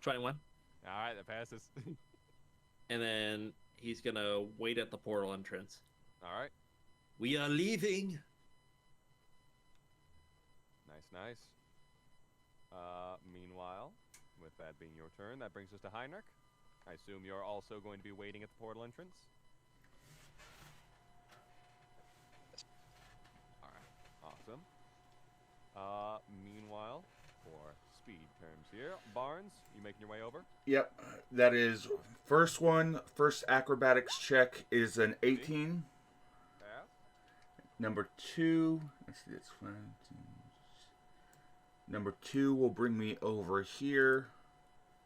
21. All right, that passes. And then he's gonna wait at the portal entrance. All right. We are leaving. Nice. Meanwhile, with that being your turn, that brings us to Heinrich. I assume you're also going to be waiting at the portal entrance? Alright, awesome. Meanwhile, for speed terms here, Barnes, you making your way over? Yep, that is first one. First acrobatics check is an 18. Pass. Number 2, let's see, that's 5. Number 2 will bring me over here.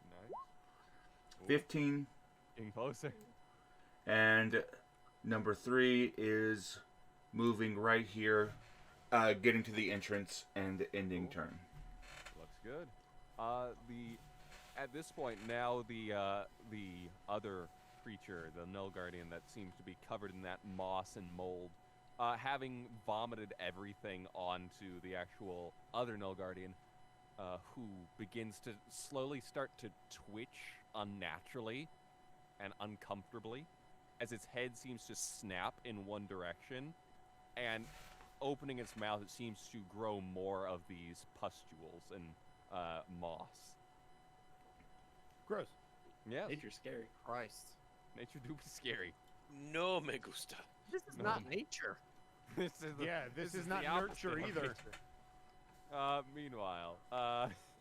Nice. Ooh, 15. getting closer. And number 3 is moving right here, getting to the entrance and ending turn. Looks good. At this point now, the other creature, the Null Guardian that seems to be covered in that moss and mold, having vomited everything onto the actual other Null Guardian, who begins to slowly start to twitch unnaturally and uncomfortably, as its head seems to snap in one direction, and opening its mouth, it seems to grow more of these pustules and moss. Gross. Yes, Nature's scary. Christ. nature do be scary. No me gusta. This is No. not nature. This is Yeah, this is not the opposite nurture of either. nature. Meanwhile,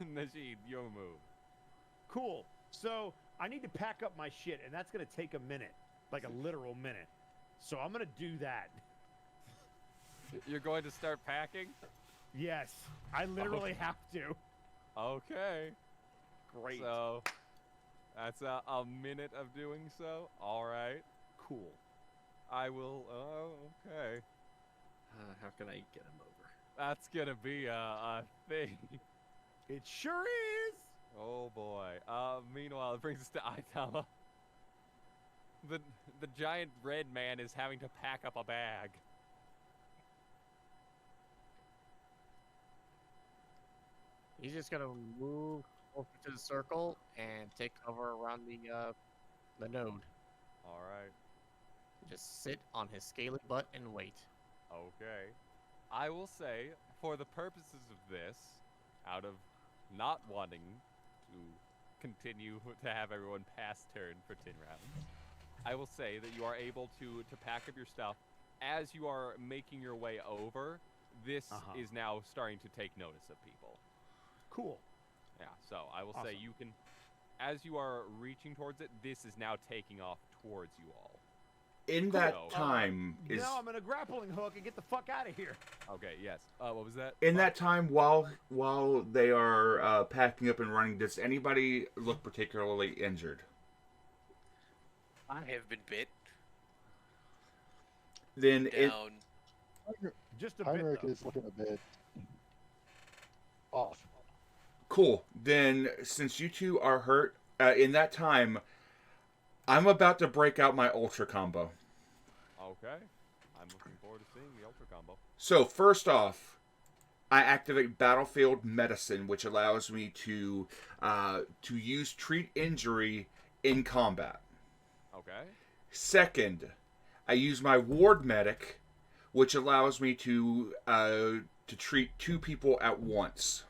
Najid, your move. Cool. So I need to pack up my shit, and that's gonna take a minute, like a literal minute. So I'm gonna do that. You're going to start packing? Yes, I literally have to. Okay. Great. So, that's a minute of doing so. All right. Cool. I will. Oh, okay. How can I get him over? That's gonna be a thing. It sure is. Oh boy. Meanwhile, it brings us to Aitama. The giant red man is having to pack up a bag. He's just gonna move over to the circle and take cover around the node. All right. Just sit on his scaly butt and wait. Okay. I will say, for the purposes of this, out of not wanting to continue to have everyone pass turn for 10 rounds, I will say that you are able to pack up your stuff. As you are making your way over, this is now starting to take notice of people. Cool. Yeah, so I will say Awesome. you can, as you are reaching towards it, this is now taking off towards you all. In that time is Now I'm in a grappling hook and get the fuck out of here. Okay, yes. What was that? in that time while they are packing up and running, does anybody look particularly injured? I have been bit Then it down. Just a Heinrich bit. Though. is looking a bit off. cool. Then since you two are hurt, in that time, I'm about to break out my ultra combo. Okay. I'm looking forward to seeing the ultra combo. So first off, I activate Battlefield Medicine, which allows me to use treat injury in combat. Okay. Second, I use my Ward Medic, which allows me to treat 2 people at once.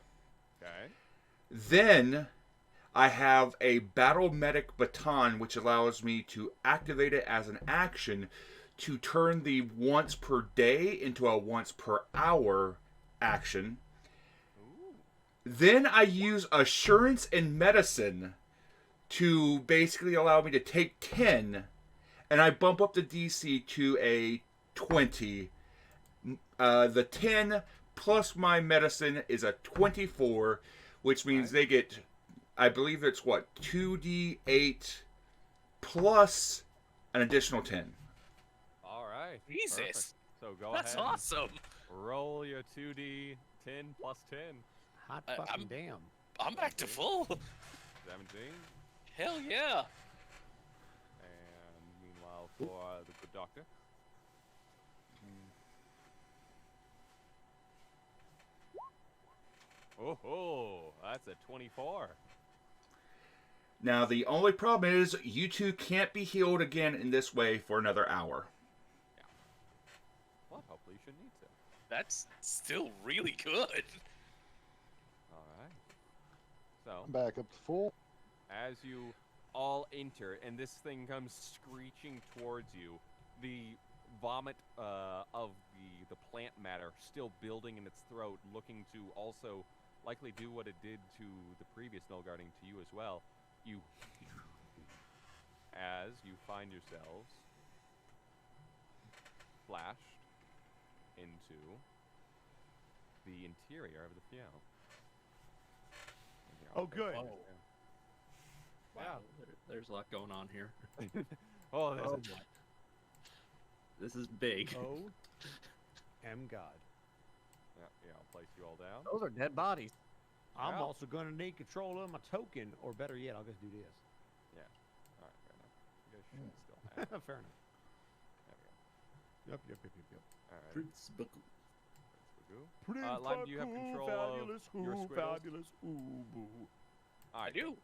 Okay. Then I have a Battle Medic Baton, which allows me to activate it as an action to turn the once per day into a once per hour action. Ooh. Then I use Assurance and Medicine to basically allow me to take 10, and I bump up the DC to a 20. The 10 plus my medicine is a 24, which means Right. they get, I believe it's what, 2d8 plus an additional 10. All right. Jesus. Perfect. So go That's ahead. awesome. And roll your 2d10 plus 10. Hot I- fucking I'm- damn. I'm back to full. 17. Hell yeah. And meanwhile, for the good doctor. Oh, ho, that's a 24. Now, the only problem is you two can't be healed again in this way for another hour. Well, hopefully you shouldn't need to. That's still really good. All right. So, I'm back up to full. as you all enter, and this thing comes screeching towards you, the vomit of the plant matter still building in its throat, looking to also likely do what it did to the previous Null Guarding to you as well. You, as you find yourselves flashed into the interior of the Fiel. And here, I'll Oh, take good. this, Wow, there's a lot going on here. yeah. Oh, there's Oh, a boy. This is big. Oh, M God. Yeah, I'll place you all down. Those are dead bodies. I'm Yeah. also going to need control of my token, or better yet, I'll just do this. All right, fair enough. You guys should still have it. Fair enough. There we go. Yep. All right. Prince Buckle. Pretty Lime, do you have control of fabulous, your ooh, squiggles? fabulous, ooh, boo. All I right, do. good.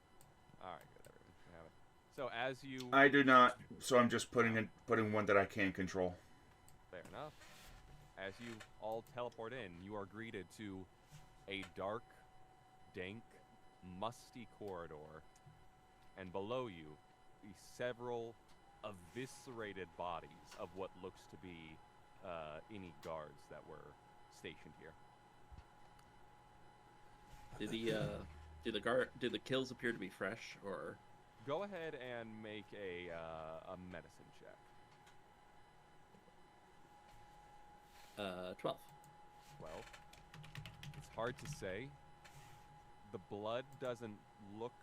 All right, good. Everyone can have it. So as you, I do not, so I'm just putting one that I can control. fair enough. As you all teleport in, you are greeted to a dark, dank, musty corridor, and below you, the several eviscerated bodies of what looks to be any guards that were stationed here. Do the kills appear to be fresh, or Go ahead and make a medicine check. 12? 12. It's hard to say. The blood doesn't look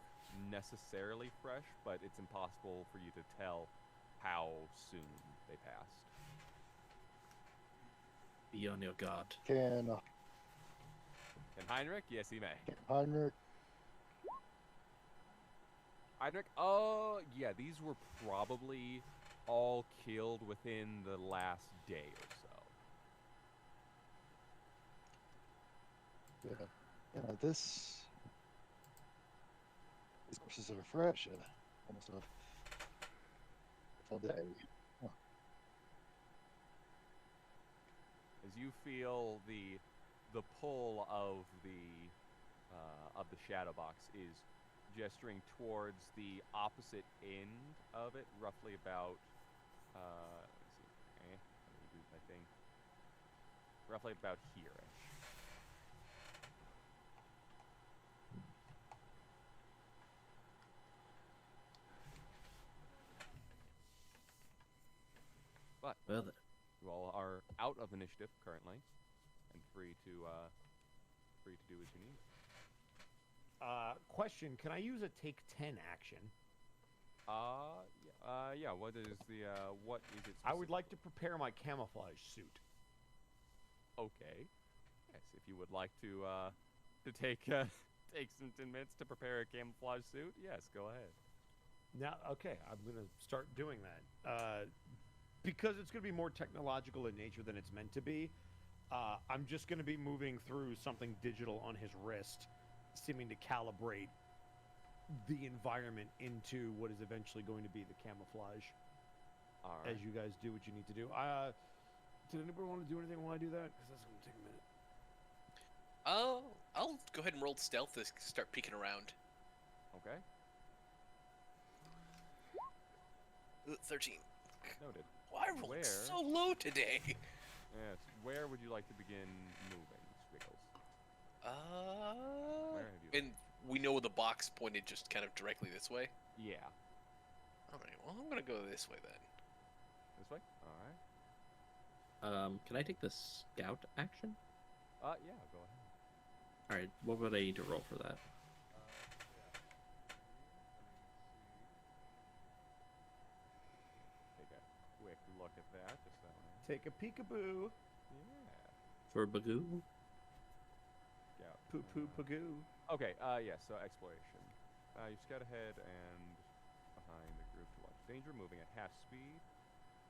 necessarily fresh, but it's impossible for you to tell how soon they passed. Be on your guard. Can And Heinrich? Yes, he may. Heinrich? Heinrich? Oh, yeah, these were probably all killed within the last day or so. Yeah, these corpses are fresh. Almost a full day. Huh. As you feel the pull of the shadow box is gesturing towards the opposite end of it, roughly about let's see, let me do my thing. Roughly about here-ish. But Well, then. you all are out of initiative currently, and free to do as you need. Question: can I use a take 10 action? Yeah. What is the what is it? I would like to prepare my camouflage suit. Okay. Yes, if you would like to take take some 10 minutes to prepare a camouflage suit, yes, go ahead. Now, okay, I'm gonna start doing that. Because it's gonna be more technological in nature than it's meant to be. I'm just gonna be moving through something digital on his wrist, seeming to calibrate the environment into what is eventually going to be the camouflage. All right. As you guys do what you need to do. Did anybody want to do anything while I do that? Because that's going to take a minute. I'll go ahead and roll stealth to start peeking around. Okay. 13. Noted. Why rolled Where? so low today? Yes. Where would you like to begin moving, Squiggles? Where have you? And we know the box pointed just kind of directly this way. Yeah. Alright, well, I'm gonna go this way then. This way. All right. Can I take the scout action? Yeah. Go ahead. All right, what would I need to roll for that? Take a quick look at that. Just that one. Take a peekaboo. Yeah. For Bagoo? Scout. Poo poo pagoo. Okay, yeah, so exploration. You scout ahead and behind the group to watch danger, moving at half speed.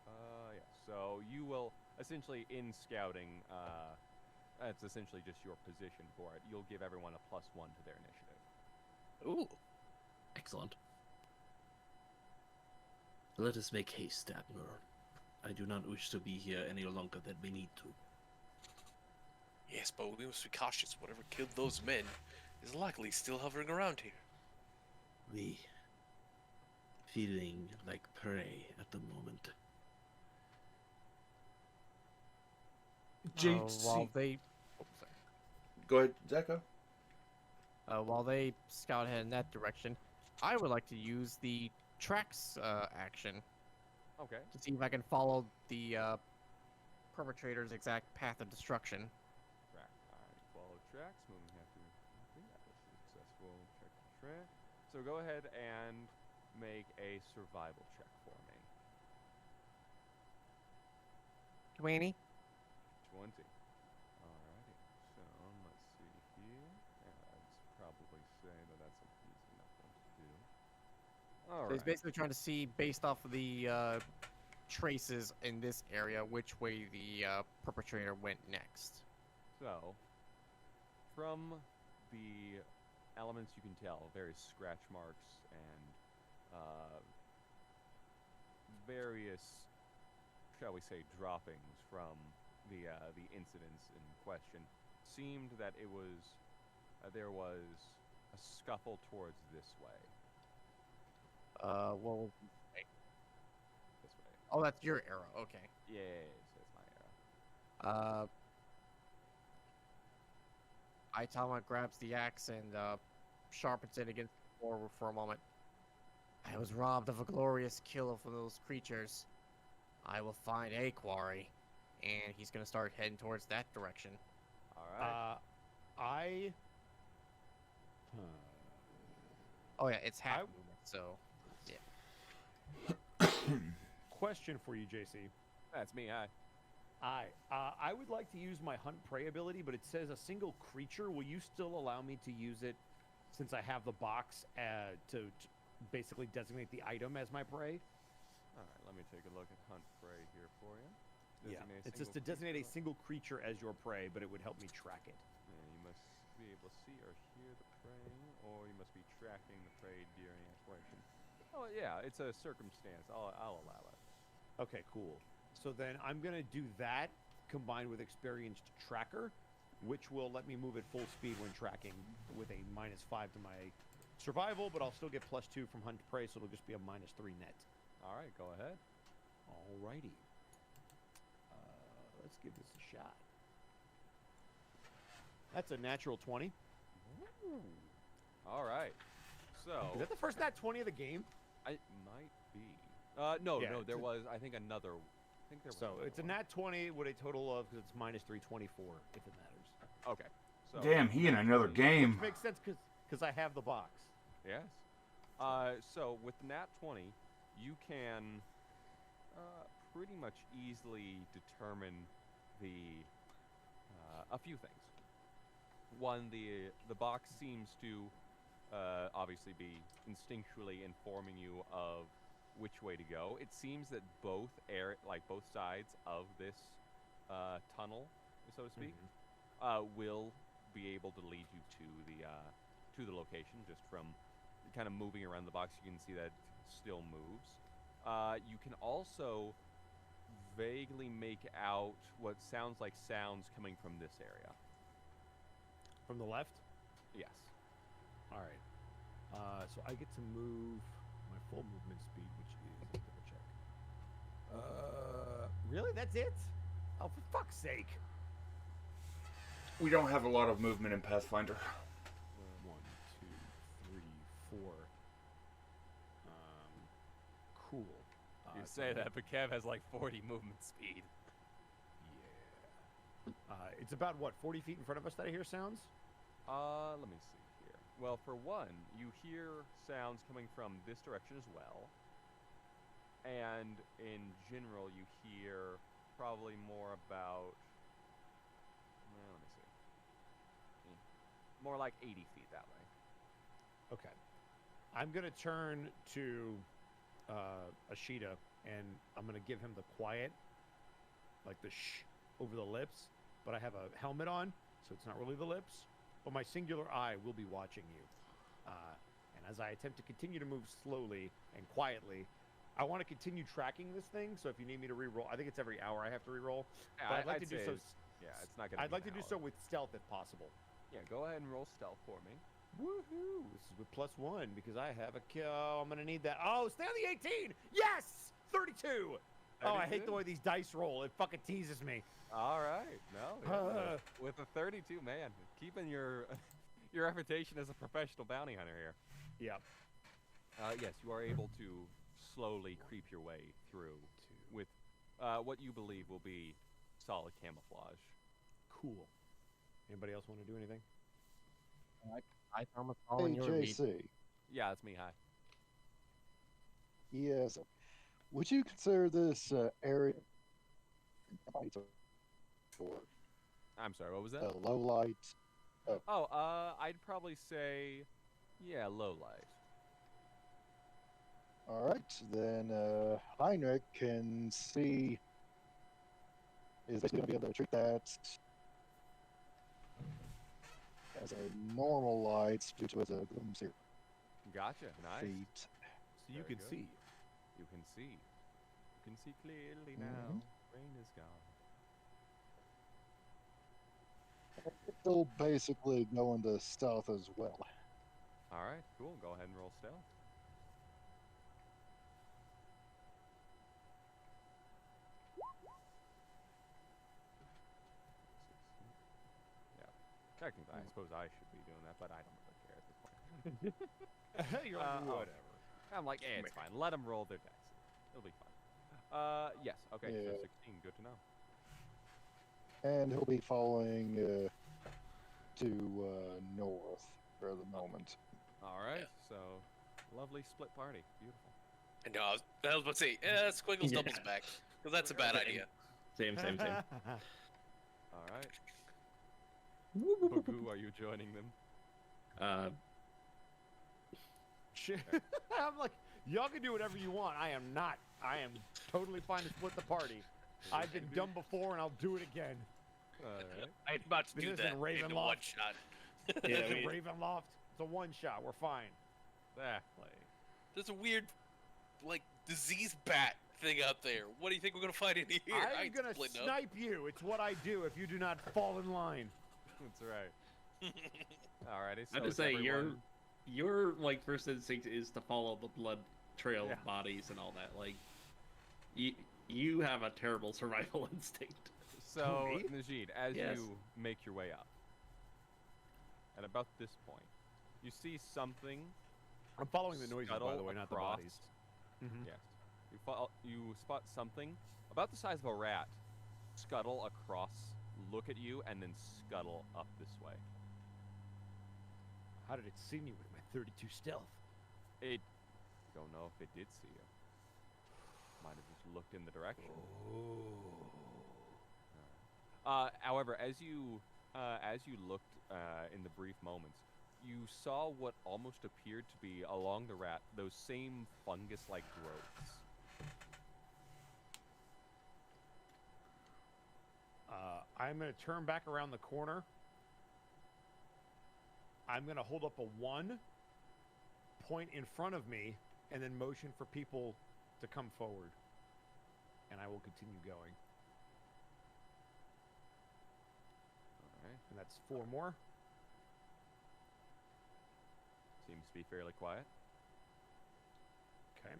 Yeah, so you will essentially, in scouting, it's essentially just your position for it. You'll give everyone a +1 to their initiative. Ooh. Excellent. Let us make haste, Admiral. I do not wish to be here any longer than we need to. Yes, but we must be cautious. Whatever killed those men is likely still hovering around here. We feeling like prey at the moment. While they, Go ahead, Zeko. while they scout ahead in that direction, I would like to use the tracks action Okay. to see if I can follow the perpetrator's exact path of destruction. Track. Alright, follow tracks, moving half through. Okay, that was successful. Check the track. So go ahead and make a survival check for me. 20. 20. Alrighty. So let's see here. Yeah, I'd probably say that that's an easy enough one to do. So Alright. he's basically trying to see, based off of the traces in this area, which way the perpetrator went next. So, from the elements you can tell, various scratch marks and various, shall we say, droppings from the incidents in question, seemed that it was there was a scuffle towards this way. Well, This way. oh, that's your arrow. Okay. Yes, that's my arrow. Aitama grabs the axe and sharpens it against the floor for a moment. I was robbed of a glorious kill of those creatures. I will find a quarry, and he's gonna start heading towards that direction. Alright. Oh yeah, it's half I- movement, so Question for you, JC. That's me, hi. I would like to use my hunt prey ability, but it says a single creature. Will you still allow me to use it since I have the box to basically designate the item as my prey? Alright, let me take a look at hunt prey here for you. Yeah, Designate a it's just to single designate a creature. single creature as your prey, but it would help me track it. Yeah, you must be able to see or hear the prey, or you must be tracking the prey during exploration. Oh yeah, it's a circumstance. I'll allow it. Okay, cool. So then I'm gonna do that combined with experienced tracker, which will let me move at full speed when tracking with a -5 to my survival, but I'll still get +2 from hunt prey, so it'll just be a -3 net. All right, go ahead. Alrighty. Let's give this a shot. That's a natural 20. All right. So Is that the first nat 20 of the game? I might be. No, Yeah, no, there it's a- was. I think another. I think there was. So another it's a one. nat 20 with a total of, because it's -324, if it matters. Okay. So Damn, he in another game. Which makes sense because I have the box. Yes. So with nat 20, you can pretty much easily determine a few things. One, the box seems to obviously be instinctually informing you of which way to go. It seems that both both sides of this tunnel, so to speak, will be able to lead you to the location just from kind of moving around the box. You can see that it still moves. You can also vaguely make out what sounds like sounds coming from this area. From the left? Yes. All right. So I get to move my full movement speed, which is, let me double check. Really? That's it? Oh, for fuck's sake. We don't have a lot of movement in Pathfinder. 1, 2, 3, 4. Cool. You so say that, but Kev has like 40 movement speed. Yeah. It's about, what, 40 feet in front of us that I hear sounds? Let me see here. Well, for one, you hear sounds coming from this direction as well. And in general, you hear probably more about, well, let me see. More like 80 feet that way. Okay. I'm going to turn to Ashita, and I'm going to give him the quiet, like the shh over the lips. But I have a helmet on, so it's not really the lips. But my singular eye will be watching you. And as I attempt to continue to move slowly and quietly, I want to continue tracking this thing. So if you need me to re-roll, I think it's every hour I have to re-roll. Yeah, But I'd like to I'd do say so. yeah, it's not gonna. I'd be like to an do hour. so with stealth if possible. Yeah, go ahead and roll stealth for me. Woohoo! This is with +1 because I have a kill. I'm gonna need that. Oh, stay on the 18. Yes, 32. Oh, I hate 32? the way these dice roll. It fucking teases me. All right, no, yeah, with a 32, man, keeping your your reputation as a professional bounty hunter here. Yep. Yes, you are able to slowly creep your way through with what you believe will be solid camouflage. Cool. Anybody else want to do anything? I promise Hey, following your lead. JC. Yeah, that's me. Hi. Yes. Would you consider this area for I'm sorry. What was that? low light? Oh, I'd probably say, yeah, low light. All right, then Heinrich can see. Is basically going to be able to treat that as a normal light due to its gloom sphere Gotcha. Nice. feet. So you Very can good. see. You can see. You can see clearly now. Rain is gone. Still basically go into stealth as well. All right, cool. Go ahead and roll stealth. Yeah. Technically, I suppose I should be doing that, but I don't really care at this point. You're like, oh. whatever. I'm like, it's fine. Let them roll their dice. It'll be fine. Yes. Okay. So Yeah. 16. Good to know. And he'll be following to north for the moment. All right. So, lovely split party. Beautiful. And I was about to say, Squiggles Yeah. doubles back. Because that's a bad idea. Same. All right. Bagoo, are you joining them? Shit. I'm like, y'all can do whatever you want. I am not. I am totally fine to split the party. I've been dumb before, and I'll do it again. All right. I'm about to This do isn't that in Ravenloft. one shot. Yeah, It's a we- Ravenloft. It's a one shot. We're fine. Exactly. There's a weird, like, disease bat thing out there. What do you think we're going to find in here? I I'm ain't gonna splitting up. snipe you. It's what I do if you do not fall in line. That's right. Alrighty. So I have to it's say, everyone- your like first instinct is to follow the blood trail Yeah. of bodies and all that. Like, you have a terrible survival instinct. So, Me? Najid, as Yes. you make your way up, at about this point, you see something. I'm following the noises, by scuttle the way, not the across- bodies. Yes. You spot something about the size of a rat scuttle across, look at you, and then scuttle up this way. How did it see me with my 32 stealth? It. Don't know if it did see you. Might have just looked in the direction. However, as you looked in the brief moments, you saw what almost appeared to be along the rat those same fungus-like growths. I'm going to turn back around the corner. I'm going to hold up a 1, point in front of me, and then motion for people to come forward. And I will continue going. All right. And that's 4 more. Seems to be fairly quiet. Okay.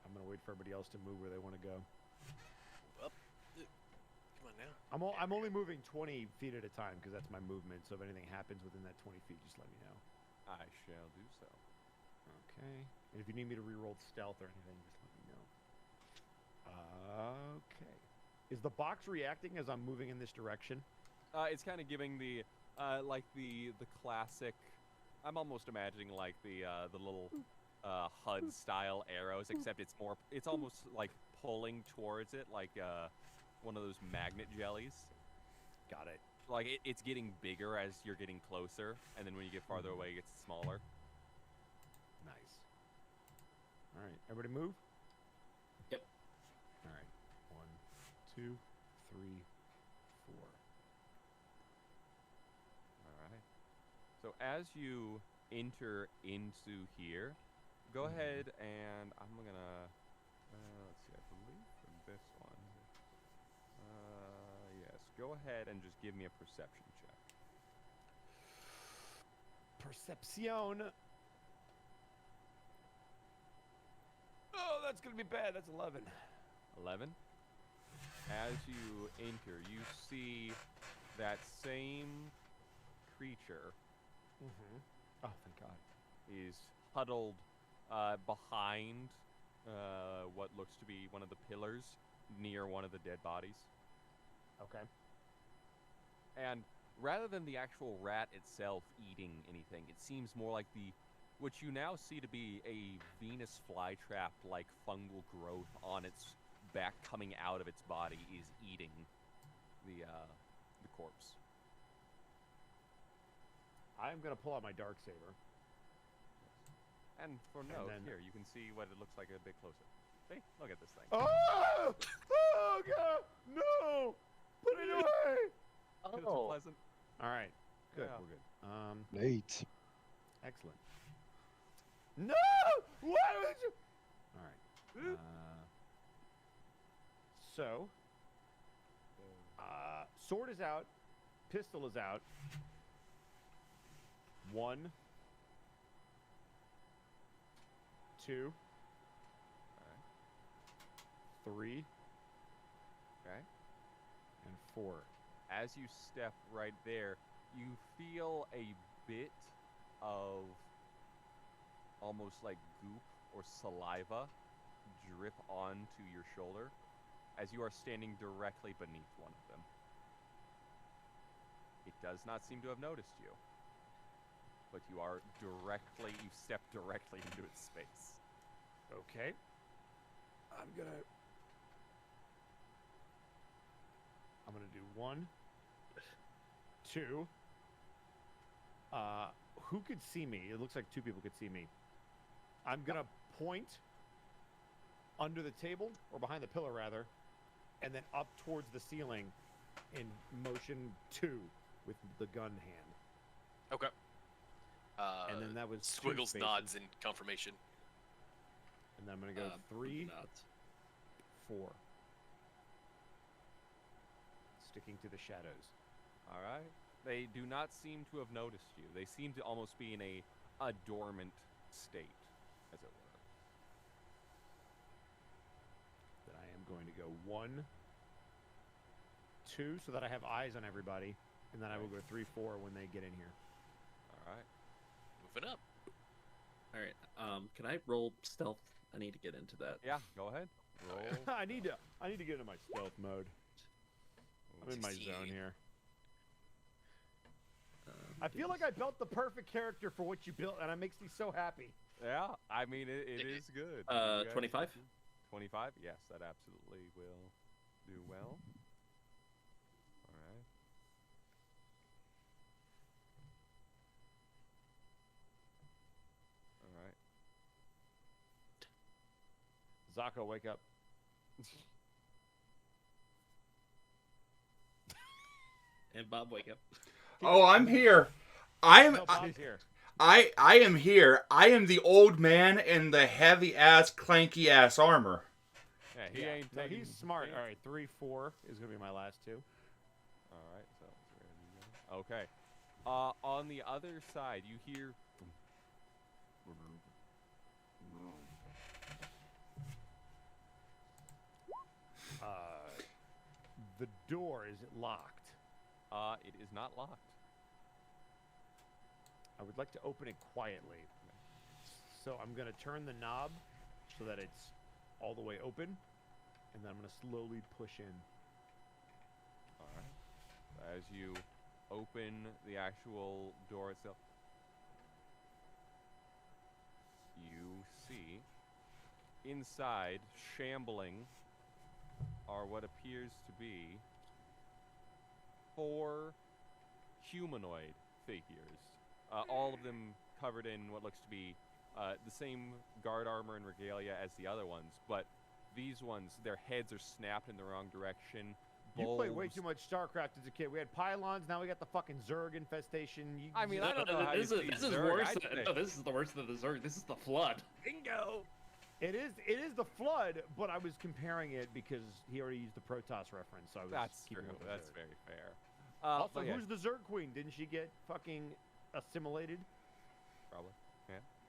I'm going to wait for everybody else to move where they want to go. Come on now. I'm only moving 20 feet at a time because that's my movement. So if anything happens within that 20 feet, just let me know. I shall do so. Okay. And if you need me to reroll stealth or anything, just let me know. Okay. Is the box reacting as I'm moving in this direction? It's kind of giving the like the classic. I'm almost imagining like the little HUD style arrows, except it's almost like pulling towards it, like one of those magnet jellies. Got it. Like it's getting bigger as you're getting closer, and then when you get farther away, it gets smaller. Nice. All right, everybody move. Yep. All right, 1, 2, 3, 4. All right. So as you enter into here, go ahead and I'm gonna let's see. I believe for this one. Yes. Go ahead and just give me a perception check. Perception. Oh, that's gonna be bad. That's 11. 11. As you enter, you see that same creature Mm-hmm. Oh, thank God. is huddled behind what looks to be one of the pillars near one of the dead bodies. Okay. And rather than the actual rat itself eating anything, it seems more like what you now see to be a Venus flytrap-like fungal growth on its back coming out of its body is eating the corpse. I'm gonna pull out my dark saber. And for note, then- here, you can see what it looks like a bit closer. See? Look at this thing. Oh! Oh God! No! Put it away! Isn't it Oh, pleasant? All right. Good. Yeah. We're good. Nate. Excellent. No! Why would you? All right. So, sword is out. Pistol is out. 1, 2, 3, Okay. and 4. As you step right there, you feel a bit of almost like goop or saliva drip onto your shoulder as you are standing directly beneath one of them. It does not seem to have noticed you, but you step directly into its space. Okay. I'm gonna do 1, 2. Who could see me? It looks like 2 people could see me. I'm gonna point under the table, or behind the pillar rather, and then up towards the ceiling in motion 2 with the gun hand. Okay. And then that was 2 Squiggles spaces. nods in confirmation. And then I'm gonna go 3, Nods. 4. Sticking to the shadows. All right. They do not seem to have noticed you. They seem to almost be in a dormant state, as it were. Then I am going to go 1, 2, so that I have eyes on everybody, and then I will go 3, 4 when they get in here. All right. Moving up. All right. Can I roll stealth? I need to get into that. Yeah, go ahead. Roll. I need to get into my stealth mode. I'm in my 16. zone here. I feel like I built the perfect character for what you built, and it makes me so happy. Yeah, I mean, it is good. You guys 25? 25? Yes, that absolutely will do well. All right. All right. Zako, wake up. And Bob, wake up. Oh, I'm here. I'm No, Bob's here. I am here. I am the old man in the heavy ass, clanky ass armor. Yeah, he ain't No, taking. he's smart. he All ain't- right, 3, 4 is gonna be my last 2. All right. So where do you go? Okay. On the other side, you hear. The door, is it locked? It is not locked. I would like to open it quietly. So I'm gonna turn the knob so that it's all the way open, and then I'm gonna slowly push in. All right. As you open the actual door itself, you see inside, shambling, are what appears to be 4 humanoid figures. All of them covered in what looks to be the same guard armor and regalia as the other ones, but these ones, their heads are snapped in the wrong direction. You played way bulbs- too much StarCraft as a kid. We had pylons, now we got the fucking Zerg infestation. I mean, I don't know how you This is see this is Zerg, worse. I'd Than, say. no, this is the worst than the Zerg. This is the Flood. Bingo! It is the Flood, but I was comparing it because he already used the Protoss reference, so I was That's true. keeping it with That's Zerg. very fair. Also, but yeah, who's the Zerg Queen? Didn't she get fucking assimilated? probably.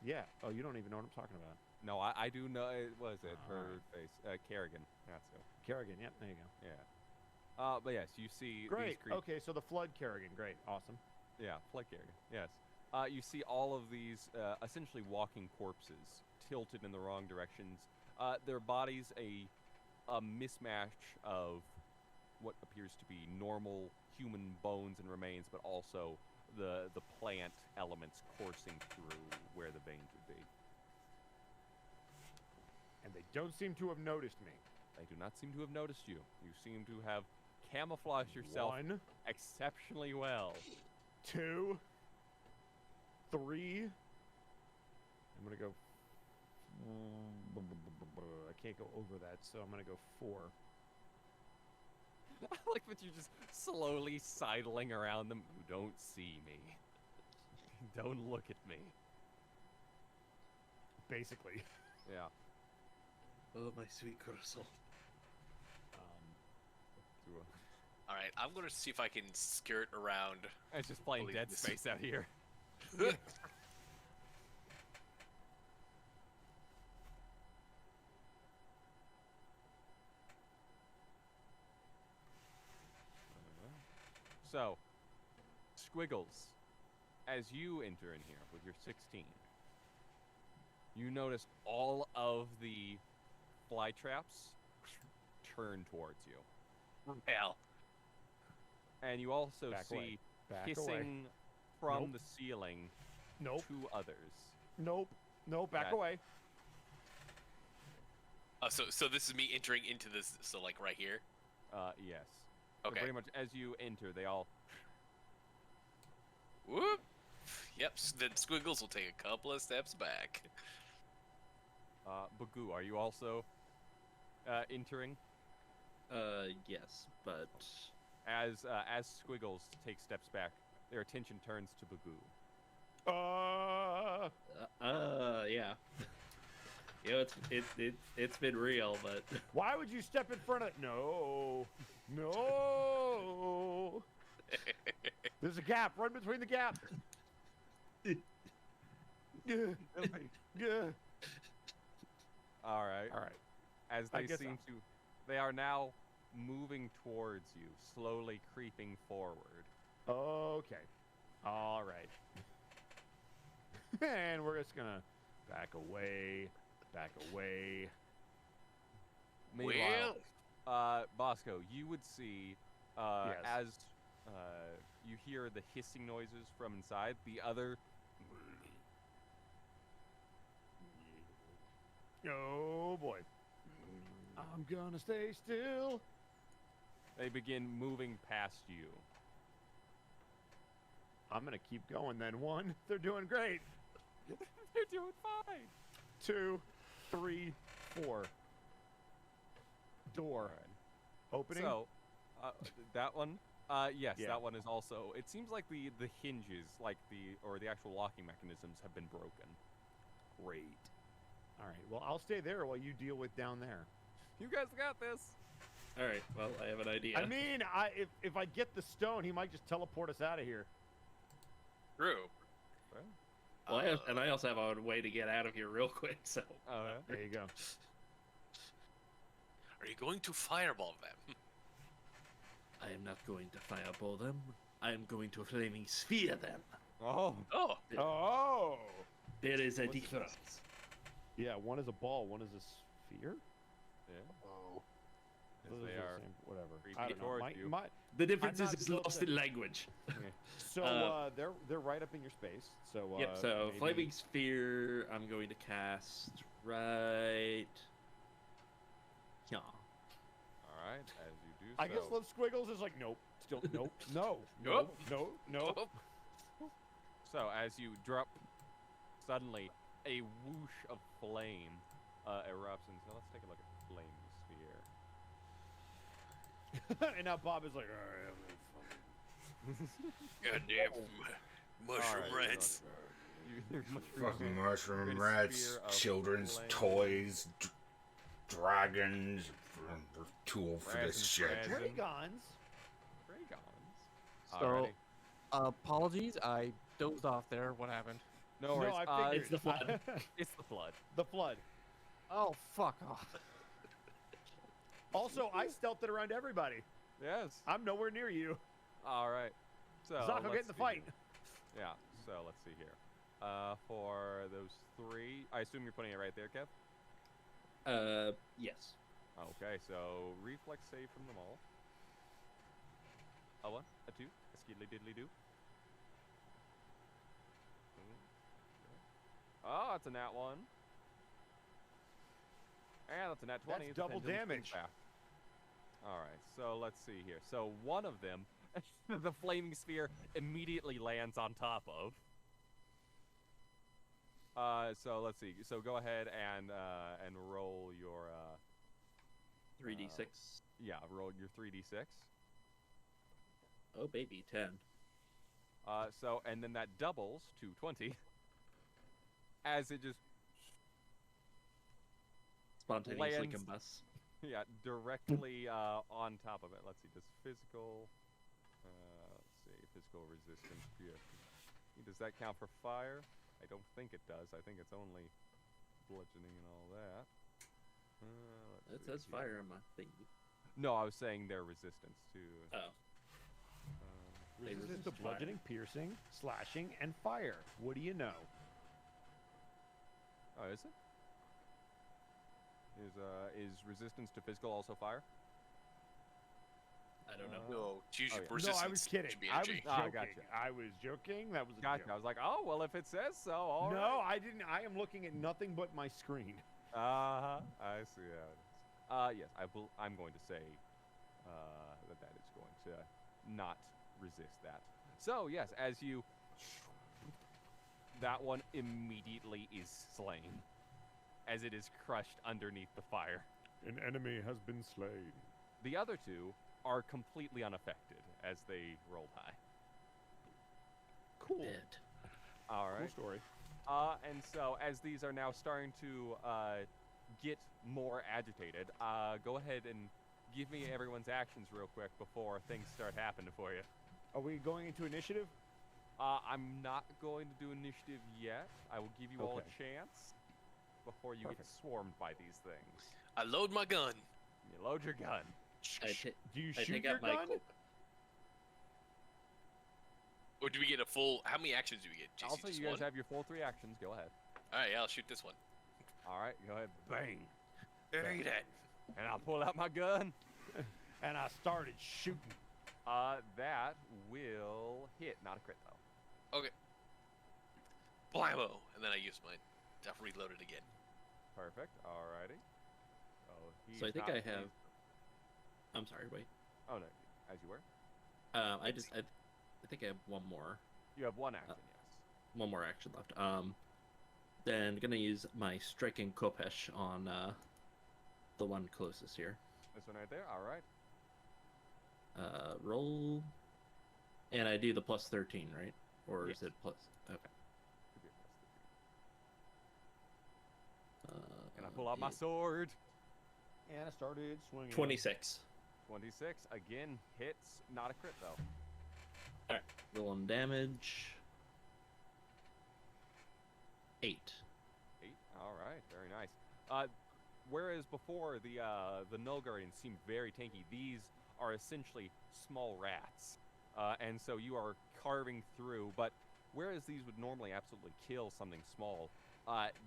Yeah. Oh, you don't even know what I'm talking about. No, I do know. What is it? Her Alright. face. Kerrigan. That's it. Kerrigan. Yep. There you go. Yeah. But yes, you see Great. these creatures. Okay, so the Flood Kerrigan. Great. Awesome. Yeah, Flood Kerrigan. Yes. You see all of these essentially walking corpses tilted in the wrong directions. Their bodies a mismatch of what appears to be normal human bones and remains, but also the plant elements coursing through where the veins would be. And they don't seem to have noticed me. They do not seem to have noticed you. You seem to have camouflaged yourself 1, exceptionally well. 2, 3. I'm gonna go. I can't go over that, so I'm gonna go 4. I like that you're just slowly sidling around them. You don't see me. Don't look at me. Basically. Yeah. Oh, my sweet Crystal. All right, I'm gonna see if I can skirt around. It's just playing Believe Dead this. Space out here. So, Squiggles, as you enter in here with your 16, you notice all of the fly traps turn towards you. Hell. And you also Back see away. Back hissing away. from Nope. the ceiling Nope. 2 others. Nope. Nope. Back That- away. Oh, so this is me entering into this. So like right here. Yes. So Okay. pretty much as you enter, they all. Whoop. Yep. Then Squiggles will take a couple of steps back. Bagoo, are you also entering? Yes, but As Squiggles takes steps back, their attention turns to Bagoo. yeah. You know, it's been real, but Why would you step in front of it? No. No. There's a gap. Run between the gap. Yeah. All right. All right. As I they guess seem to, they are now moving towards you, slowly creeping forward. Okay. All right. And we're just gonna back away. Back away. Meanwhile, Bosco, you would see Yes. as you hear the hissing noises from inside, the other Oh boy. I'm gonna stay still. they begin moving past you. I'm gonna keep going then. 1. They're doing great. They're doing fine. 2, 3, 4. Door. Alright. Opening. So, that one, yes, Yeah. that one is also. It seems like the hinges, like the actual locking mechanisms, have been broken. Great. All right. Well, I'll stay there while you deal with down there. You guys got this. all right. Well, I have an idea. I mean, if I get the stone, he might just teleport us out of here. True. well, I also have a way to get out of here real quick. So Oh, yeah. There you go. Are you going to fireball them? I am not going to fireball them. I am going to flaming sphere them. Oh, Oh. Oh. There is a What's the difference. Yeah. One is a ball. One is a sphere. yeah. Oh. those they are are the same. Whatever. creeping I don't know. towards My, you. my, The difference I'm is not it's built lost to- in language. so they're right up in your space. So Yep. So maybe- flaming sphere. I'm going to cast right. Yeah. All right, as you do I so. guess Love Squiggles is like nope. Still nope. No. Nope. No. No. No. So as you drop, suddenly a whoosh of flame erupts, and so let's take a look at the flame sphere. And now Bob is like, all right. Goddamn mushroom Alright, rats. Fucking Great mushroom sphere rats, of children's flame. toys, dragons, tool for Razzing this shit. Razzing. Dragons. Dragons. So, Alrighty. apologies, I dozed off there. What happened? No worries. No, I figured. it's the flood. It's the flood. The flood. Oh, fuck off. Also, I stealthed it around everybody. Yes. I'm nowhere near you. All right. So Zako, let's get in the see fight. here. Yeah. So let's see here. For those three, I assume you're putting it right there, Kev. Yes. Okay. So reflex save from them all. A 1, a 2, a skiddly diddly do. Oh, that's a nat 1. And that's a nat 20. That's The double pendulum swings damage. back. All right, so let's see here. So one of them, the flaming sphere immediately lands on top of. So let's see. So go ahead and roll your 3d6. yeah, roll your 3d6. Oh baby, 10. So and then that doubles to 20 as it just Spontaneously lands- combusts. yeah directly on top of it. Let's see. Does physical let's see, physical resistance. Does that count for fire? I don't think it does. I think it's only bludgeoning and all that. It says fire on my thing. No, I was saying their resistance to. Oh. They Resistance resist to fire. bludgeoning, piercing, slashing, and fire. What do you know? Oh, is it? Is resistance to physical also fire? I don't know. No, choose Oh, your yeah. No, resistance. I was kidding. Should be I was energy. joking. gotcha. I was joking. That was a Gotcha. I joke. was like, oh well, if it says so, all right. No, I didn't. I am looking at nothing but my screen. I see how it is. Yes, I'm going to say that is going to not resist that. So yes, as you, that one immediately is slain, as it is crushed underneath the fire. An enemy has been slain. The other two are completely unaffected as they rolled high. Cool. Dead. All Cool right. story. And so as these are now starting to get more agitated, go ahead and give me everyone's actions real quick before things start happening for you. Are we going into initiative? I'm not going to do initiative yet. I will give you all a Okay. chance before you Perfect. get swarmed by these things. I load my gun. You load your gun. Do you I shoot take your out my gun? cloak. Or do we get a full? How many actions do we get? I'll JC, say just you guys one? have your full 3 actions. Go ahead. All right, yeah, I'll shoot this one. All right, go ahead. Bang. There you that. And I'll pull out my gun. And I started shooting. That will hit, not a crit though. Okay. Blammo! And then I use mine. I've reloaded again. Perfect. Alrighty. Oh, So I he's think not I have. pleased. I'm sorry. Wait. Oh no, as you were. I think I have one more. You have 1 action, yes. One more action left. Then gonna use my striking Kopesh on the one closest here. This one right there. All right. Roll, and I do the plus 13, right? Or Yes. is it plus? Okay. Could be a plus 13. And I pull out my it- sword. And I started swinging. 26. 26 again hits, not a crit though. Alright, rolling damage. 8. 8. All right, very nice. Whereas before the Null Guardians seemed very tanky, these are essentially small rats, and so you are carving through. But whereas these would normally absolutely kill something small,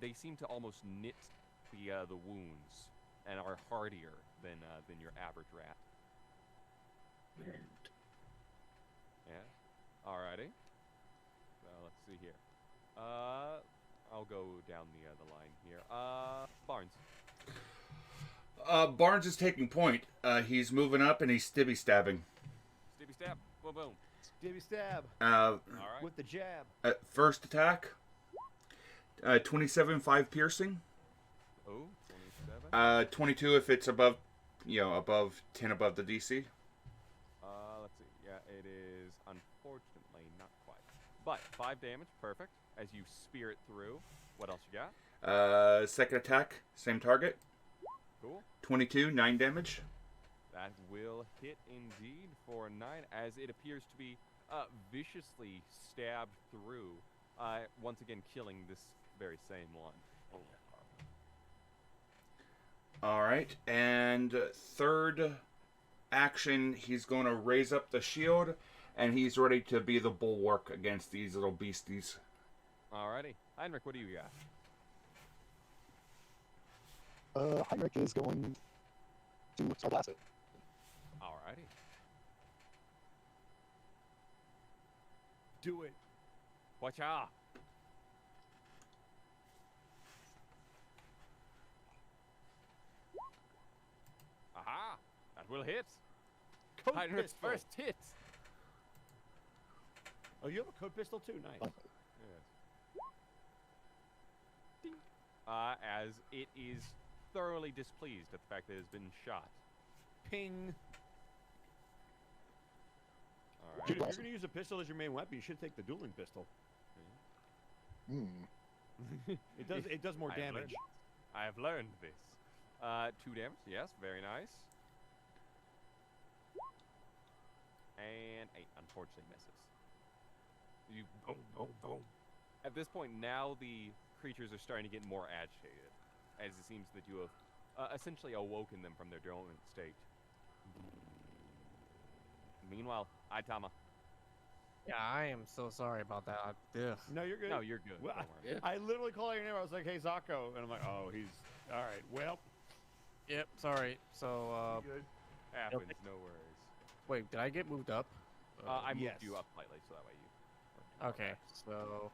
they seem to almost knit the wounds and are hardier than your average rat. Yeah. Alrighty. So let's see here. I'll go down the line here. Barnes. Barnes is taking point. He's moving up and he's stibby stabbing. Stibby stab. Boom boom. Stabby stab Alright. with the jab. First attack. 27, 5 piercing. Oh, 27. 22 if it's above, above 10 above the DC. Let's see. Yeah, it is unfortunately not quite. But 5 damage, perfect. As you spear it through. What else you got? Second attack, same target. Cool. 22, 9 damage. That will hit indeed for 9, as it appears to be viciously stabbed through. Once again, killing this very same one. All right, and third action, he's going to raise up the shield, and he's ready to be the bulwark against these little beasties. Alrighty. Heinrich, what do you got? Heinrich is going to start blasting. Alrighty. Do it. Watch out. Aha! That will hit. Code Heinrich's pistol. first hit. Oh, you have a code pistol too? Nice. Yes. As it is thoroughly displeased at the fact that it has been shot. Ping. Alright. Dude, if you're going to use a pistol as your main weapon, you should take the dueling pistol. It does more damage. I have learned this. 2 damage, yes, very nice. And 8, unfortunately misses. You boom, boom, boom. At this point, now the creatures are starting to get more agitated, as it seems that you have essentially awoken them from their dormant state. Meanwhile, Aitama. Yeah, I am so sorry about that. Ugh. No, you're good. No, you're good. Well, Don't worry. I literally called your name. I was like, "Hey, Zako," and I'm like, "Oh, he's all right." Well, Yep, sorry. So, good. Happens, no worries. wait, did I get moved up? I moved yes. you up slightly, so that way you... Okay, so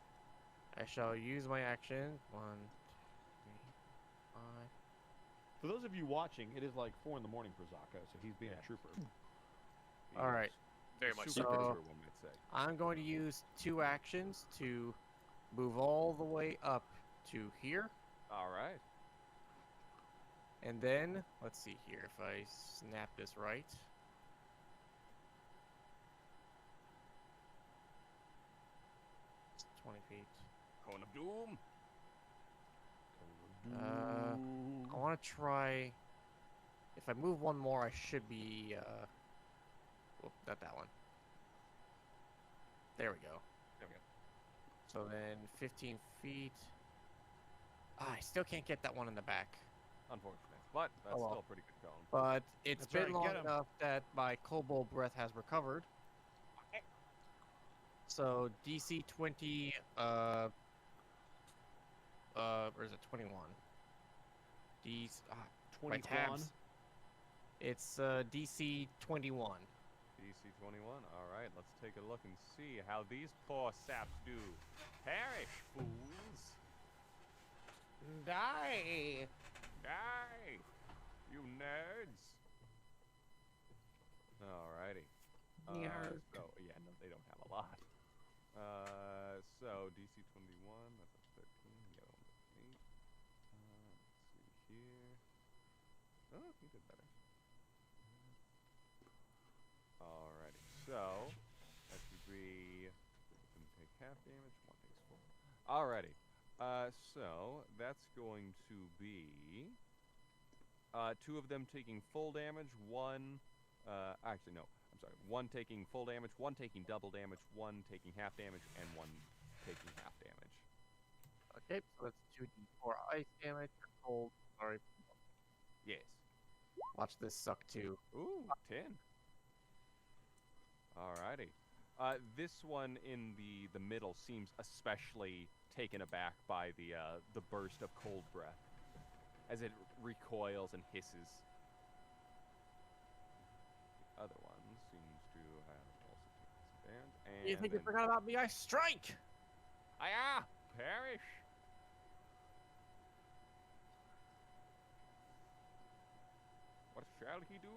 I shall use my action. 1, 2, 3, 5. For those of you watching, it is like 4 in the morning for Zako, so he's being a trooper. He All is right. Very much super so. so. true, one might say. I'm going to use 2 actions to move all the way up to here. Alright. And then, let's see here if I snap this right. It's 20 feet. Cone of Doom. I want to try. If I move one more, I should be. Whoop, not that one. There we go. There we go. So then 15 feet. I still can't get that one in the back. Unfortunate. But that's Oh, well. still a pretty good cone. But it's That's been right, get long 'em. enough that my kobold breath has recovered. So DC 20, or is it 21? My 21. tabs. It's DC 21. DC 21. Alright, let's take a look and see how these poor saps do. Perish, fools! Die! Die! You nerds! Alrighty. Yark. So, yeah, no, they don't have a lot. So, DC 21, that's a 13, the other one's an 8. Let's see here. Oh, he did better. Alrighty, so, that should be, one take half damage, one takes 4. Alrighty, so, that's going to be, 2 of them taking full damage, 1, actually no, I'm sorry, 1 taking full damage, 1 taking double damage, 1 taking half damage, and 1 taking half damage. Okay, so that's 2d4 ice damage or cold. Sorry. Yes. Watch this suck too. Ooh, 10. Alrighty. This one in the middle seems especially taken aback by the burst of cold breath, as it recoils and hisses. You think you then... forgot about me? I strike! Aya! Perish! What shall he do?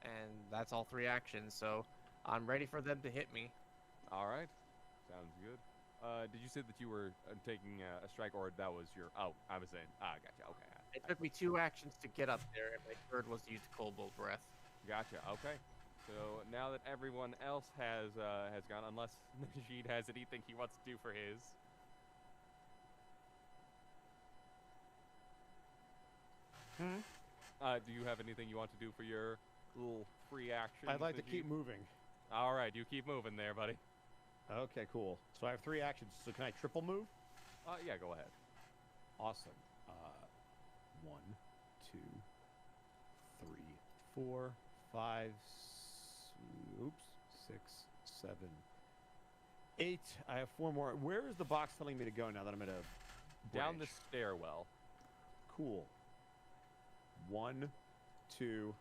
And that's all 3 actions, so I'm ready for them to hit me. Alright. Sounds good. Did you say that you were taking a strike, or that was your... Oh, I was saying... gotcha. Okay. It took me 2 actions to get up there, and my third was to use Cobalt Breath. Gotcha. Okay. So now that everyone else has gone, unless Najid has anything he wants to do for his. Do you have anything you want to do for your little free action? I'd like to keep moving. All right, you keep moving there, buddy. Okay, cool. So I have 3 actions. So can I triple move? Yeah, go ahead. Awesome. 1, 2, 3, 4, 5. Oops. 6, 7, 8. I have 4 more. Where is the box telling me to go now that I'm at a Down the branch? stairwell. Cool. 1, 2,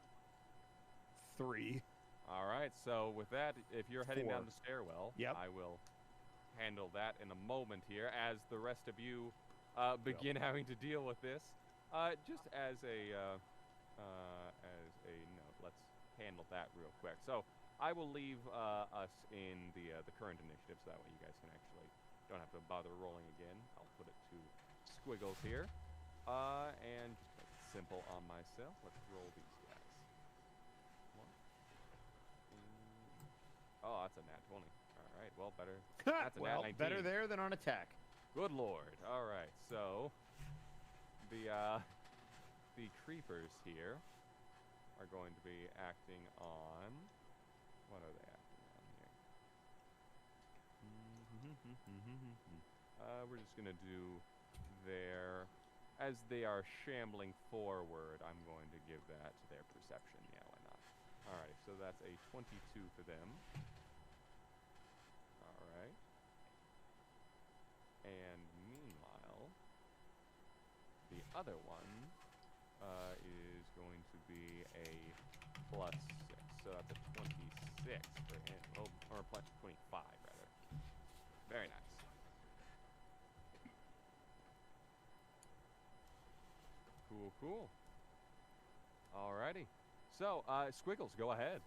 3. All right, so with that, if you're heading down 4. the stairwell, Yep. I will handle that in a moment here as the rest of you begin having to deal with this. Just as a note, let's handle that real quick. So I will leave us in the current initiative, so that way you guys can actually don't have to bother rolling again. I'll put it to squiggles here, and just make it simple on myself. Let's roll these guys. Oh, that's a nat 20. All right, well, better. That's a Well, nat 19. better there than on attack. Good lord. All right, so the creepers here are going to be acting on. What are they acting on here? We're just gonna do their. As they are shambling forward, I'm going to give that to their perception. Yeah, why not? Alright, so that's a 22 for them. Alright. And meanwhile, the other one is going to be a +6. So that's a 26 for him. Oh, or plus 25, rather. Very nice. Cool, cool. Alrighty. So, Squiggles, go ahead.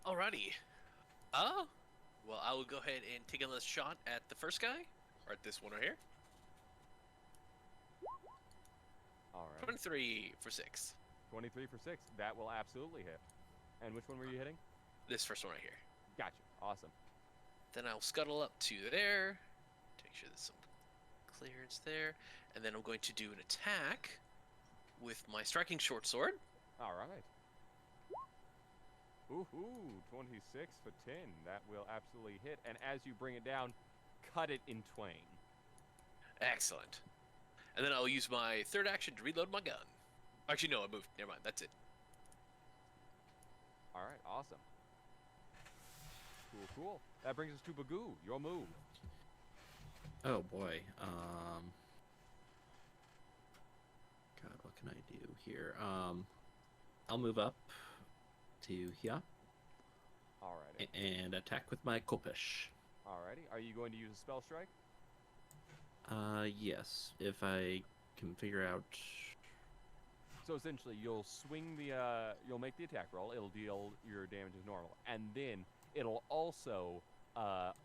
Alrighty. Well, I will go ahead and take another shot at the first guy, or at this one right here. Alright. 23 for 6. 23 for 6. That will absolutely hit. And which one were you hitting? This first one right here. Gotcha. Awesome. Then I'll scuttle up to there, to make sure there's some clearance there, and then I'm going to do an attack with my striking short sword. Alright. Ooh, 26 for 10. That will absolutely hit. And as you bring it down, cut it in twain. Excellent. And then I'll use my third action to reload my gun. Actually, no, I moved. Never mind. That's it. Alright, awesome. Cool, cool. That brings us to Bagoo. Your move. Oh boy. God, what can I do here? I'll move up to here Alrighty. and attack with my Kopish. Alrighty. Are you going to use a spell strike? Yes, if I can figure out. So essentially, you'll swing the, you'll make the attack roll. It'll deal your damage as normal, and then it'll also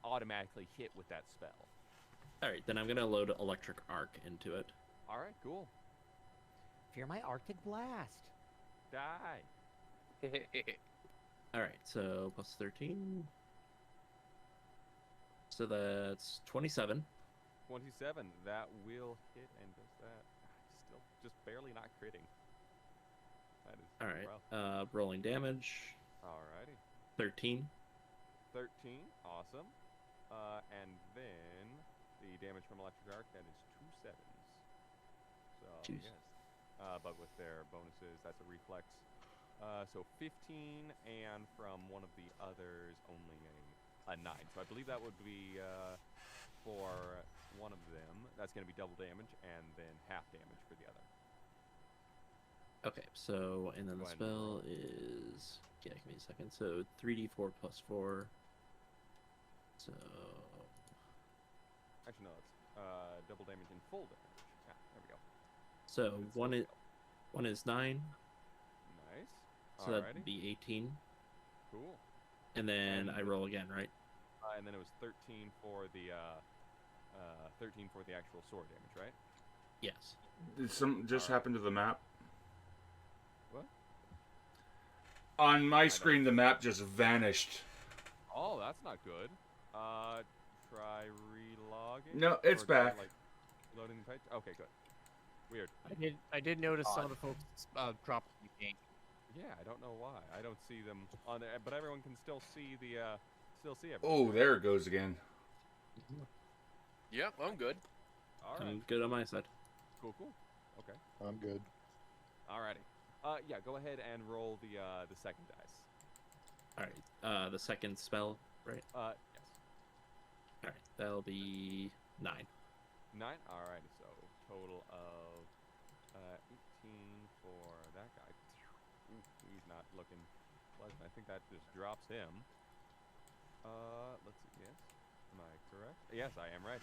automatically hit with that spell. All right, then I'm gonna load Electric Arc into it. All right, cool. Fear my Arctic Blast. Die. All right, so plus 13. So that's 27. 27. That will hit, and does that still just barely not critting. That is All right, rough. rolling damage. Alrighty. 13. 13. Awesome. And then the damage from Electric Arc, that is 2 sevens. So, Jeez. yes. But with their bonuses, that's a reflex. So 15, and from one of the others, only a 9. So I believe that would be for one of them. That's going to be double damage, and then half damage for the other. Okay, so and then the Go ahead and roll. spell is give me a second. So 3d4 plus 4. So Actually, no, it's double damage and full damage. Yeah, there we go. so It's one still is 9, Nice. so Alrighty. that'd be 18, Cool. and then I And- roll again, right? And then it was 13 for the 13 for the actual sword damage, right? Yes. Did some just Alright. happen to the map? What? On my don't- screen, the map just vanished. Oh, that's not good. Try relogging. No, it's Or try, back. like, loading the page. Okay, good. Weird. I did notice some of the folks drop the game. Yeah, I don't know why. I don't see them on there, but everyone can still see the everything. Oh, there it goes again. Yep, I'm good. All right. I'm good on my side. Cool. Okay. I'm good. Alrighty. Yeah, go ahead and roll the second dice. All right. The second spell, right? Yes. All right. That'll be 9. 9. Alrighty. So total of 18 for that guy. Ooh, he's not looking pleasant. I think that just drops him. Let's see. Yes. Am I correct? Yes, I am right.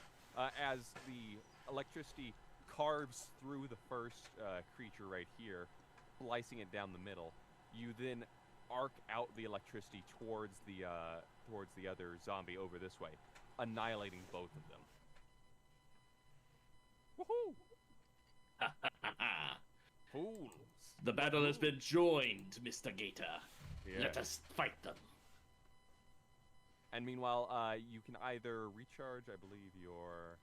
As the electricity carves through the first creature right here, slicing it down the middle, you then arc out the electricity towards the other zombie over this way, annihilating both of them. Woohoo! Fools! The battle has been joined, Mr. Gator. Yeah. Let us fight them. And meanwhile, you can either recharge, I believe, your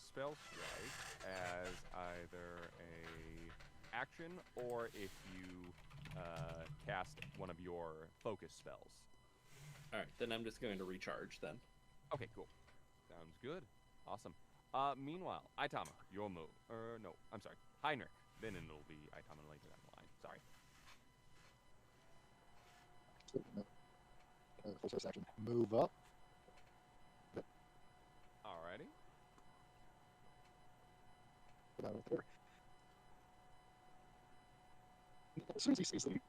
spell strike as either a action or if you cast one of your focus spells. All right. Then I'm just going to recharge then. Okay, cool. Sounds good. Awesome. Meanwhile, Itama, your move. No, I'm sorry. Heinrich. Then it'll be Itama later down the line. Sorry. Full service action. Move up. Alrighty. Get out of there. As soon as he sees them,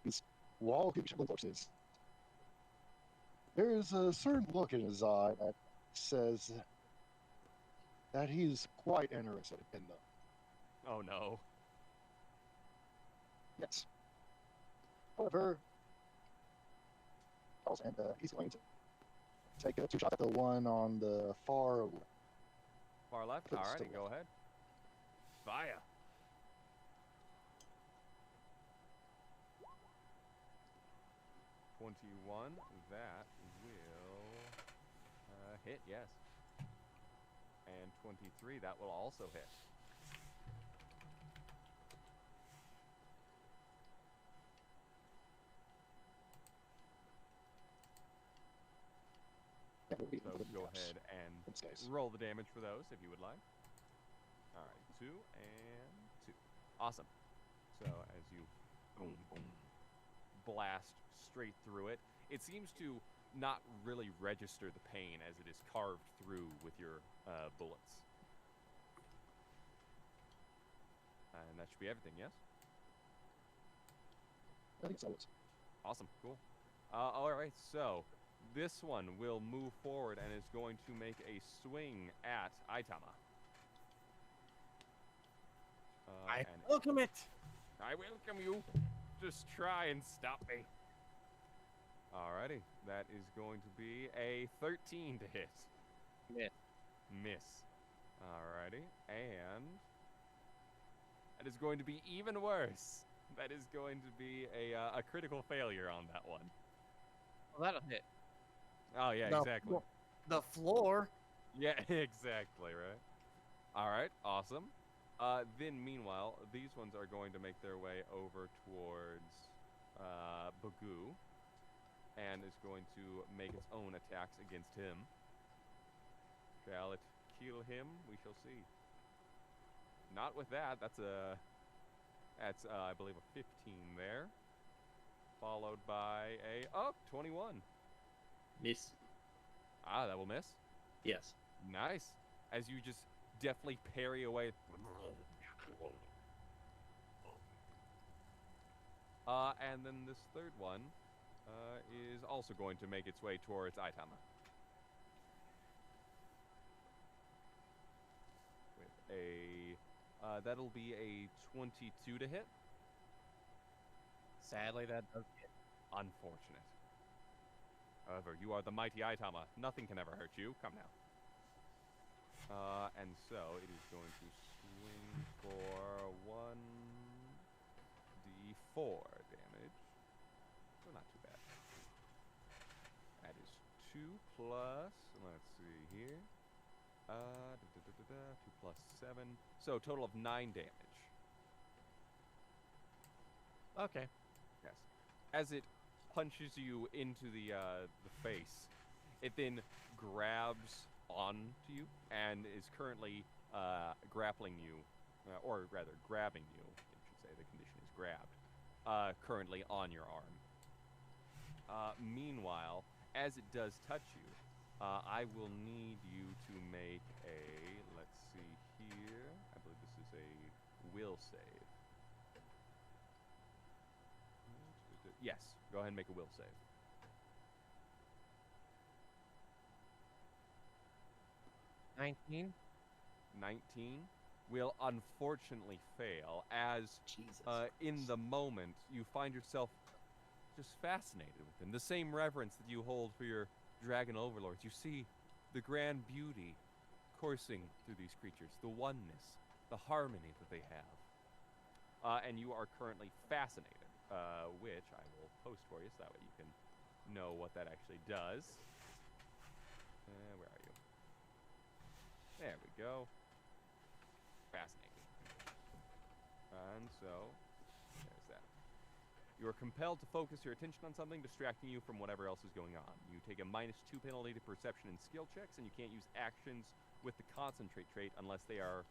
this wall of people corpses, there is a certain look in his eye that says that he's quite interested in them. Oh no. Yes. However, and he's going to take 2 shots at the one on the far left. Far left? Please, Alrighty, still go ahead. Fire. $21. That will hit, yes. And 23. That will also hit. So go ahead and roll the damage for those if you would like. Alright, 2 and 2. Awesome. So as you boom, boom, blast straight through it, it seems to not really register the pain as it is carved through with your bullets. And that should be everything, yes? I think so. Awesome, cool. Alright, so this one will move forward and is going to make a swing at Itama. I and welcome it. I welcome you. Just try and stop me. Alrighty, that is going to be a 13 to hit. Miss. Miss. Alrighty, and that is going to be even worse. That is going to be a critical failure on that one. Well, that'll hit. Oh yeah, The exactly. flo- The floor. Yeah, exactly, right? Alright, awesome. Then meanwhile, these ones are going to make their way over towards Bagoo, and is going to make its own attacks against him. Shall it kill him? We shall see. Not with that. That's I believe a 15 there, followed by a 21. Miss. Ah, that will miss. Yes. Nice. As you just deftly parry away And then this third one is also going to make its way towards Aitama. With a, that'll be a 22 to hit. Sadly, that does hit. Unfortunate. However, you are the mighty Aitama. Nothing can ever hurt you. Come now. And so it is going to swing for 1d4 damage. So not too bad. That is 2 plus, let's see here. 2 plus 7. So total of 9 damage. Okay. Yes. As it punches you into the face, it then grabs onto you and is currently grappling you, or rather grabbing you. I should say the condition is grabbed. Currently on your arm. Meanwhile, as it does touch you, I will need you to make a, let's see here, I believe this is a will save. Yes, go ahead and make a will save. 19. 19 will unfortunately fail, as Jesus. in the moment you find yourself just fascinated with him. The same reverence that you hold for your dragon overlords. You see the grand beauty coursing through these creatures, the oneness, the harmony that they have. And you are currently fascinated, which I will post for you so that way you can know what that actually does. Where are you? There we go. Fascinating. And so, there's that. You are compelled to focus your attention on something, distracting you from whatever else is going on. You take a -2 penalty to perception and skill checks, and you can't use actions with the concentrate trait unless they are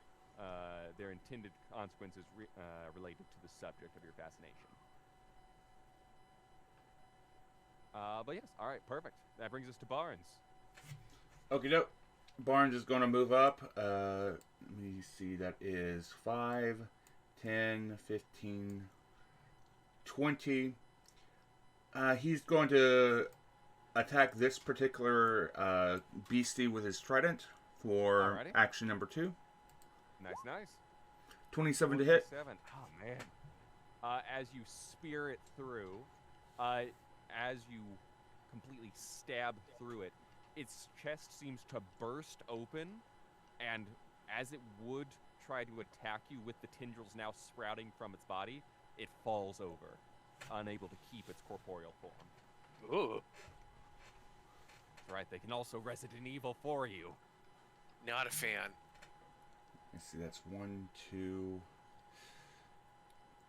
their intended consequences related to the subject of your fascination. But yes, all right, perfect. That brings us to Barnes. Okie doke. Barnes is going to move up. Let me see. That is 5, 10, 15, 20. He's going to attack this particular beastie with his trident for Alrighty. action number 2. Nice. 27 to hit. 47. Oh, man. As you spear it through, as you completely stab through it, its chest seems to burst open, and as it would try to attack you with the tendrils now sprouting from its body, it falls over, unable to keep its corporeal form. Ooh. That's right, they can also Resident Evil for you. Not a fan. Let's see, that's 1, 2.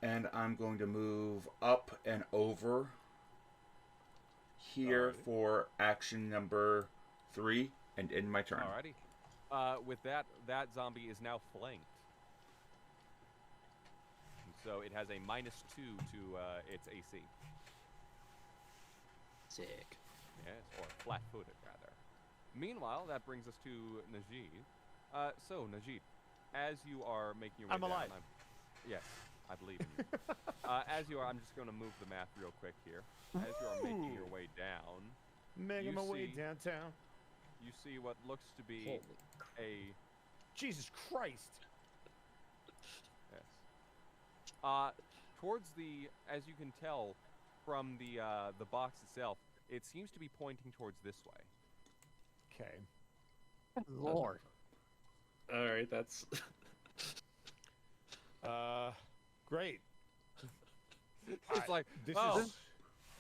And I'm going to move up and over here Alrighty. for action number 3 and end my turn. Alrighty. With that zombie is now flanked. And so it has a -2 to its AC. Sick. Yes, or flat-footed, rather. Meanwhile, that brings us to Najid. So, Najid, as you are making your way I'm down... alive. Yes, I believe in you. As you are, I'm just going to move the math real quick here. As you are making your way down, Making You my way see- downtown. you see what looks to be Holy a... Jesus Christ. Yes. Towards the... As you can tell from the box itself, it seems to be pointing towards this way. Okay. Lord. All right, that's Great. It's like, This oh, is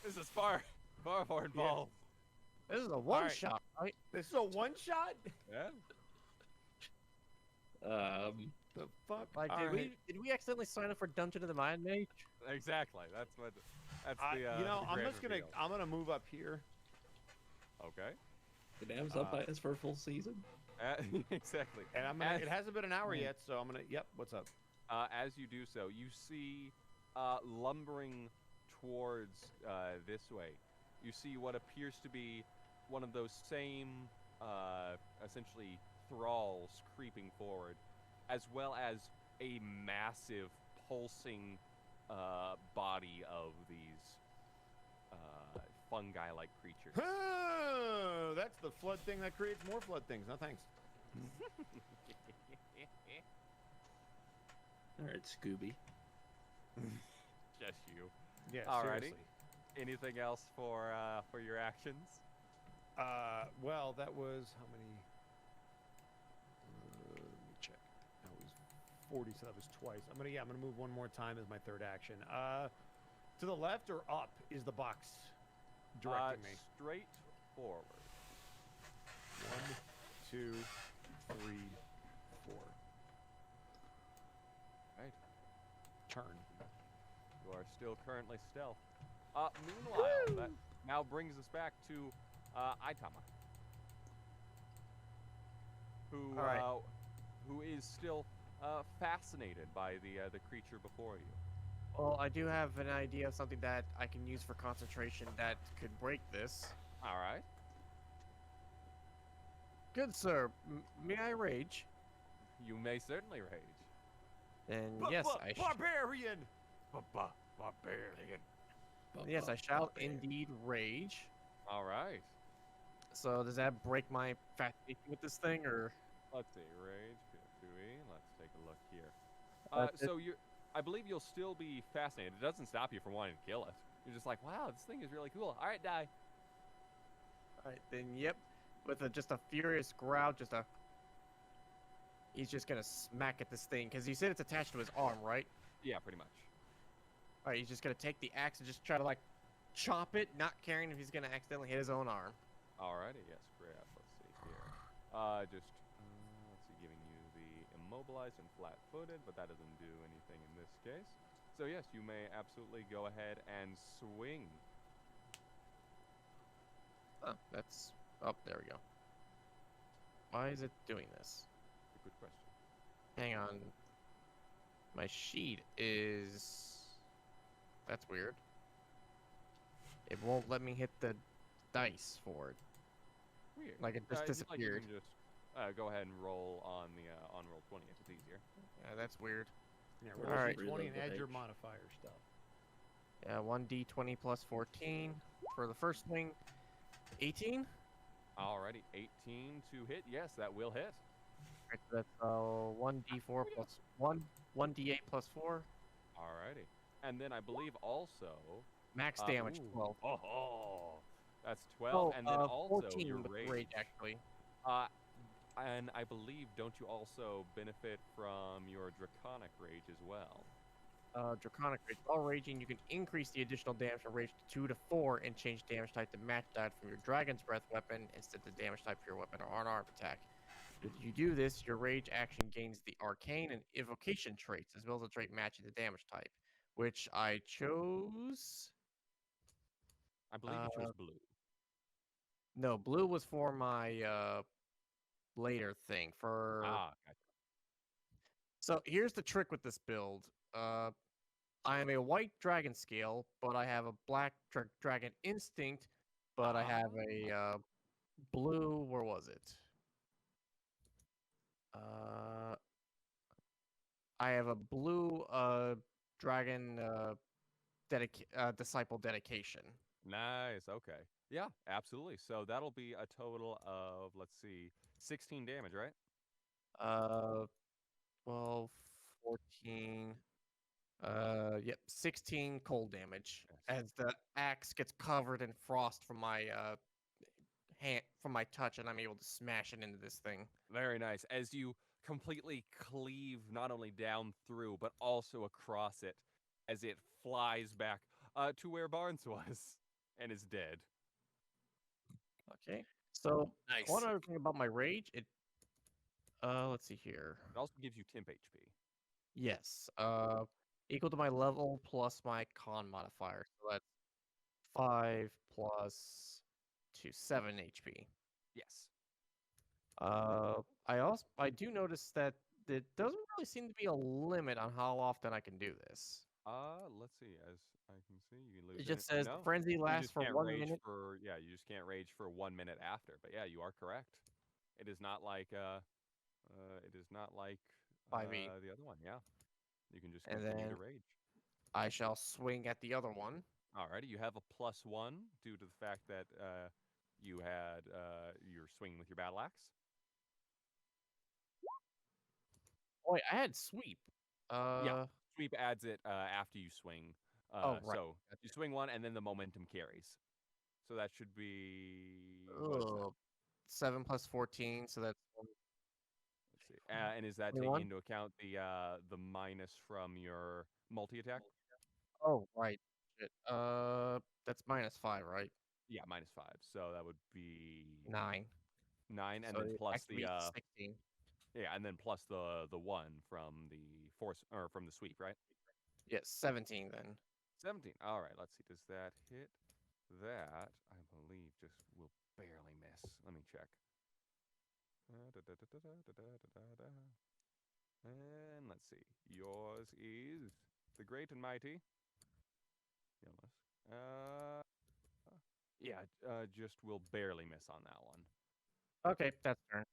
this is far more involved. This is a one shot, right? this is a one shot. Yeah. The fuck. Like, Alright. did we accidentally sign up for Dungeon of the Mind Mage? Exactly. That's what. That's the. You know, the I'm grand just gonna reveal. I'm gonna move up here. Okay. the dam's up by us for a full season. Exactly. And I'm gonna. As- It hasn't been an hour yet, so I'm gonna. Yep. What's up? As you do so, you see lumbering towards this way. You see what appears to be one of those same, essentially, thralls creeping forward, as well as a massive pulsing body of these fungi-like creatures. Oh, that's the flood thing that creates more flood things. No thanks. All right, Scooby. Just you. Yeah, Alrighty. seriously. Anything else for your actions? Well, that was how many? Let me check. That was 40, so that was twice. I'm gonna move one more time as my third action. To the left or up is the box directing me. Straight forward. 1, 2, 3, 4. Right. Turn. You are still currently stealth. Meanwhile, that now brings us back to Aitama, who All right. who is still fascinated by the creature before you. Well, I do have an idea of something that I can use for concentration that could break this. All right. Good sir, may I rage? You may certainly rage. Then yes, I Barbarian! Barbarian. yes, I shall indeed rage. All right. So does that break my fascination with this thing, or? Let's see. Rage. PF2E. Let's take a look here. That's it. So I believe you'll still be fascinated. It doesn't stop you from wanting to kill it. You're just like, wow, this thing is really cool. All right, die. All right, then yep, with just a furious growl, he's just gonna smack at this thing because you said it's attached to his arm, right? Yeah, pretty much. All right, he's just gonna take the axe and just try to like chop it, not caring if he's gonna accidentally hit his own arm. Alrighty, yes, grab. Let's see here. Let's see, giving you the immobilized and flat-footed, but that doesn't do anything in this case. So yes, you may absolutely go ahead and swing. Oh, that's there we go. Why is it doing this? A good question. Hang on. My sheet is. That's weird. It won't let me hit the dice for it. Weird. Like it just You disappeared. can just go ahead and roll on the on roll 20 if it's easier. Yeah, that's weird. Yeah, All roll right. d20 and Reload the add your page. modifier stuff. Yeah, 1d20 plus 14 for the first swing. 18. Alrighty, 18 to hit. Yes, that will hit. Right, so that's 1d4 plus 1d8 plus 4. Alrighty. And then I believe also Max damage ooh. 12. Oh, that's 12, Oh, and then also 14 your with rage. rage actually. And I believe, don't you also benefit from your draconic rage as well? Draconic rage. While raging, you can increase the additional damage from rage to 2 to 4 and change damage type to match that from your dragon's breath weapon instead of the damage type for your weapon or unarmed attack. If you do this, your rage action gains the arcane and evocation traits as well as a trait matching the damage type, which I chose. I believe you chose blue. No, blue was for my later thing. For Gotcha. So here's the trick with this build. I am a white dragon scale, but I have a black dragon instinct, but I have a blue. Where was it? I have a blue dragon disciple dedication. Nice. Okay. Yeah, absolutely. So that'll be a total of, let's see, 16 damage, right? 12, 14. Yep, 16 cold damage Yes. as the axe gets covered in frost from my hand, from my touch, and I'm able to smash it into this thing. Very nice. As you completely cleave not only down through, but also across it as it flies back to where Barnes was and is dead. Okay, so Nice. one other thing about my rage, let's see here. It also gives you temp HP. Yes, equal to my level plus my con modifier, so that's 5 plus 2, 7 HP. Yes. I do notice that there doesn't really seem to be a limit on how often I can do this. Let's see. As I can see, you can lose. It just says the frenzy You lasts just for can't 1 rage minute. for you just can't rage for 1 minute after. But yeah, you are correct. It is not like 5e. The other one, yeah. You can just And continue to then- rage. I shall swing at the other one. Alrighty, you have a +1 due to the fact that you had you're swinging with your battle axe. Wait, I had sweep. Sweep adds it after you swing. Oh, right. So you swing one, and then the momentum carries. So that should be what is that? Ugh, 7 plus 14, so that's Let's see. And is that taking 21? into account the minus from your multi-attack? Oh, right. Shit. That's -5, right? Yeah, -5. So that would be 9. 9, and So then it plus actually the 16. yeah, and then plus the 1 from the force or from the sweep, right? Yes, 17 then. 17. All right, let's see. Does that hit? That I believe just will barely miss. Let me check. And let's see. Yours is the great and mighty. Yeah, just will barely miss on that one. Okay, that's turn.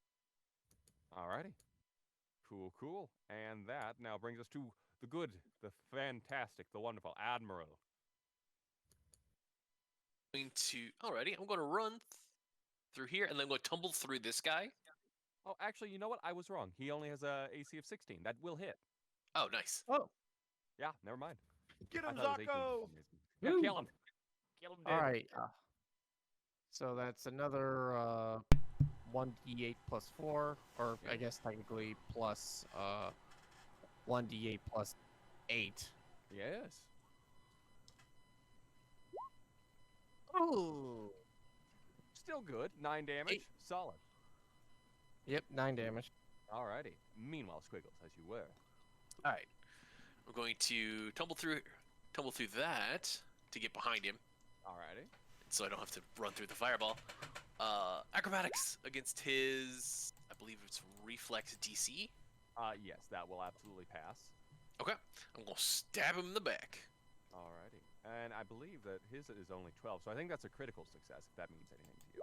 Alrighty. Cool. And that now brings us to the good, the fantastic, the wonderful Admiral. Alrighty, I'm going to run through here, and then I'm going to tumble through this guy. Oh, actually, you know what? I was wrong. He only has a AC of 16. That will hit. Oh, nice. Oh, Yeah, never mind. Get I him, thought it was 18 for Zako! some reason. Yeah, Woo! kill him. Kill him dead. all right. So that's another 1d8 plus 4, or I guess technically plus 1d8 plus 8. Yes. Ooh. Still good. 9 damage. 8. Solid. Yep, 9 damage. Alrighty. Meanwhile, Squiggles, as you were. All right, we're going to tumble through that to get behind him, Alrighty. so I don't have to run through the fireball. Acrobatics against his, I believe it's reflex DC. Yes, that will absolutely pass. Okay, I'm gonna stab him in the back. Alrighty. And I believe that his is only 12, so I think that's a critical success, if that means anything to you.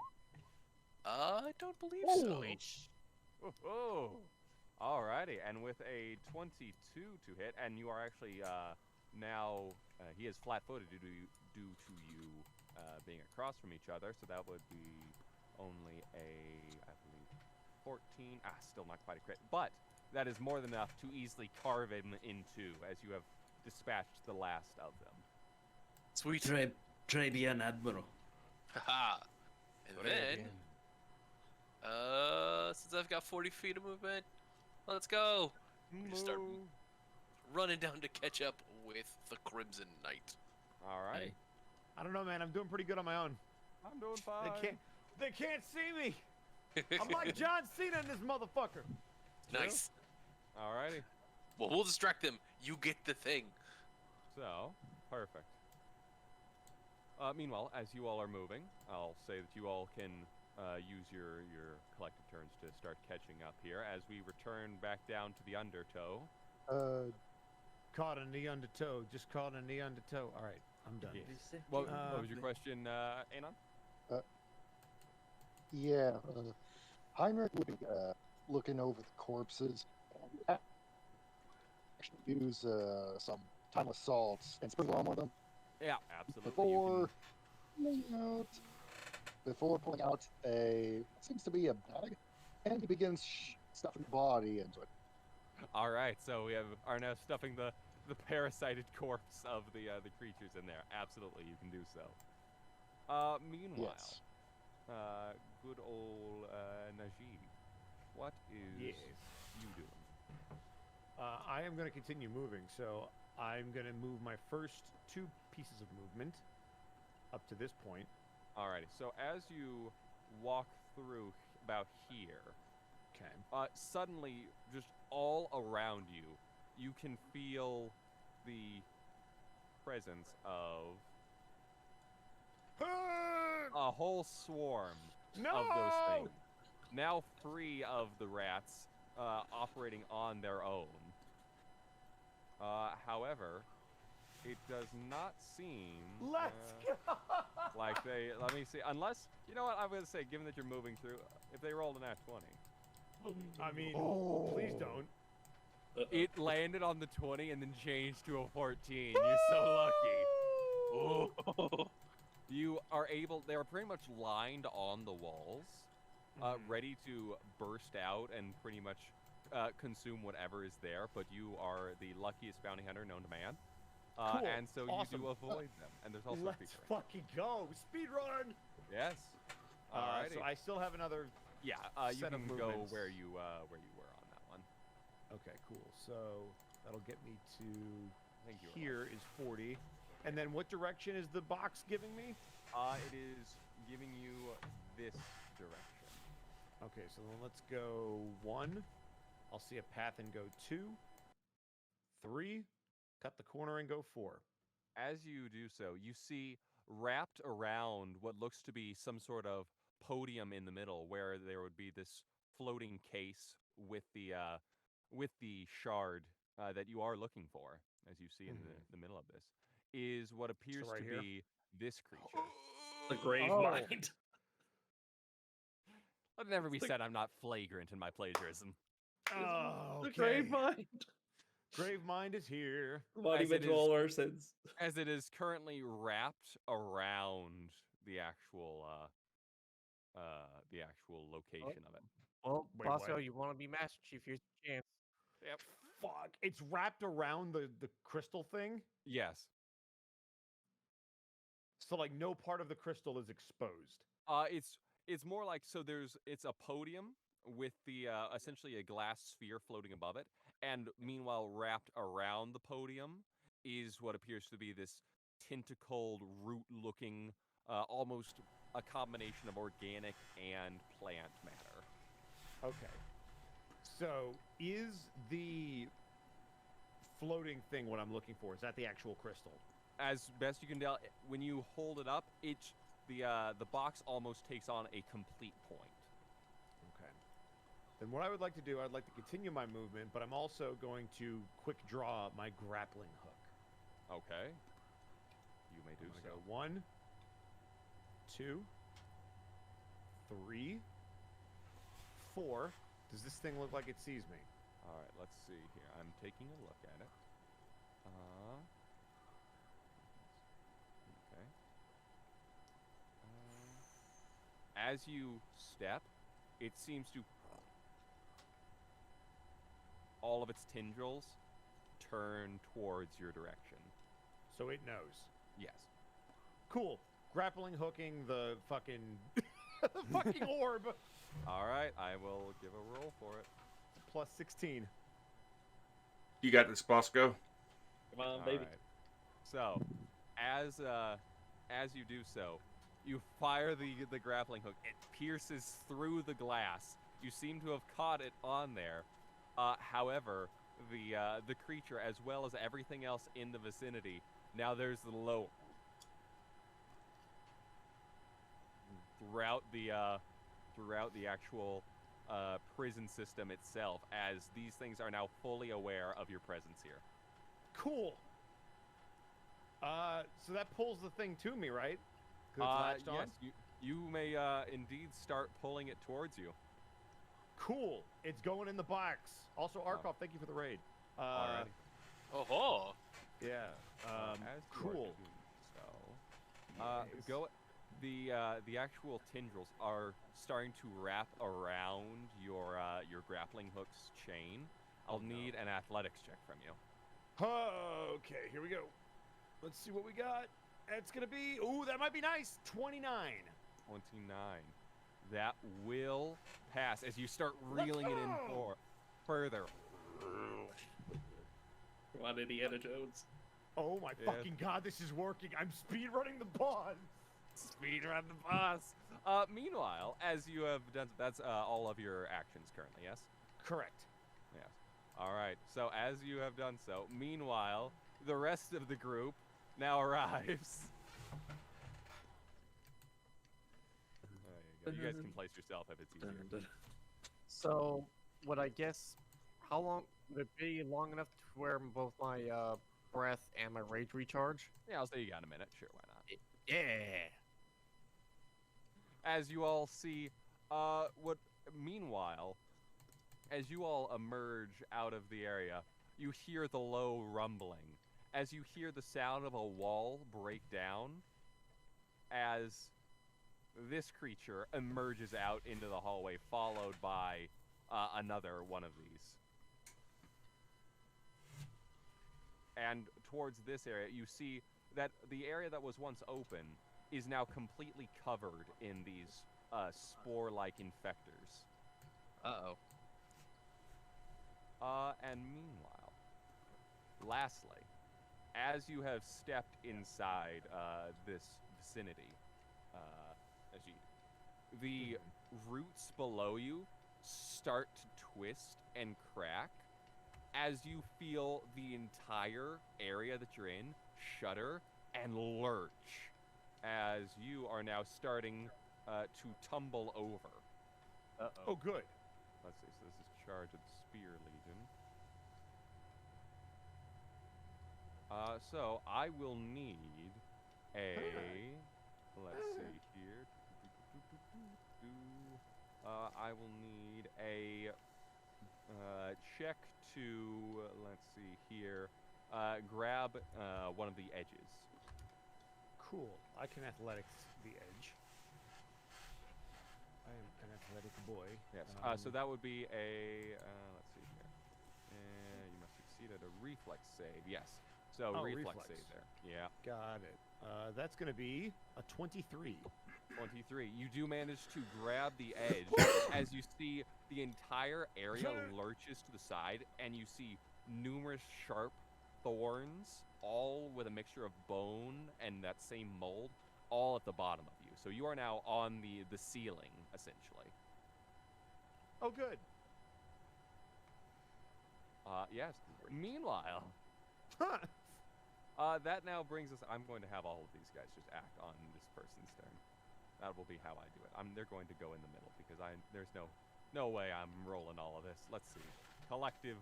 I don't believe Holy so. Oh, alrighty. And with a 22 to hit, and you are actually now he is flat-footed due to you being across from each other, so that would be only I believe 14. Still not quite a crit, but that is more than enough to easily carve him in two, as you have dispatched the last of them. Sweet. Très bien, Admiral. Haha. And then, since I've got 40 feet of movement, let's go. We start Move. running down to catch up with the Crimson Knight. Alrighty. I don't know, man. I'm doing pretty good on my own. I'm doing fine. They can't see me. I'm like John Cena in this motherfucker. Nice. Alrighty. Well, we'll distract them. You get the thing. So, perfect. Meanwhile, as you all are moving, I'll say that you all can use your collective turns to start catching up here as we return back down to the undertow. Caught in the undertow. Just caught in the undertow. All right, I'm done. Yes. What was your question, Anon? Yeah, Heinrich would be looking over the corpses and actually use some timeless salts and sprinkle on one of them Yeah, absolutely. before pulling out a what seems to be a bag, and he begins stuffing the body into it. All right, so we are now stuffing the parasited corpse of the creatures in there. Absolutely, you can do so. Meanwhile, Yes. good old Najib, what is Yes. you doing? I am going to continue moving, so I'm going to move my first 2 pieces of movement up to this point. Alrighty, so as you walk through about here, Okay. suddenly, just all around you, you can feel the presence of a whole swarm No! of those things. Now free of the rats, operating on their own. However, it does not seem Let's go! like they. Let me see. Unless, you know what, I'm going to say, given that you're moving through, if they rolled an nat 20. I mean, Oh. please don't. It landed on the 20 and then changed to a 14. You're so lucky. Oh. You are able. They are pretty much lined on the walls, ready to burst out and pretty much consume whatever is there. But you are the luckiest bounty hunter known to man, Cool. and so Awesome. you do avoid them. And there's also a Let's feature. fucking go. Speed run. Yes. Alrighty. So I still have another. Yeah. You set of can go movements. where you were on that one. Okay, cool. So that'll get me to I think you were here is 40. And then what direction is the box giving me? It is giving you this direction. Okay, so then let's go 1. I'll see a path and go 2. 3. Cut the corner and go 4. As you do so, you see wrapped around what looks to be some sort of podium in the middle, where there would be this floating case with the shard that you are looking for, as you see in the middle of this, is what appears right to here? be this creature. The grave Oh. mind. Let it never be said I'm not flagrant in my plagiarism. Oh, The grave mind. Grave mind is here. Monument to all our sins. As it is currently wrapped around the actual location of it. Well, Wait, Bosco, what? you want to be Master Chief? Here's your chance. Yep. Fuck. It's wrapped around the crystal thing. Yes. So like no part of the crystal is exposed. It's more like, so it's a podium with the essentially a glass sphere floating above it, and meanwhile wrapped around the podium is what appears to be this tentacled root-looking, almost a combination of organic and plant matter. Okay. So is the floating thing what I'm looking for? Is that the actual crystal? As best you can tell, when you hold it up, the box almost takes on a complete point. Okay. Then what I would like to do, I'd like to continue my movement, but I'm also going to quick draw my grappling hook. Okay. You may do I'm so. gonna go 1, 2, 3, 4. Does this thing look like it sees me? All right, let's see here. I'm taking a look at it. Okay. As you step, it seems to all of its tendrils turn towards your direction. So it knows. Yes. Cool. Grappling hooking the fucking the fucking orb. All right, I will give a roll for it. Plus 16. You got this, Bosco? Come on, All baby. right. So, as you do so, you fire the grappling hook. It pierces through the glass. You seem to have caught it on there. However, the creature, as well as everything else in the vicinity, now there's the low throughout the actual prison system itself, as these things are now fully aware of your presence here. Cool. So that pulls the thing to me, right? 'Cause it's latched on? Yes, you may indeed start pulling it towards you. Cool. It's going in the box. Also, Arkov, thank you for the raid. Alrighty. Oh, Yeah. As you are Cool. doing so, Yes. go. The actual tendrils are starting to wrap around your grappling hook's chain. I'll need an athletics check from you. Okay, here we go. Let's see what we got. It's gonna be. Ooh, that might be nice. 29. 29. That will pass as you start reeling it in go! further. Come on, Indiana Jones. Oh my Yeah. fucking god, this is working. I'm speedrunning the boss. Speedrun the boss. Meanwhile, as you have done, that's all of your actions currently, yes? Correct. Yes. All right. So as you have done so, meanwhile, the rest of the group now arrives. There you go. You guys can place yourself if it's easier. So, would I guess, how long would it be long enough to where both my breath and my rage recharge? Yeah, I'll say you got a minute. Sure, why not? Yeah. As you all see, meanwhile, as you all emerge out of the area, you hear the low rumbling. As you hear the sound of a wall break down, as this creature emerges out into the hallway, followed by another one of these. And towards this area, you see that the area that was once open is now completely covered in these spore-like infectors. Uh-oh. And meanwhile, lastly, as you have stepped inside this vicinity, Ajit, the roots below you start to twist and crack as you feel the entire area that you're in shudder and lurch as you are now starting to tumble over. Oh, good. Let's see, so this is charge of the Spear Legion. So I will need a, let's see here. I will need a check to, let's see here, grab one of the edges. Cool. I can athletics the edge. I am an athletic boy. Yes. So that would be a, let's see here. You must succeed at a reflex save. Yes. So reflex save there. Yeah. Got it. That's going to be a 23. 23. You do manage to grab the edge as you see the entire area lurches to the side, and you see numerous sharp thorns, all with a mixture of bone and that same mold, all at the bottom of you. So you are now on the ceiling, essentially. Oh, good. Yes. Meanwhile, that now brings us. I'm going to have all of these guys just act on this person's turn. That will be how I do it. They're going to go in the middle because there's no way I'm rolling all of this. Let's see. Collective.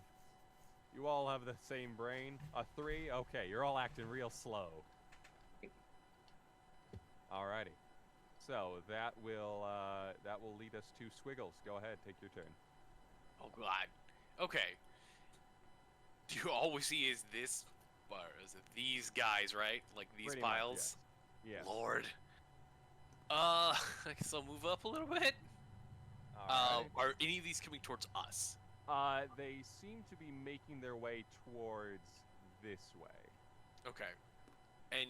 You all have the same brain. A 3. Okay, you're all acting real slow. Alrighty. So that will lead us to Squiggles. Go ahead, take your turn. Oh god. Okay. Do you all we see is this, or is it these guys, right? Like these Pretty much, piles? yes. Lord. I guess I'll move up a little bit. Alright. Are any of these coming towards us? They seem to be making their way towards this way. Okay. And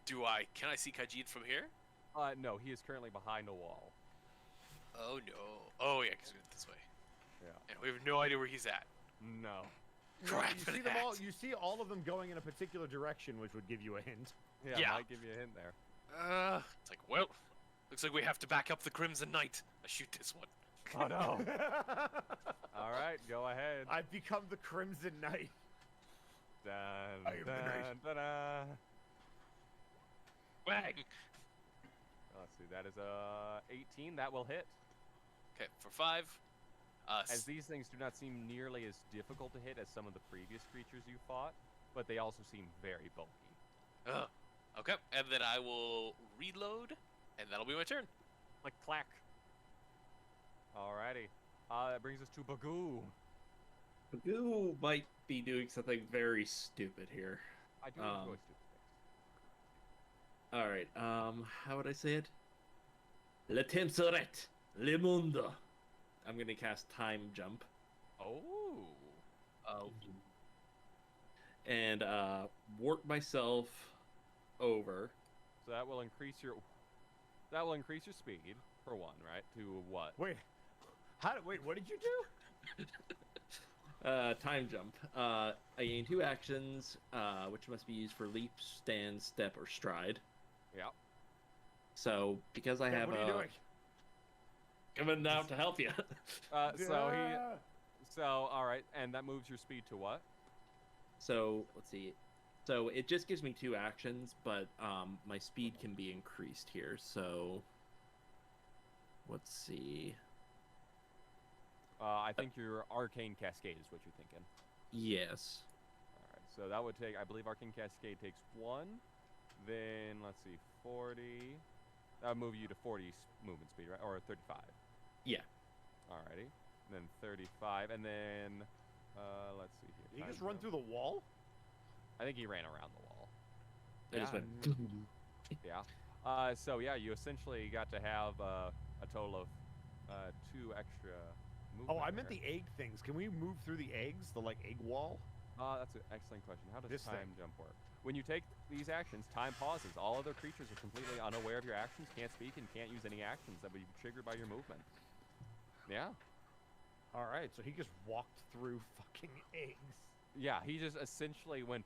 can I see Khajiit from here? No, he is currently behind a wall. Oh no. Oh yeah, because we went this way. Yeah. And we have no idea where he's at. No. Crap you for see them that. all. You see all of them going in a particular direction, which would give you a hint. Yeah. Might give you a hint there. It's like, well, looks like we have to back up the Crimson Knight. I shoot this one. Oh no. Alright, go ahead. I've become the Crimson Knight. Dun, I am the dun, knight. dun, dun. Bang. Let's see, that is 18. That will hit. Okay, for 5. As these things do not seem nearly as difficult to hit as some of the previous creatures you fought, but they also seem very bulky. Okay, and then I will reload, and that'll be my turn. Like clack. Alrighty. That brings us to Bagoo. Bagoo might be doing something very stupid here. I do enjoy stupid things. Alright, how would I say it? Le Tensoret, Le Mundo. I'm gonna cast Time Jump. Oh. And, warp myself over. So that will increase your speed for 1, right? To what? Wait. What did you do? Time Jump. I gain 2 actions, which must be used for leap, stand, step, or stride. Yeah. So, because I have What are you doing? coming out to help you. So all right, and that moves your speed to what? So, let's see. So, it just gives me 2 actions, but my speed can be increased here. So, let's see. I think your Arcane Cascade is what you're thinking. Yes. All right, so that would take, I believe Arcane Cascade takes 1. Then, let's see, 40. That would move you to 40 movement speed, right? Or 35. Yeah. Alrighty. then 35, and then let's see here. Did he time just run jump. through the wall? I think he ran around the wall. I just went. Yeah. So yeah, you essentially got to have a total of 2 extra movement. Oh, I meant there. the egg things. Can we move through the eggs? The like egg wall? That's an excellent question. How does This time thing. jump work? When you take these actions, time pauses. All other creatures are completely unaware of your actions, can't speak, and can't use any actions that would be triggered by your movement. Yeah. All right, so he just walked through fucking eggs. Yeah, he just essentially went.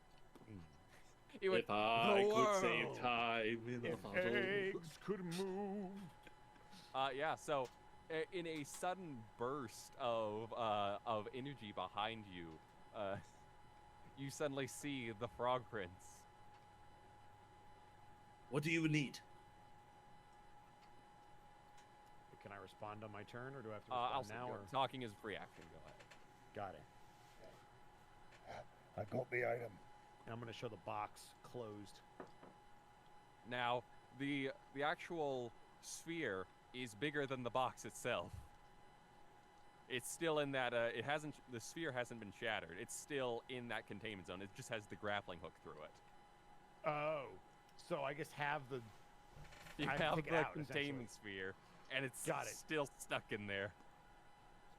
He went. If I "The could save world." time in a If bottle. eggs could move. Yeah. So, in a sudden burst of energy behind you, you suddenly see the Frog Prince. What do you need? Can I respond on my turn, or do I have to I'll respond now? Or talking is a free action. Go ahead. got it. I got the item. And I'm gonna show the box closed. Now, the actual sphere is bigger than the box itself. It's still in that. The sphere hasn't been shattered. It's still in that containment zone. It just has the grappling hook through it. Oh, so I guess have the. You I have take it the out, containment sphere, and it's Got it. still stuck in there.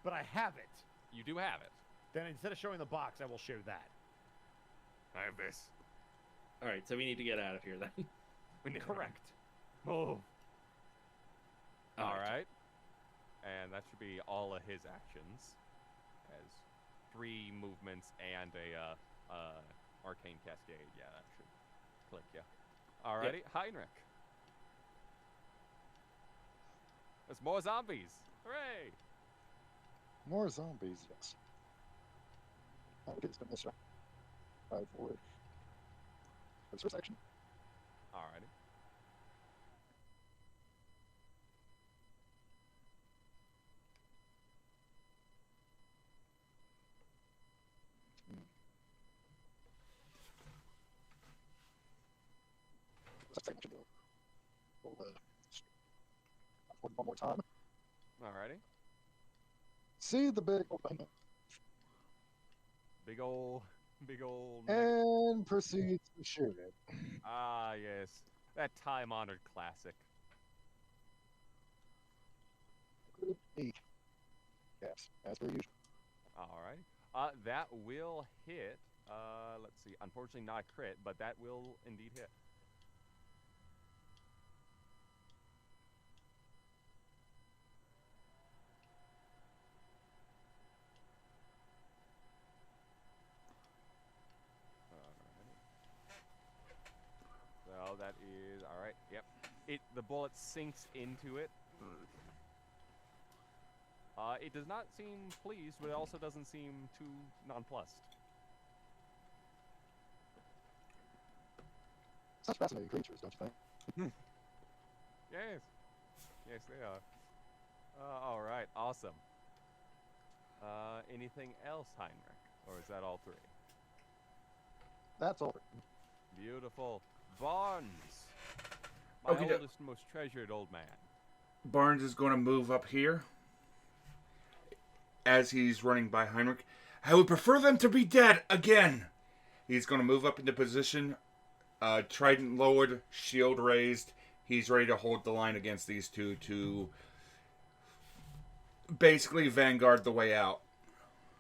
But I have it. You do have it. Then instead of showing the box, I will show that. I have this. All right, so we need to get out of here then. Correct. Move. All All right. right. And that should be all of his actions, as 3 movements and a arcane cascade. Yeah, that should click. Yeah. Alrighty, Heinrich. There's more zombies. Hooray! More zombies, yes. Okay, it's been this right forward. That's first action. Alrighty. Second action. We'll one more time. Alrighty. See the big old thing Big ol' and proceeds to shoot it. Ah, yes. That time-honored classic. Yes, as per usual. Alright. That will hit. Let's see. Unfortunately, not a crit, but that will indeed hit. So that is alright. Yep. The bullet sinks into it. It does not seem pleased, but it also doesn't seem too nonplussed. Such fascinating creatures, don't you think? Yes. Yes, they are. Alright, awesome. Anything else, Heinrich? Or is that all 3? That's all. Beautiful. Barnes! My Okay, oldest, most treasured old man. Barnes is going to move up here as he's running by Heinrich. I would prefer them to be dead again. He's going to move up into position. Trident lowered, shield raised. He's ready to hold the line against these two to basically vanguard the way out.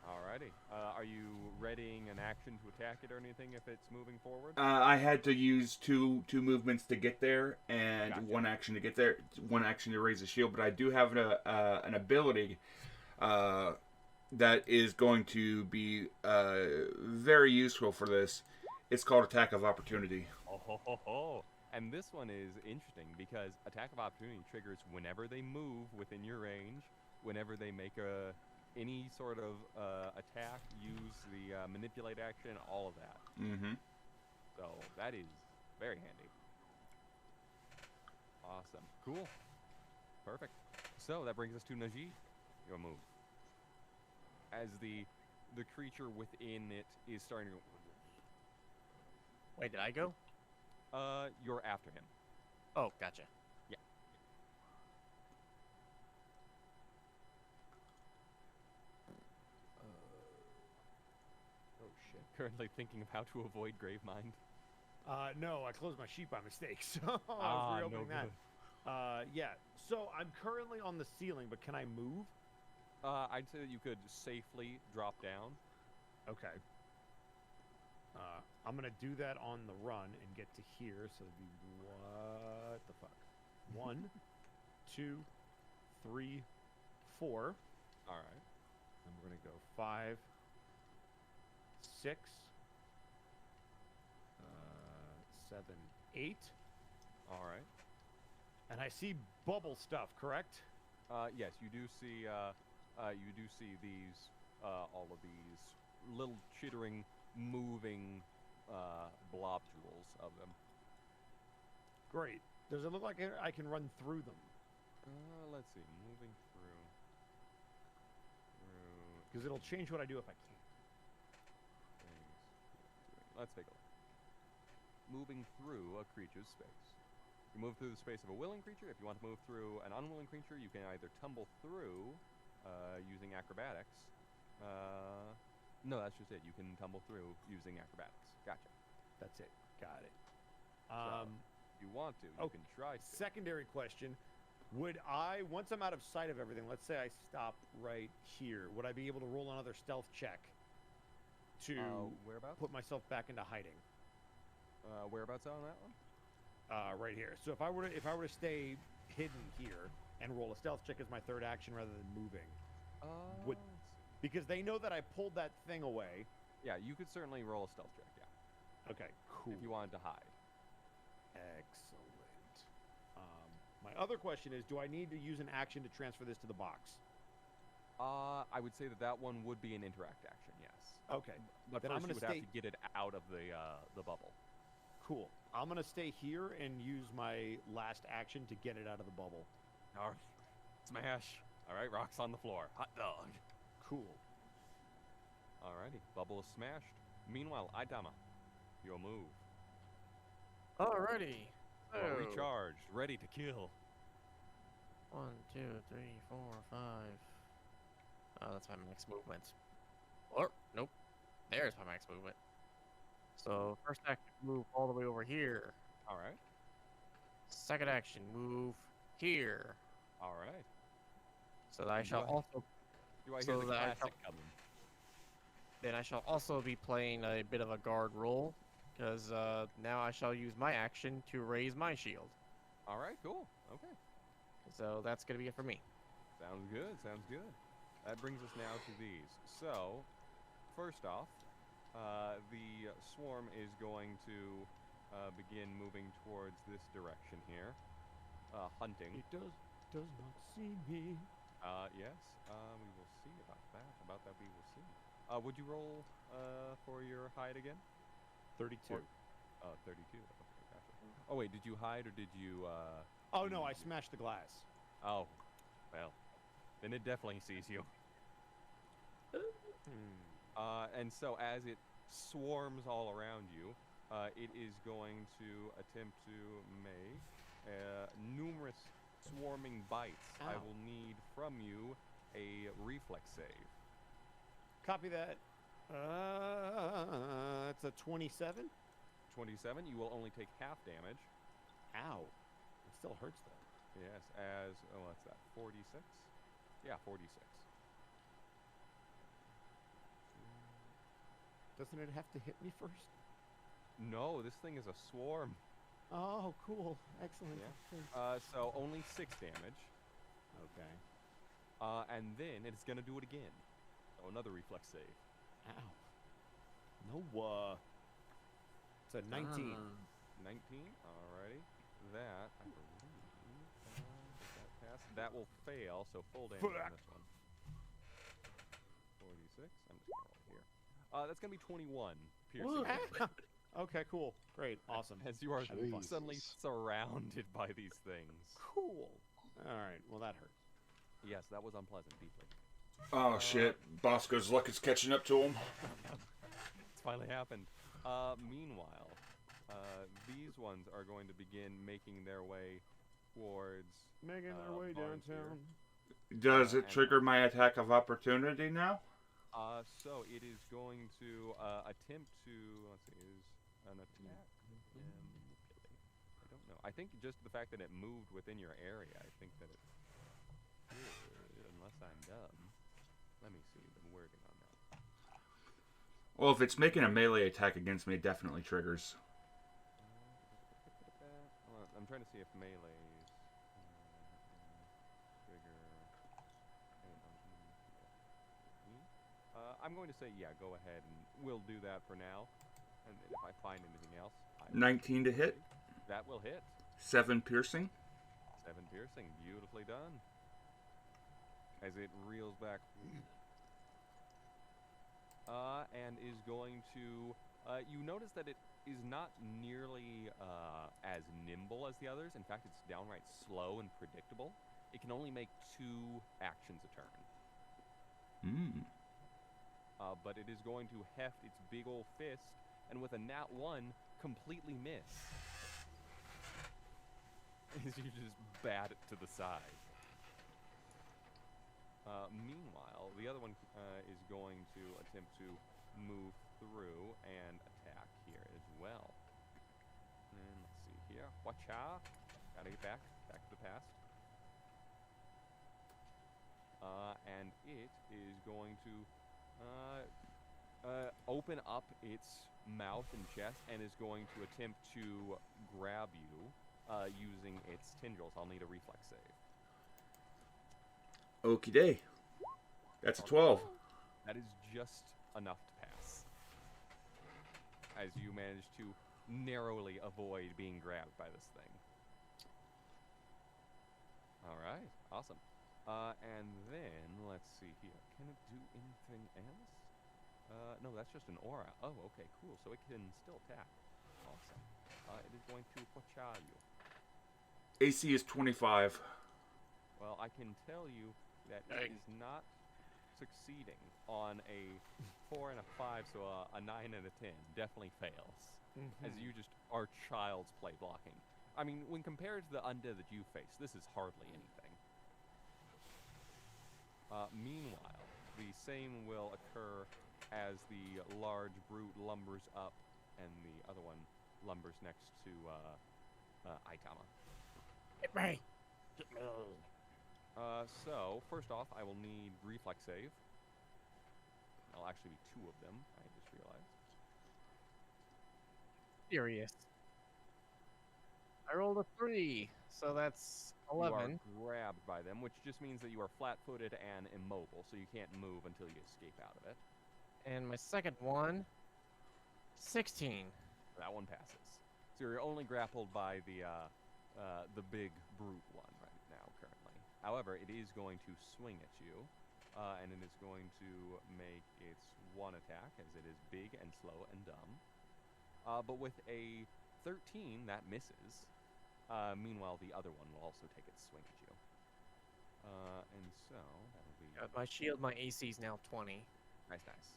Alrighty. Are you readying an action to attack it or anything if it's moving forward? I had to use two movements to get there, and Gotcha. one action to get there, one action to raise the shield. But I do have an ability that is going to be very useful for this. It's called Attack of Opportunity. Oh ho ho ho! And this one is interesting because Attack of Opportunity triggers whenever they move within your range, whenever they make any sort of attack, use the manipulate action, all of that. Mm-hmm. So that is very handy. Awesome. Cool. Perfect. So that brings us to Najee. Your move. As the creature within it is starting to... Wait, did I go? You're after him. Oh, gotcha. currently thinking of how to avoid Gravemind? No, I closed my sheet by mistake, so I was reopening that. Yeah, so I'm currently on the ceiling, but can I move? I'd say that you could safely drop down. Okay. I'm gonna do that on the run and get to here, so it'd be what the fuck? 1, 2, 3, 4. All right. And we're gonna go 5, 6, 7, 8. All right. And I see bubble stuff, correct? Yes, you do see. You do see these. All of these little chittering, moving blobules of them. Great. Does it look like I can run through them? Let's see. Moving through. Because it'll change what I do if I can't. Things. Let's take a look. Moving through a creature's space. You move through the space of a willing creature. If you want to move through an unwilling creature, you can either tumble through using acrobatics. No, that's just it. You can tumble through using acrobatics. Gotcha. That's it. Got it. If you want to, you can try to. Secondary question. Would I, once I'm out of sight of everything, let's say I stop right here, would I be able to roll another stealth check to whereabouts? put myself back into hiding? Whereabouts on that one? Right here. So if I were to stay hidden here and roll a stealth check as my third action rather than moving, would, because they know that I pulled that thing away. Yeah, you could certainly roll a stealth check. Yeah. Okay, cool. If you wanted to hide. Excellent. My other question is, do I need to use an action to transfer this to the box? I would say that one would be an interact action. Yes. Okay. But then first I'm gonna you would have to get it out of the bubble. Cool. I'm gonna stay here and use my last action to get it out of the bubble. All right. Smash. All right. Rocks on the floor. Hot dog. Cool. Alrighty. Bubble is smashed. Meanwhile, Aitama, your move. Alrighty. You are recharged, ready to kill. 1, 2, 3, 4, 5. Oh, that's my max movement. Or nope. There's my max movement. So first action, move all the way over here. All right. Second action, move here. All right. So that I shall also. Do I hear So the that I classic shall- coming? Then I shall also be playing a bit of a guard role, because now I shall use my action to raise my shield. All right. Cool. Okay. So that's gonna be it for me. Sounds good. Sounds good. That brings us now to these. So, first off, the swarm is going to begin moving towards this direction here, hunting. It does not see me. Yes. We will see about that. About that, we will see. Would you roll for your hide again? 32. 32. Okay, gotcha. Oh wait, did you hide or did you? Oh no, I smashed the glass. Oh, well, then it definitely sees you. And so as it swarms all around you, it is going to attempt to make numerous swarming bites. I Ow. will need from you a reflex save. Copy that. It's a 27. 27. You will only take half damage. Ow. It still hurts though. Yes, as what's that? 46. Yeah, 46. Doesn't it have to hit me first? No, this thing is a swarm. Oh, cool. Excellent. Yeah. Thanks. So only 6 damage. Okay. And then it's gonna do it again. So another reflex save. Ow. No, it's a 19. 19. Alrighty. That I believe does that pass? That will fail. So full damage on this one. 46. I'm just gonna roll here. That's gonna be 21 piercing. damage. Okay, cool. Great. Awesome. As you are Jesus. suddenly surrounded by these things. Cool. All right. Well, that hurt. Yes, that was unpleasant, deeply. Oh shit! Bosco's luck is catching up to him. It's finally happened. Meanwhile, these ones are going to begin making their way towards. Making their way Barnes here. downtown. Does it trigger my attack of opportunity now? So it is going to attempt to, let's see, is an attack. I don't know. I think just the fact that it moved within your area, I think that it could, unless I'm dumb. Let me see the wording on that. Well, if it's making a melee attack against me, it definitely triggers. I'm trying to see if melees trigger. I'm going to say, yeah, go ahead, and we'll do that for now. And then if I find anything else, I will 19 to hit. That will hit. 7 piercing. 7 piercing, beautifully done. As it reels back, and is going to. You notice that it is not nearly as nimble as the others. In fact, it's downright slow and predictable. It can only make 2 actions a turn. But it is going to heft its big old fist, and with a nat 1, completely miss. As you just bat it to the side. Meanwhile, the other one is going to attempt to move through and attack here as well. And let's see here. Watcha! Gotta get back to the past. And it is going to open up its mouth and chest and is going to attempt to grab you using its tendrils. I'll need a reflex save. Okie day. That's a 12. That is just enough to pass. As you manage to narrowly avoid being grabbed by this thing. Alright, awesome. And then, let's see here. Can it do anything else? No, that's just an aura. Oh, okay, cool. So it can still attack. Awesome. It is going to Pocha you. AC is 25. Well, I can tell you that it is not succeeding on a 4 and a 5, so a 9 and a 10 definitely fails. As you just are child's play blocking. I mean, when compared to the undead that you face, this is hardly anything. Meanwhile, the same will occur as the large brute lumbers up, and the other one lumbers next to Aitama. Hit me! Hit me! So, first off, I will need reflex save. There'll actually be 2 of them, I just realized. Furious. I rolled a 3, so that's 11. You are grabbed by them, which just means that you are flat-footed and immobile, so you can't move until you escape out of it. And my second one, 16. That one passes. So you're only grappled by the big brute one right now, currently. However, it is going to swing at you, and it is going to make its one attack, as it is big and slow and dumb. But with a 13, that misses. Meanwhile, the other one will also take its swing at you. And so, that'll be... My shield, my AC is now 20. Nice, nice.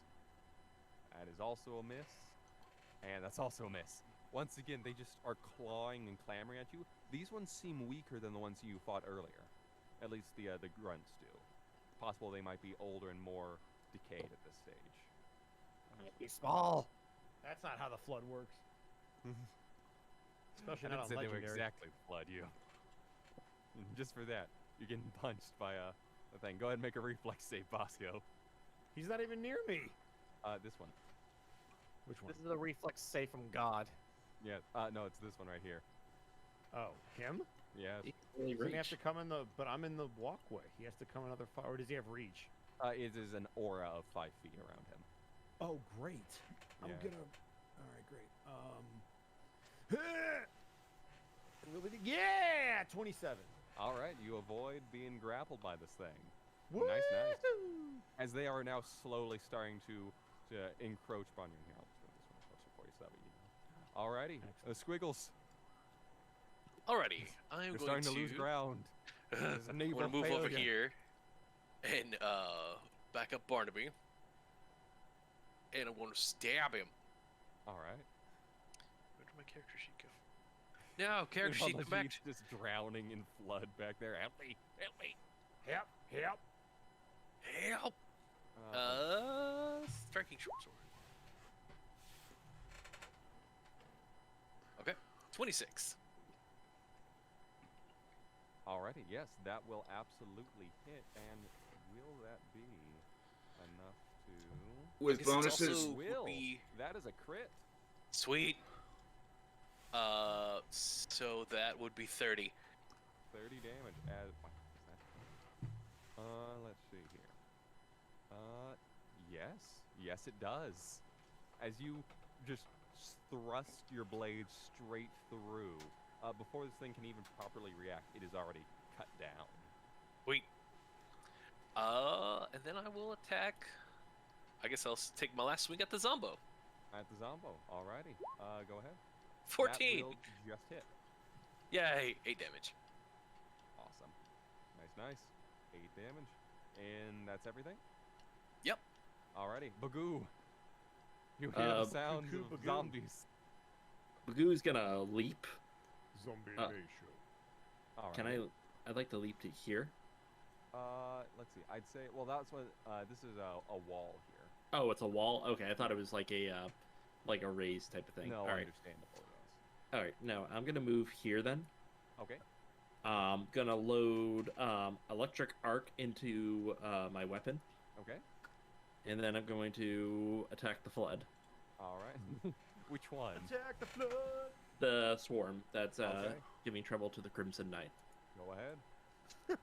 That is also a miss. And that's also a miss. Once again, they just are clawing and clamoring at you. These ones seem weaker than the ones you fought earlier. At least the grunts do. Possible they might be older and more decayed at this stage. He's small. That's not how the flood works. Especially I not didn't on say they were legendary. exactly flood you. Just for that, you're getting punched by a thing. Go ahead and make a reflex save, Bosco. He's not even near me. This one. Which one? This is a reflex save from God. Yeah, no, it's this one right here. Oh, him? Yes. Really Doesn't he have to come in the? But I'm in the walkway. He has to come another 5, or does he have reach? It is an aura of 5 feet around him. Oh, great. I'm Yeah. gonna. All right, great. Really? Yeah, 27. All right, you avoid being grappled by this thing. Woo! Nice, nice. As they are now slowly starting to encroach upon you. Here, I'll just move this one closer for you so that way you know. Alrighty, Squiggles. Alrighty, I'm You're going starting to lose ground. There's a I'm naval gonna move over failure. here and back up Barnaby, and I'm going to stab him. All right. Where did my character sheet go? No, character sheet, come back. Just drowning in flood back there. Help me! Help me! Help! Help! Help! Striking short sword. Okay, 26. Alrighty, yes, that will absolutely hit. And will that be enough to... With guess it's bonuses, also- Will. be- That is a crit. Sweet. So that would be 30. 30 damage. As let's see here. Yes, it does. As you just thrust your blade straight through, before this thing can even properly react, it is already cut down. Wait. And then I will attack. I guess I'll take my last swing at the Zombo. At the Zombo. Alrighty. Go ahead. 14. That will just hit. Yay, 8 damage. Awesome. Nice. 8 damage. And that's everything? Yep. Alrighty. Bagoo. You hear the sound Bagoo, of Bagoo. zombies. Bagoo's gonna leap. Zombie Uh, nation. Alright. I'd like to leap to here. Let's see. I'd say, well, that's what, this is a wall here. Oh, it's a wall? Okay, I thought it was like a raised type of thing. No, Alright. understandable, yes. Alright, now I'm gonna move here then. Okay. Gonna load electric arc into my weapon, Okay. and then I'm going to attack the flood. Alright. Which one? Attack the flood. The swarm that's Okay. giving trouble to the Crimson Knight. Go ahead.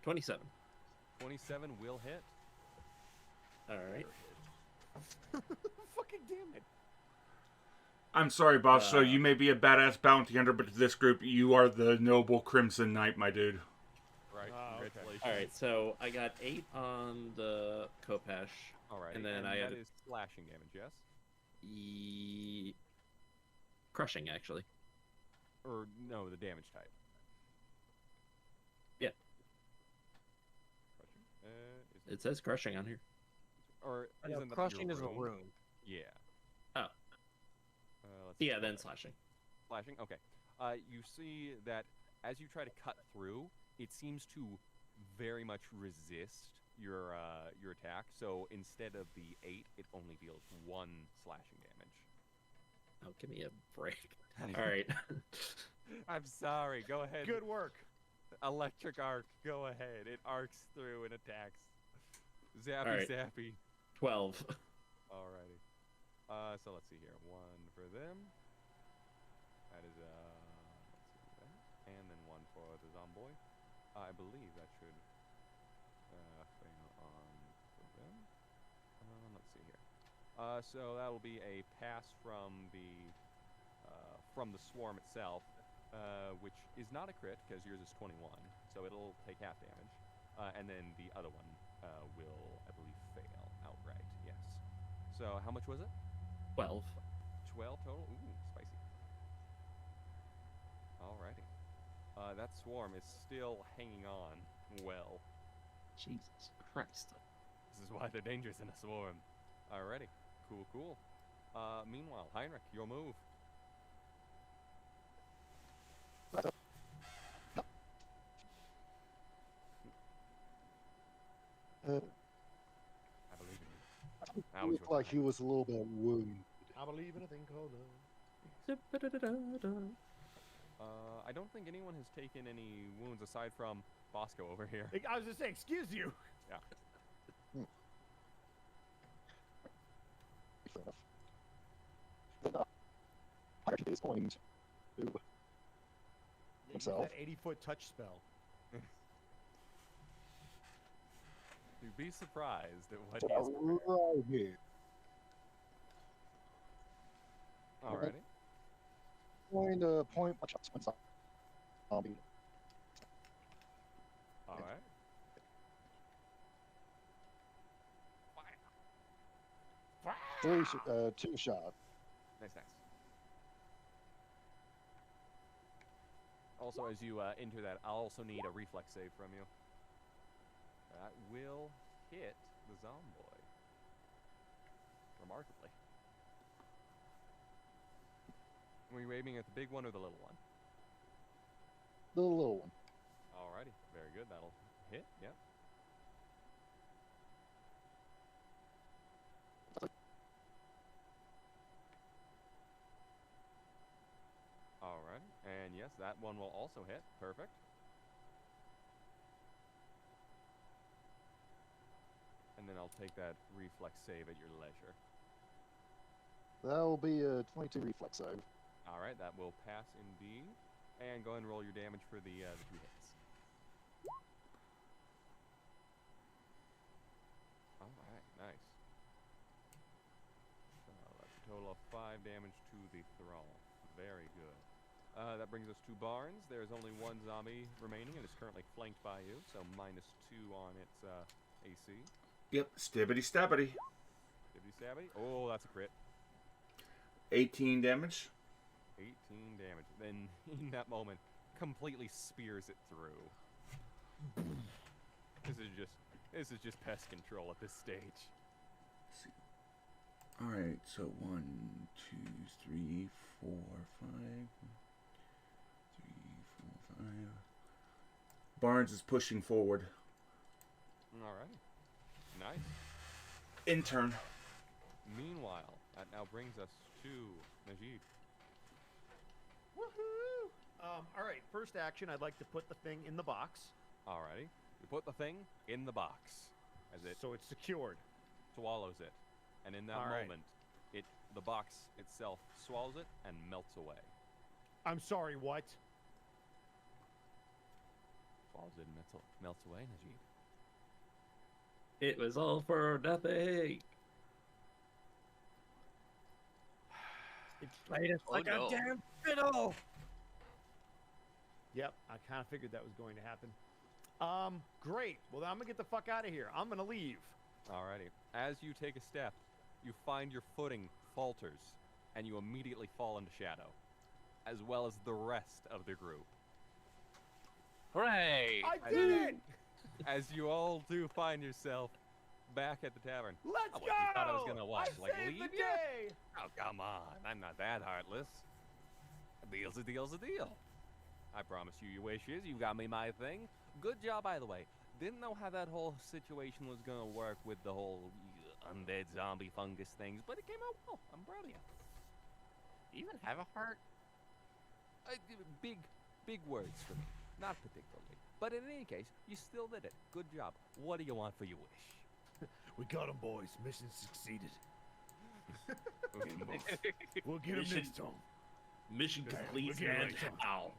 27. 27 will hit. Alright. Fucking damn it. I'm sorry, Bosco. You may be a badass bounty hunter, but to this group, you are the noble Crimson Knight, my dude. Right. Okay. Congratulations. Alright, so I got 8 on the Kopesh. Alright. and then I that had- is slashing damage, yes? Crushing, actually. Or no, the damage type. Yeah. Crushing. It says crushing on here. Or I know, isn't that crushing your is a rune? rune. Yeah. Oh. Let's Yeah, see. then slashing. Slashing. Okay. You see that as you try to cut through, it seems to very much resist your attack. So instead of the 8, it only deals 1 slashing damage. Oh, give me a break. Alright. I'm sorry. Go ahead. Good work. Electric arc. Go ahead. It arcs through and attacks. Zappy, Alright. zappy. 12. Alrighty. So let's see here. 1 for them. That is let's see that. And then 1 for the Zomboy. I believe that should fail on for them. Let's see here. So that'll be a pass from the swarm itself, which is not a crit because yours is 21, so it'll take half damage. And then the other one will, I believe, fail outright. Yes. So how much was it? 12. 12 total? Ooh, spicy. Alrighty. That swarm is still hanging on well. Jesus Christ. This is why they're dangerous in a swarm. Alrighty. Cool. Meanwhile, Heinrich, your move. Uh, I believe in you. Now is looked your like time. he was a little bit wounded. I believe in a thing called love. I don't think anyone has taken any wounds aside from Bosco over here. I was just saying, excuse you. Fair enough. But, I actually is going to Use himself. that 80-foot touch spell. You'd be surprised at what he has prepared. right here. Alrighty. Going to point my shots on zombie. Alright. Two shot. Nice. Also, as you enter that, I'll also need a reflex save from you. That will hit the Zomboy. Remarkably. Were you aiming at the big one or the little one? The little one. Alrighty. Alrighty, very good. That'll hit. Yep. Alright, and yes, that one will also hit. Perfect. And then I'll take that reflex save at your leisure. That will be a 22 reflex save. Alright, that will pass indeed. And go ahead and roll your damage for the 2 hits. Alright, nice. So that's a total of 5 damage to the thrall. Very good. That brings us to Barnes. There's only one zombie remaining and is currently flanked by you, so -2 on its AC. Yep, stibbity stabbity. Stibbity stabby. Oh, that's a crit. 18 damage. 18 damage. Then, in that moment, completely spears it through. This is just pest control at this stage. Alright, so 1, 2, 3, 4, 5. 3, 4, 5. Barnes is pushing forward. Alright. Nice. Intern. Meanwhile, that now brings us to Najib. Woohoo! All right. First action, I'd like to put the thing in the box. Alrighty. You put the thing in the box as it So it's secured. swallows it. And in that All right. moment, the box itself swallows it and melts away. I'm sorry, what? Swallows it and melts away, Najib. It was all for nothing. It played us Oh, like no. a damn fiddle. Yep, I kind of figured that was going to happen. Great. Well, then I'm gonna get the fuck out of here. I'm gonna leave. Alrighty. As you take a step, you find your footing falters, and you immediately fall into shadow, as well as the rest of the group. Hooray! I did it! As you all do find yourself back at the tavern. Let's Oh, go! what, you thought I was gonna what, I like, saved leave the ya? day! Oh, come on. I'm not that heartless. A deal's a deal's a deal. I promise you your wishes. You got me my thing. Good job, by the way. Didn't know how that whole situation was gonna work with the whole undead zombie fungus things, but it came out well. I'm proud of you. Do you even have a heart? Big words for me. Not particularly. But in any case, you still did it. Good job. What do you want for your wish? We got him, boys. Mission succeeded. Okay, We'll get him Mission- next time. Mission complete, We'll get and it. how?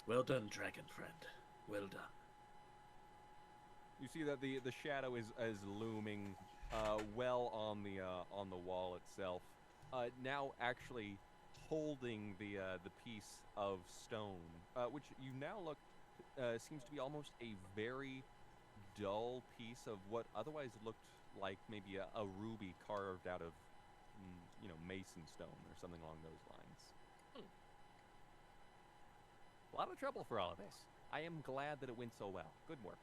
Well done, dragon friend. Well done. You see that the shadow is looming well on the wall itself. Now actually holding the piece of stone, which you now look seems to be almost a very dull piece of what otherwise looked like maybe a ruby carved out of mason stone or something along those lines. A lot of trouble for all of this. I am glad that it went so well. Good work.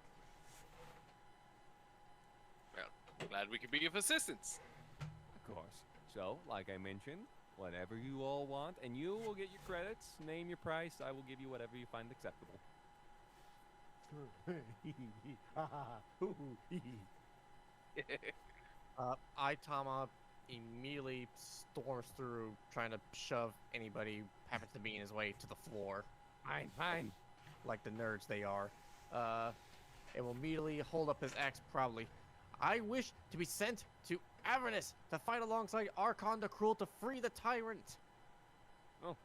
Well, glad we could be of assistance. Of course. So, like I mentioned, whatever you all want, and you will get your credits. Name your price. I will give you whatever you find acceptable. Itama immediately storms through, trying to shove anybody who happens to be in his way to the floor. Fine, fine. Like the nerds they are. And will immediately hold up his axe proudly. I wish to be sent to Avernus to fight alongside Archon the Cruel to free the tyrant. Well,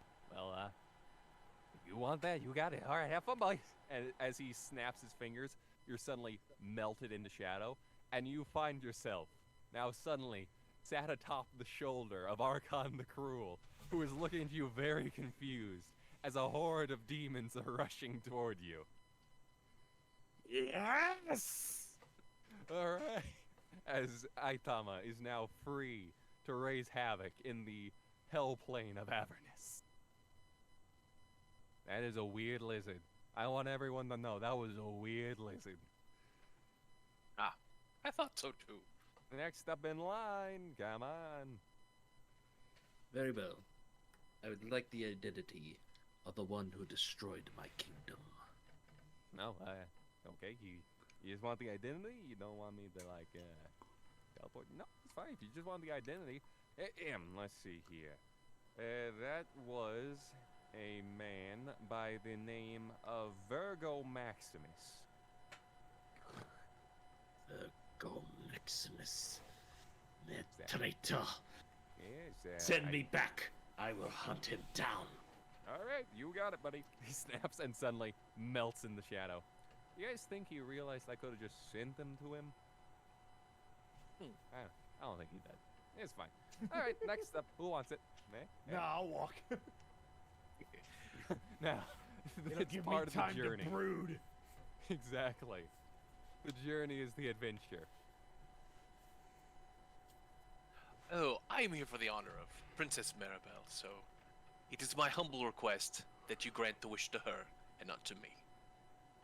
if you want that, you got it. All right, have fun, boys. And as he snaps his fingers, you're suddenly melted into shadow, and you find yourself now suddenly sat atop the shoulder of Archon the Cruel, who is looking at you very confused as a horde of demons are rushing toward you. Yes! All right. As Aitama is now free to raise havoc in the hell plane of Avernus. That is a weird lizard. I want everyone to know that was a weird lizard. I thought so too. Next up in line, come on. Very well. I would like the identity of the one who destroyed my kingdom. No, okay. You just want the identity? You don't want me to, like, teleport? No, it's fine. If you just want the identity. Let's see here. That was a man by the name of Virgo Maximus. Virgo Maximus. The traitor. Yes, Send me back. I will hunt him down. All right, you got it, buddy. He snaps and suddenly melts in the shadow. You guys think he realized I could have just sent them to him? I don't think he did. It's fine. All right, next up. Who wants it? No, I'll walk. Now, It'll it's give part me of time the journey. to brood. Exactly. The journey is the adventure. Oh, I am here for the honor of Princess Maribel, so it is my humble request that you grant the wish to her and not to me.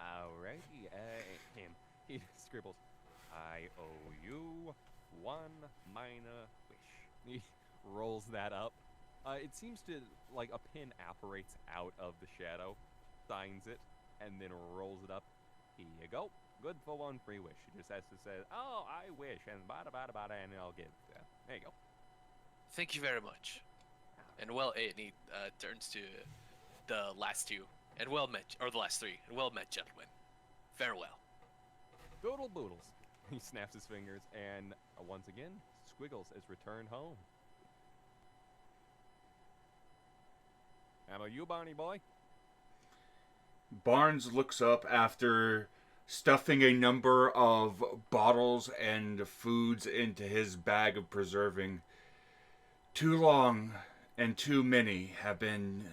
Alrighty, he scribbles, I owe you one minor wish. He rolls that up. It seems to, like, a pin apparates out of the shadow, signs it, and then rolls it up. Here you go. Good for one free wish. He just has to say, oh, I wish, and bada bada bada, and I'll get that. There you go. Thank you very much. And well, and he turns to the last two, and well met, or the last three, and well met, gentlemen. Farewell. Doodle boodles. He snaps his fingers, and once again, Squiggles is returned home. How about you, Barney boy? Barnes looks up after stuffing a number of bottles and foods into his bag of preserving. Too long and too many have been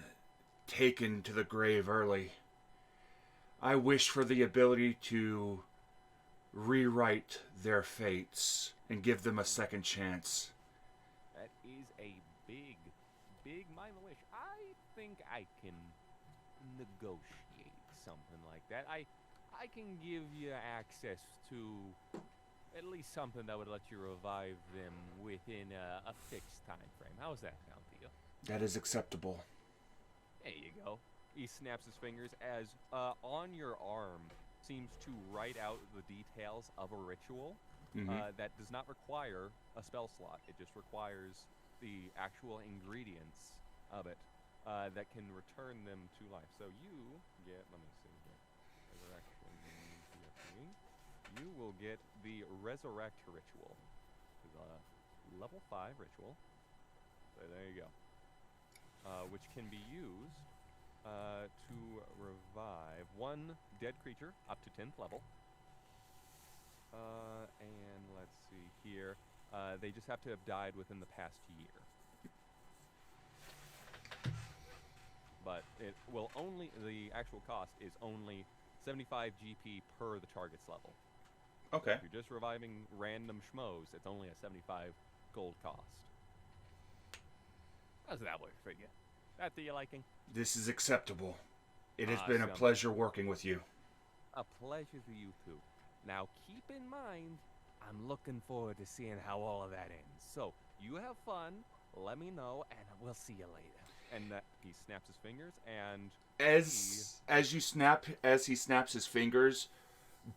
taken to the grave early. I wish for the ability to rewrite their fates and give them a second chance. That is a big, big minor wish. I think I can negotiate something like that. I can give you access to at least something that would let you revive them within a fixed time frame. How's that sound to you? That is acceptable. There you go. He snaps his fingers as on your arm seems to write out the details of a ritual that does not require a spell slot. It just requires the actual ingredients of it that can return them to life. So you get, let me see here, resurrection. You will get the resurrect ritual. It's a level 5 ritual. So there you go. Which can be used to revive one dead creature up to 10th level. And let's see here. They just have to have died within the past year. But it will only, the actual cost is only 75 GP per the target's level. Okay. If you're just reviving random schmoes, it's only a 75 gold cost. How's that work for you? That to your liking? This is acceptable. It has been a Awesome. pleasure working with you. A pleasure to you too. Now keep in mind, I'm looking forward to seeing how all of that ends. So you have fun. Let me know, and we'll see you later. And he snaps his fingers, and As he snaps his fingers,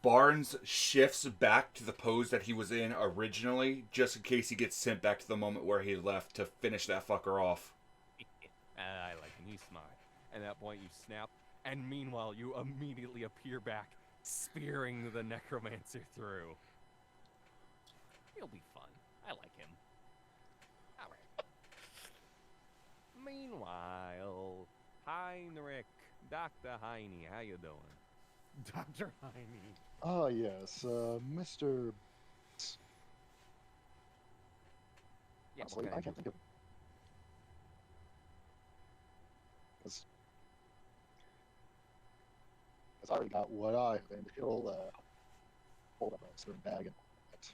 Barnes shifts back to the pose that he was in originally, just in case he gets sent back to the moment where he left to finish that fucker off. I like him. He's smart. And at that point, you snap, and meanwhile, you immediately appear back, spearing the necromancer through. He'll be fun. I like him. All right. Meanwhile, Heinrich, Dr. Heine, how you doing? Dr. Heine. Ah, yes, Mr. Yes, Honestly, can I I can't do? think of. Because I already got what I and he'll hold up a certain bag and that.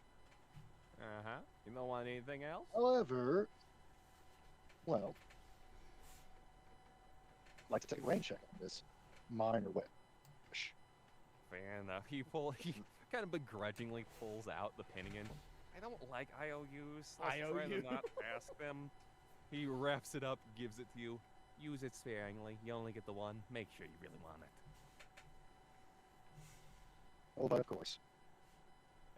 Uh-huh. You don't want anything else? However, well, I'd like to take a rain check on this minor wish. Fair enough. He kind of begrudgingly pulls out the Pinion. I don't like IOUs. Let's try to IOU. not ask them. He wraps it up, gives it to you. use it sparingly. You only get the one. Make sure you really want it. Oh, but of course.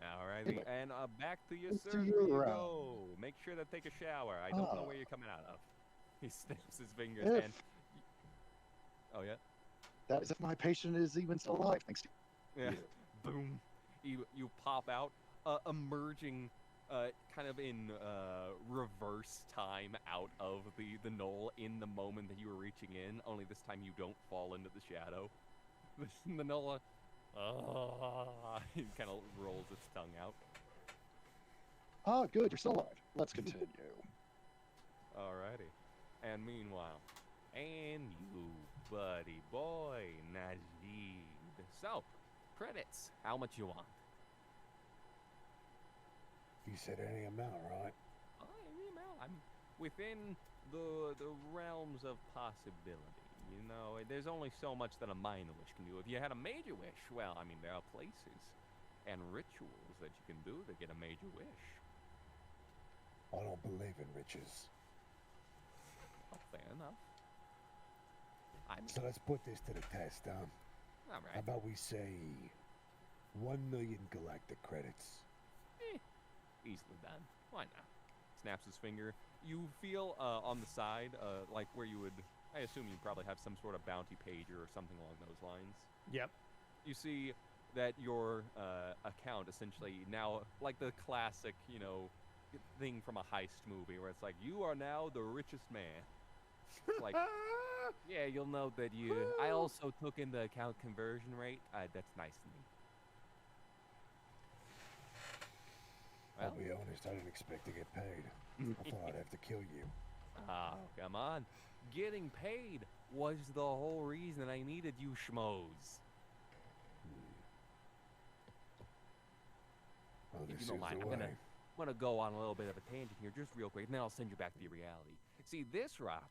Alrighty, Anyway, and back to your let's do server your you round. go. Make sure to take a shower. I don't know Ah. where you're coming out of. He snaps his fingers If- and... Oh, yeah? That is if my patient is even still alive, thanks to Yeah. you. Boom. You pop out, emerging kind of in reverse time out of the knoll in the moment that you were reaching in, only this time you don't fall into the shadow. The knoll, it kind of rolls its tongue out. Ah, good, you're still alive. Let's continue. Alrighty. And meanwhile, and you, buddy boy, Najid. So, credits. How much you want? You said any amount, right? Any amount. I'm within the realms of possibility. You know, there's only so much that a minor wish can do. If you had a major wish, well, I mean, there are places and rituals that you can do to get a major wish. I don't believe in riches. Oh, fair enough. So let's put this to the test, huh? All How right. about we say 1 million galactic credits? Easily done. Why not? Snaps his finger. You feel on the side, like where you would, I assume you probably have some sort of bounty pager or something along those lines. Yep. You see that your account essentially now, like the classic, you know, thing from a heist movie where it's like, you are now the richest man. Like, yeah, you'll note that I also took into account conversion rate. That's nice to me. I'll Well, be honest, I didn't expect to get paid. I thought I'd have to kill you. oh, come on. Getting paid was the whole reason I needed you schmoes. Well, If this you don't is mind, the I'm way. gonna go on a little bit of a tangent here, just real quick, and then I'll send you back to your reality. See, this rock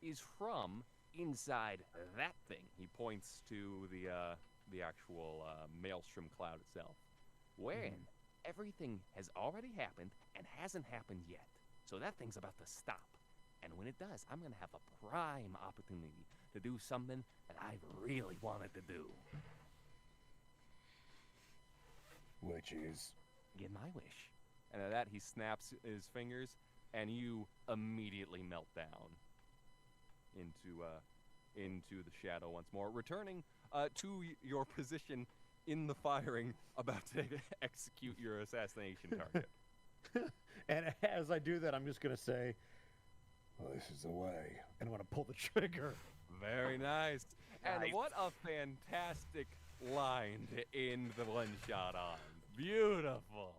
is from inside that thing. He points to the actual Maelstrom cloud itself, when everything has already happened and hasn't happened yet. So that thing's about to stop, and when it does, I'm gonna have a prime opportunity to do something that I've really wanted to do. Which is... Get my wish. And at that, he snaps his fingers, and you immediately melt down into the shadow once more, returning to your position in the firing, about to execute your assassination target. And as I do that, I'm just going to say, Well, this is the way. and I'm going to pull the trigger. Very nice. And Nice. what a fantastic line to end the one shot on. Beautiful.